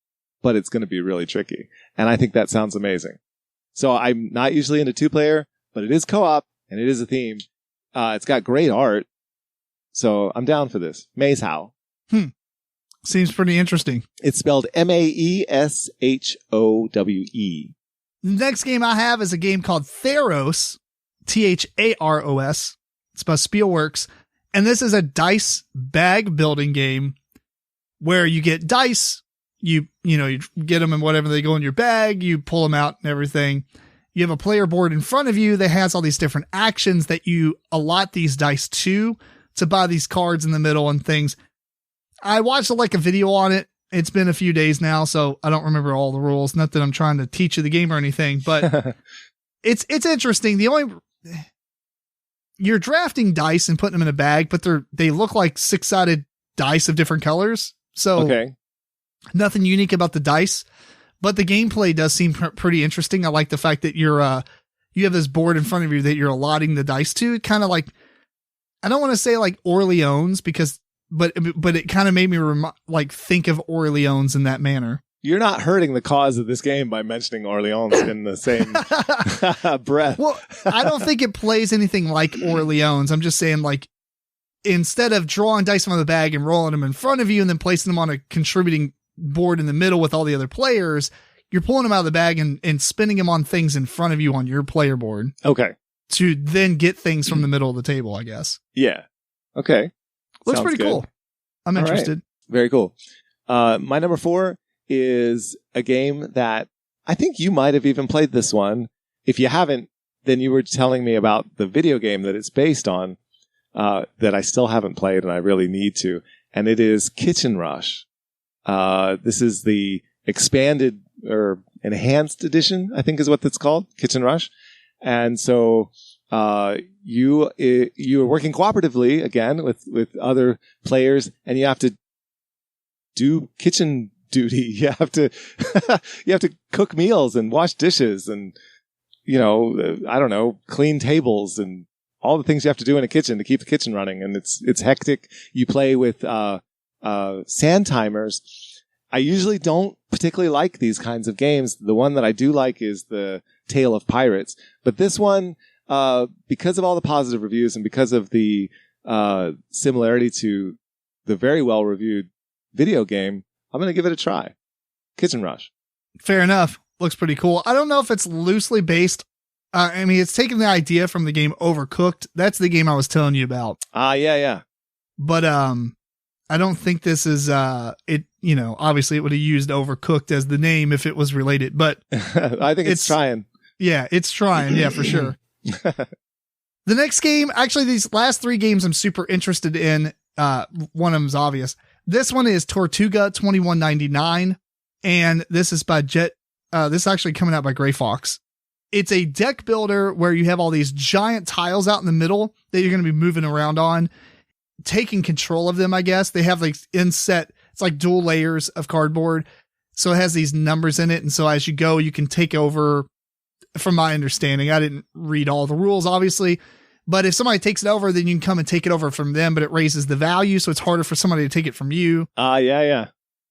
But it's going to be really tricky. And I think that sounds amazing. So I'm not usually into 2-player, but it is co-op and it is a theme. It's got great art. So I'm down for this. Maze How. Seems pretty interesting. It's spelled Maeshowe. The next game I have is a game called Theros, Tharos. It's by Spielworks. And this is a dice bag building game where you get dice. You get them and whatever, they go in your bag, you pull them out and everything. You have a player board in front of you that has all these different actions that you allot these dice to buy these cards in the middle and things. I watched a video on it. It's been a few days now, so I don't remember all the rules. Not that I'm trying to teach you the game or anything, but it's interesting. You're drafting dice and putting them in a bag, but they look like 6-sided dice of different colors. So okay. Nothing unique about the dice, but the gameplay does seem pretty interesting. I like the fact that you have this board in front of you that you're allotting the dice to. Kind of like, I don't want to say like Orleans but it kind of made me think of Orleans in that manner. You're not hurting the cause of this game by mentioning Orleans in the same breath. Well, I don't think it plays anything like Orleans. I'm just saying, like, instead of drawing dice from the bag and rolling them in front of you and then placing them on a contributing board in the middle with all the other players, you're pulling them out of the bag and spinning them on things in front of you on your player board. Okay. To then get things from the middle of the table, I guess. Yeah. Okay. Looks pretty cool. I'm interested. Right. Very cool. My number 4 is a game that I think you might have even played this one. If you haven't, then you were telling me about the video game that it's based on, that I still haven't played and I really need to. And it is Kitchen Rush. This is the expanded or enhanced edition, I think is what it's called, Kitchen Rush. And so, you are working cooperatively again with other players, and you have to do kitchen duty. You have to cook meals and wash dishes and, I don't know, clean tables and all the things you have to do in a kitchen to keep the kitchen running. And it's hectic. You play with, sand timers. I usually don't particularly like these kinds of games. The one that I do like is the Tale of Pirates, but this one, because of all the positive reviews and because of the similarity to the very well-reviewed video game, I'm going to give it a try. Kitchen Rush. Fair enough. Looks pretty cool. I don't know if it's loosely based. It's taken the idea from the game Overcooked. That's the game I was telling you about. Yeah. But I don't think this is it. Obviously it would have used Overcooked as the name if it was related. But I think it's trying. Yeah, it's trying. Yeah, for sure. The next game, actually, these last 3 games I'm super interested in. One of them is obvious. This one is Tortuga 2199, and this is by this is actually coming out by Gray Fox. It's a deck builder where you have all these giant tiles out in the middle that you're going to be moving around on, taking control of them, I guess. They have like inset, it's like dual layers of cardboard. So it has these numbers in it. And so as you go, you can take over. From my understanding, I didn't read all the rules, obviously, but if somebody takes it over, then you can come and take it over from them, but it raises the value. So it's harder for somebody to take it from you. Yeah.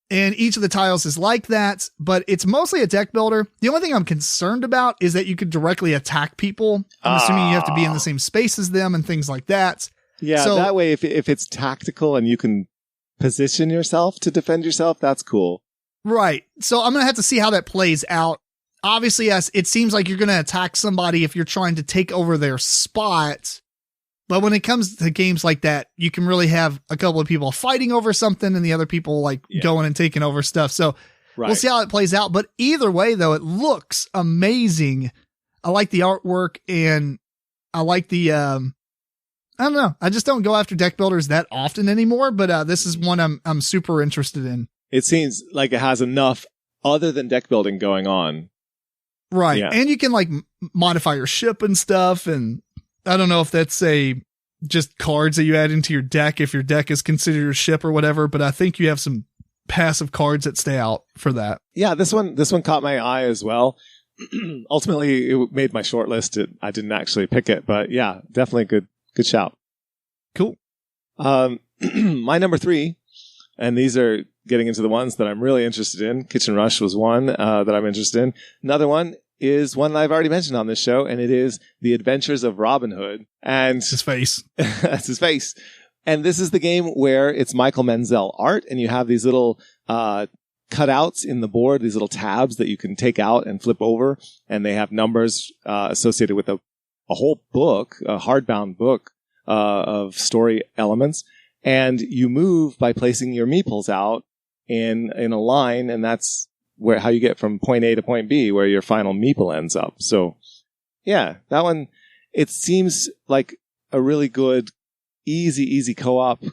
And each of the tiles is like that, but it's mostly a deck builder. The only thing I'm concerned about is that you could directly attack people. I'm assuming you have to be in the same space as them and things like that. Yeah. So, that way, if it's tactical and you can position yourself to defend yourself, that's cool. Right. So I'm going to have to see how that plays out. obviously, yes, it seems like you're going to attack somebody if you're trying to take over their spot. But when it comes to games like that, you can really have a couple of people fighting over something and the other people like going and taking over stuff. So we'll see how it plays out. But either way, though, it looks amazing. I like the artwork and I like the, I don't know. I just don't go after deck builders that often anymore, but this is one I'm super interested in. It seems like it has enough other than deck building going on. Right. Yeah. And you can like modify your ship and stuff. And I don't know if that's just cards that you add into your deck, if your deck is considered your ship or whatever, but I think you have some passive cards that stay out for that. Yeah, this one caught my eye as well. Ultimately, it made my short list. I didn't actually pick it, but yeah, definitely good shout. Cool. My number 3, and these are getting into the ones that I'm really interested in. Kitchen Rush was one that I'm interested in. Another one is one that I've already mentioned on this show, and it is The Adventures of Robin Hood. And his face. That's his face. And this is the game where it's Michael Menzel art, and you have these little cutouts in the board, these little tabs that you can take out and flip over, and they have numbers associated with a whole book, a hardbound book of story elements. And you move by placing your meeples out in a line, and that's how you get from point A to point B, where your final meeple ends up. So, yeah, that one, it seems like a really good, easy co-op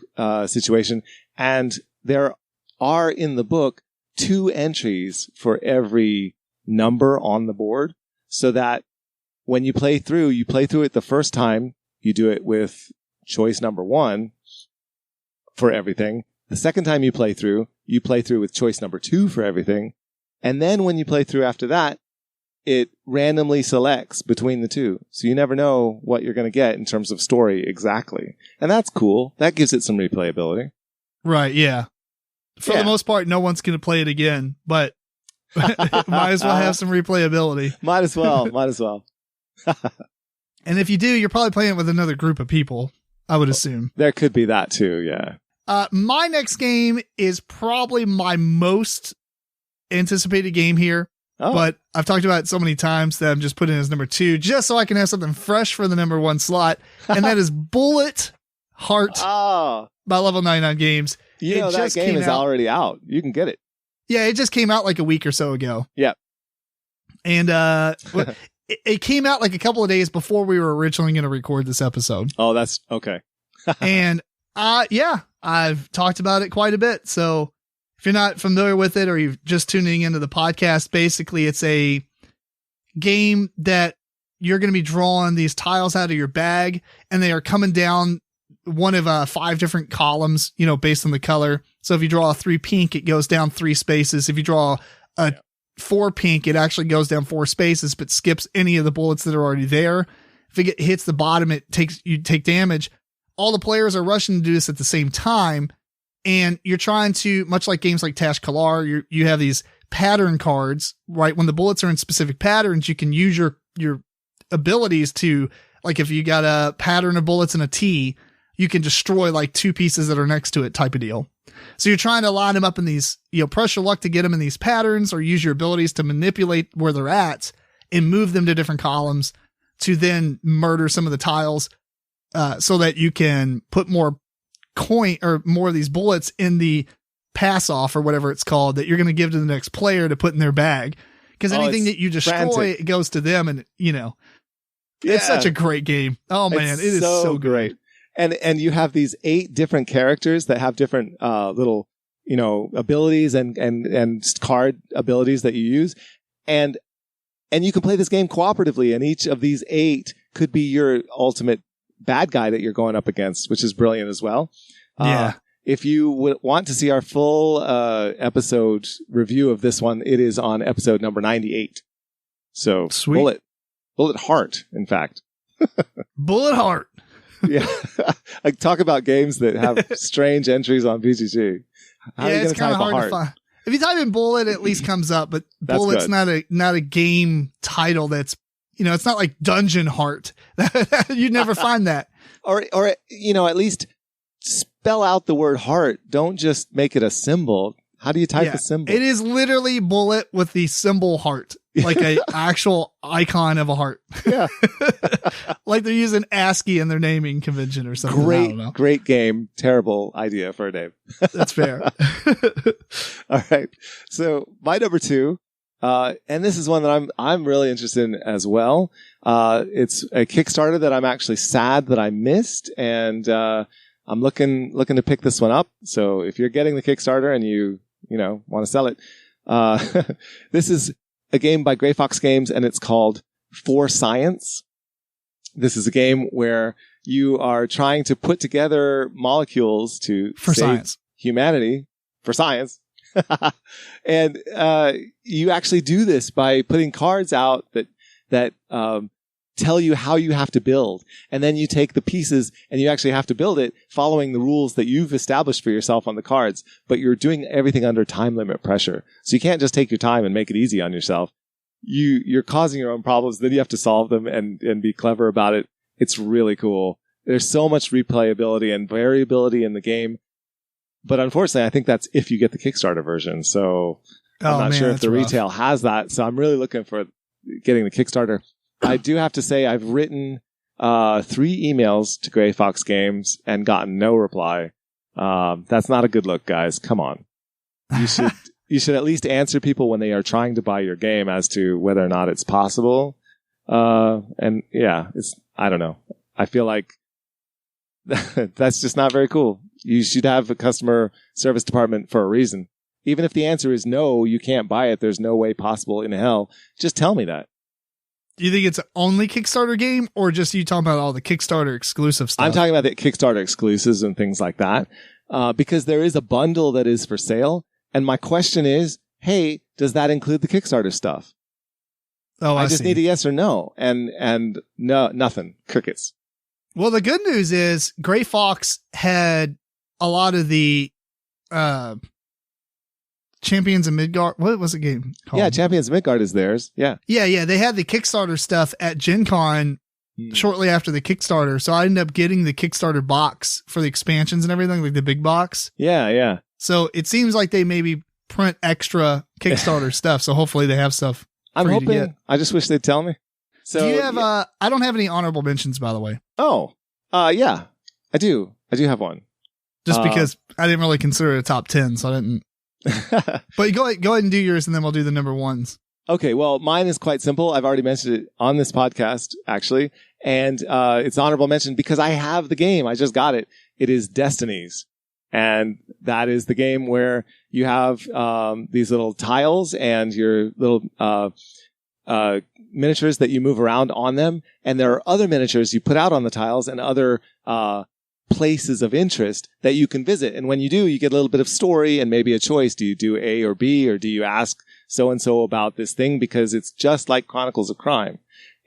situation. And there are in the book 2 entries for every number on the board, so that when you play through it the first time, you do it with choice number 1 for everything. The second time you play through with choice number 2 for everything. And then when you play through after that, it randomly selects between the 2. So you never know what you're going to get in terms of story exactly. And that's cool. That gives it some replayability. Right, yeah. For the most part, no one's going to play it again, but might as well have some replayability. Might as well. And if you do, you're probably playing it with another group of people, I would assume. There could be that too, yeah. My next game is probably my most anticipated game here, but I've talked about it so many times that I'm just putting it as number 2, just so I can have something fresh for the number 1 slot, and that is Bullet Heart by Level 99 Games. You know, that game is already out. You can get it. Yeah, it just came out like a week or so ago. Yeah. And it came out like a couple of days before we were originally going to record this episode. Oh, that's okay. And yeah, I've talked about it quite a bit. So if you're not familiar with it or you're just tuning into the podcast, basically it's a game that you're going to be drawing these tiles out of your bag, and they are coming down one of 5 different columns, based on the color. So if you draw a 3 pink, it goes down 3 spaces. If you draw a 4 pink, it actually goes down 4 spaces, but skips any of the bullets that are already there. If it hits the bottom, you take damage. All the players are rushing to do this at the same time. And you're trying to, much like games like Tash Kalar, you have these pattern cards, right? When the bullets are in specific patterns, you can use your abilities to, like if you got a pattern of bullets in a T, you can destroy like 2 pieces that are next to it type of deal. So you're trying to line them up in these, press your luck to get them in these patterns, or use your abilities to manipulate where they're at and move them to different columns to then murder some of the tiles, so that you can put more coin or more of these bullets in the pass off or whatever it's called that you're going to give to the next player to put in their bag. Because anything that you destroy, it goes to them, and it's such a great game. Oh man, it is so great. And you have these 8 different characters that have different little, abilities and card abilities that you use. And you can play this game cooperatively, and each of these 8 could be your ultimate bad guy that you're going up against, which is brilliant as well. Yeah. If you want to see our full episode review of this one, it is on episode number 98. So sweet. Bullet Heart, in fact. Bullet Heart. Yeah. I talk about games that have strange entries on BGG. How are you going to type hard to find? If you type in Bullet, it at least comes up, but Bullet's not a game title that's, it's not like Dungeon Heart. You'd never find that. Or at least spell out the word heart. Don't just make it a symbol. How do you type a symbol? It is literally bullet with the symbol heart, like a actual icon of a heart. Yeah. Like they're using ASCII in their naming convention or something. I don't know. Great game. Terrible idea for a name. That's fair. All right. So my number 2, and this is one that I'm really interested in as well. It's a Kickstarter that I'm actually sad that I missed, and I'm looking to pick this one up. So if you're getting the Kickstarter and you want to sell it, this is a game by Gray Fox Games, and it's called For Science. This is a game where you are trying to put together molecules to save humanity for science. And you actually do this by putting cards out that tell you how you have to build. And then you take the pieces and you actually have to build it following the rules that you've established for yourself on the cards. But you're doing everything under time limit pressure. So you can't just take your time and make it easy on yourself. You're causing your own problems. Then you have to solve them and be clever about it. It's really cool. There's so much replayability and variability in the game. But unfortunately, I think that's if you get the Kickstarter version. So I'm not sure if the retail has that. So I'm really looking for getting the Kickstarter. I do have to say I've written 3 emails to Gray Fox Games and gotten no reply. That's not a good look, guys. Come on. You should at least answer people when they are trying to buy your game as to whether or not it's possible. And yeah, I don't know. I feel like that's just not very cool. You should have a customer service department for a reason. Even if the answer is no, you can't buy it. There's no way possible in hell. Just tell me that. Do you think it's only Kickstarter game, or just you talking about all the Kickstarter exclusive stuff? I'm talking about the Kickstarter exclusives and things like that. Because there is a bundle that is for sale. And my question is, hey, does that include the Kickstarter stuff? Oh, I just need a yes or no. And no, nothing. Crickets. Well, the good news is Gray Fox had a lot of the Champions of Midgard. What was the game called? Yeah, Champions of Midgard is theirs. Yeah. Yeah. They had the Kickstarter stuff at Gen Con shortly after the Kickstarter. So I ended up getting the Kickstarter box for the expansions and everything, like the big box. Yeah. So it seems like they maybe print extra Kickstarter stuff. So hopefully they have stuff. I'm hoping. I just wish they'd tell me. So do you have, I don't have any honorable mentions, by the way. Oh, yeah, I do. I do have one. Just because I didn't really consider it a top 10, so I didn't. But go ahead and do yours, and then we'll do the number ones. Okay, well, mine is quite simple. I've already mentioned it on this podcast, actually, and it's honorable mention because I have the game. I just got it. It is Destinies, and that is the game where you have these little tiles and your little miniatures that you move around on them, and there are other miniatures you put out on the tiles and other places of interest that you can visit. And when you do, you get a little bit of story and maybe a choice. Do you do A or B, or do you ask so-and-so about this thing? Because it's just like Chronicles of Crime.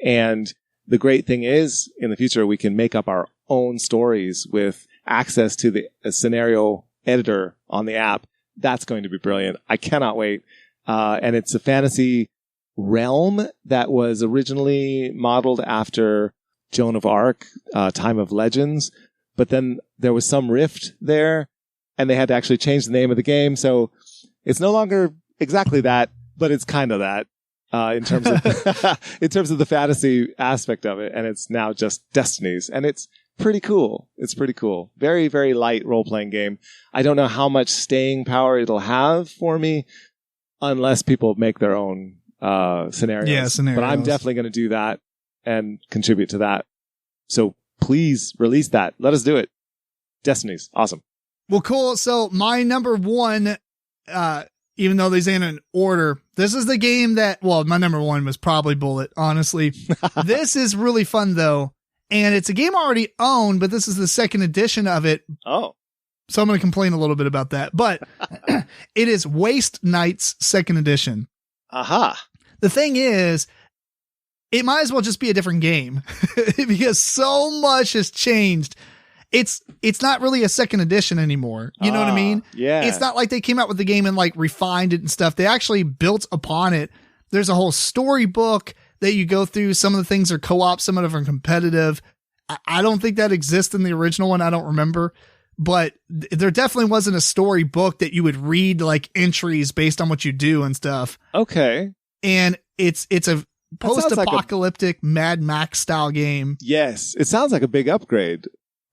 And the great thing is, in the future, we can make up our own stories with access to the scenario editor on the app. That's going to be brilliant. I cannot wait. And it's a fantasy realm that was originally modeled after Joan of Arc, Time of Legends. But then there was some rift there, and they had to actually change the name of the game. So it's no longer exactly that, but it's kind of that in terms of the fantasy aspect of it. And it's now just Destinies, and it's pretty cool. It's pretty cool. Very, very light role-playing game. I don't know how much staying power it'll have for me unless people make their own scenarios. Yeah, scenarios. But I'm definitely going to do that and contribute to that. So please release that. Let us do it. Destinies. Awesome. Well, cool. So my number one, even though these ain't in order, this is the game that, well, my number one was probably Bullet, honestly. This is really fun though. And it's a game I already own, but this is the second edition of it. Oh. So I'm going to complain a little bit about that, but it is Waste Knights second edition. Aha. The thing is, it might as well just be a different game because so much has changed. It's not really a second edition anymore. You know what I mean? Yeah. It's not like they came out with the game and like refined it and stuff. They actually built upon it. There's a whole storybook that you go through. Some of the things are co-op, some of them are competitive. I don't think that exists in the original one. I don't remember, but there definitely wasn't a story book that you would read like entries based on what you do and stuff. Okay. And it's a post-apocalyptic Mad Max style game. Yes. It sounds like a big upgrade,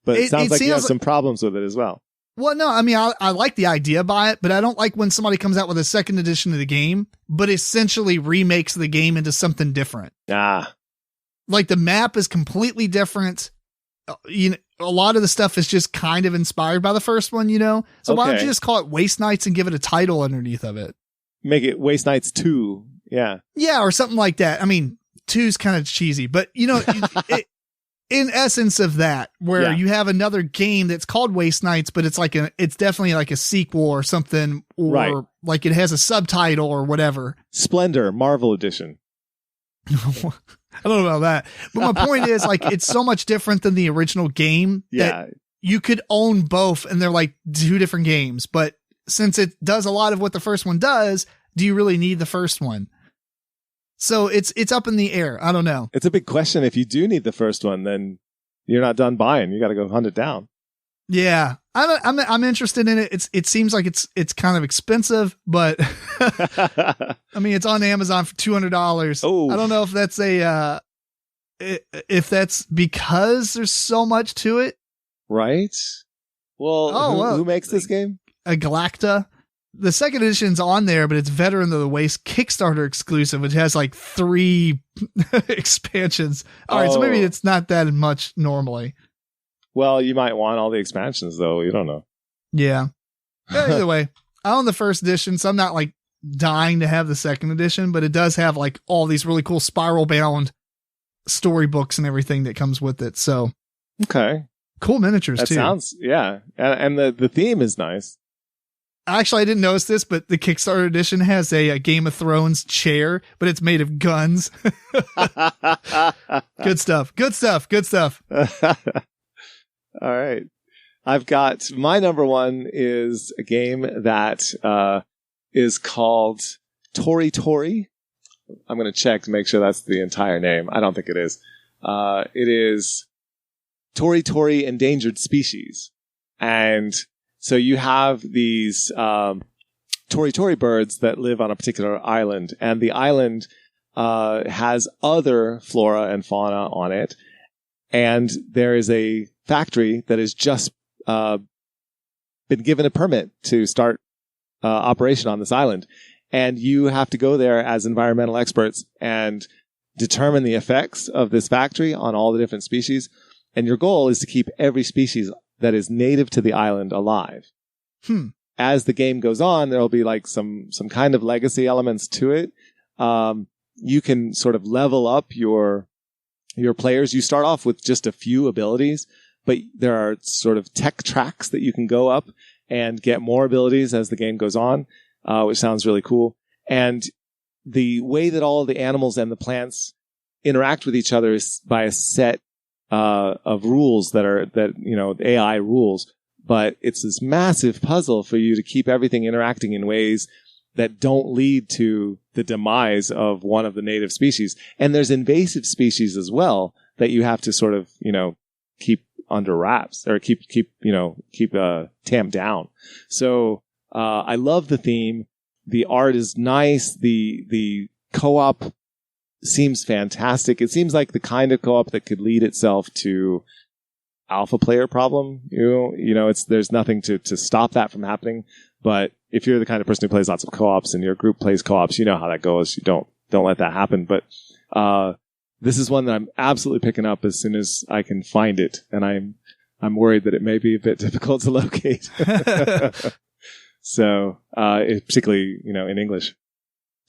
but it sounds like you have some problems with it as well. Well, no, I mean, I like the idea by it, but I don't like when somebody comes out with a second edition of the game, but essentially remakes the game into something different. Like the map is completely different. You know, a lot of the stuff is just kind of inspired by the first one, you know? So why don't you just call it Waste Nights and give it a title underneath of it? Make it Waste Nights 2. Yeah. Yeah, or something like that. I mean, 2's kind of cheesy, but you know, in essence of that, where you have another game that's called Waste Nights, but it's definitely like a sequel or something, or like it has a subtitle or whatever. Splendor, Marvel Edition. I don't know about that, but my point is, like, it's so much different than the original game that you could own both and they're like two different games. But since it does a lot of what the first one does, do you really need the first one? So it's up in the air. I don't know. It's a big question. If you do need the first one, then you're not done buying. You got to go hunt it down. Yeah. I'm interested in it. It seems like it's kind of expensive, but I mean, it's on Amazon for $200. Oh. I don't know if that's if that's because there's so much to it. Right. Well, who makes this game? Galacta. The second edition's on there, but it's Veteran of the Waste Kickstarter exclusive, which has like 3 expansions. All right. So maybe it's not that much normally. Well, you might want all the expansions, though. You don't know. Yeah. Either way, I own the first edition, so I'm not like dying to have the second edition, but it does have like all these really cool spiral bound storybooks and everything that comes with it. So, okay. Cool miniatures, too. Sounds, yeah. And the theme is nice. Actually, I didn't notice this, but the Kickstarter edition has a Game of Thrones chair, but it's made of guns. Good stuff. Good stuff. Good stuff. All right. I've got my number one is a game that is called Tori Tori. I'm going to check to make sure that's the entire name. I don't think it is. It is Tori Tori Endangered Species. And so you have these Tori Tori birds that live on a particular island, and the island has other flora and fauna on it. And there is a factory that has just been given a permit to start operation on this island. And you have to go there as environmental experts and determine the effects of this factory on all the different species. And your goal is to keep every species that is native to the island alive. As the game goes on, there'll be like some kind of legacy elements to it. You can sort of level up your players. You start off with just a few abilities, but there are sort of tech tracks that you can go up and get more abilities as the game goes on, which sounds really cool. And the way that all the animals and the plants interact with each other is by a set of rules that AI rules. But it's this massive puzzle for you to keep everything interacting in ways that don't lead to the demise of one of the native species. And there's invasive species as well that you have to sort of, keep under wraps or keep tamped down. So, I love the theme. The art is nice. The co-op seems fantastic. It seems like the kind of co-op that could lead itself to alpha player problem. There's nothing to stop that from happening. But if you're the kind of person who plays lots of co-ops and your group plays co-ops, you know how that goes. You don't let that happen. But this is one that I'm absolutely picking up as soon as I can find it, and I'm worried that it may be a bit difficult to locate. So, particularly in English,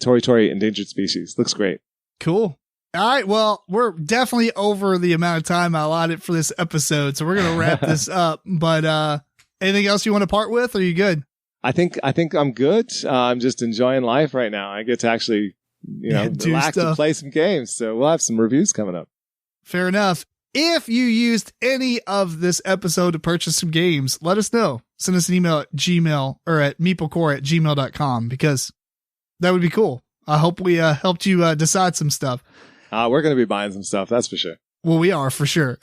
Tori Tori Endangered Species looks great. Cool. All right. Well, we're definitely over the amount of time I allotted for this episode, so we're gonna wrap this up. But anything else you want to part with? Or are you good? I think I'm good. I'm just enjoying life right now. I get to actually, relax and play some games. So we'll have some reviews coming up. Fair enough. If you used any of this episode to purchase some games, let us know. Send us an email at Gmail or at MeepleCore@gmail.com, because that would be cool. I hope we helped you decide some stuff. We're going to be buying some stuff. That's for sure. Well, we are for sure.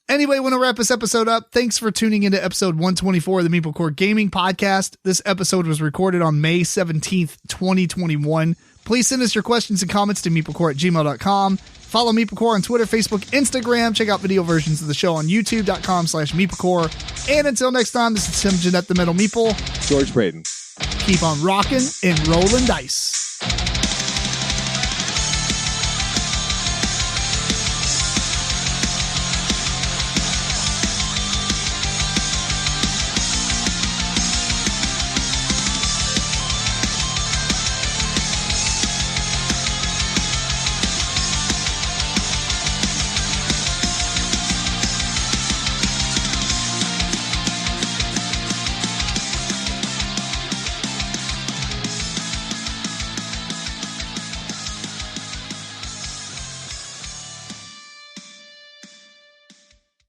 Anyway, want to wrap this episode up. Thanks for tuning into episode 124 of the MeepleCore Gaming Podcast. This episode was recorded on May 17th, 2021. Please send us your questions and comments to meeplecore@gmail.com. Follow MeepleCore on Twitter, Facebook, Instagram. Check out video versions of the show on youtube.com/MeepleCore. And until next time, this is Tim Jennette, the Metal Meeple. George Breden. Keep on rocking and rolling dice.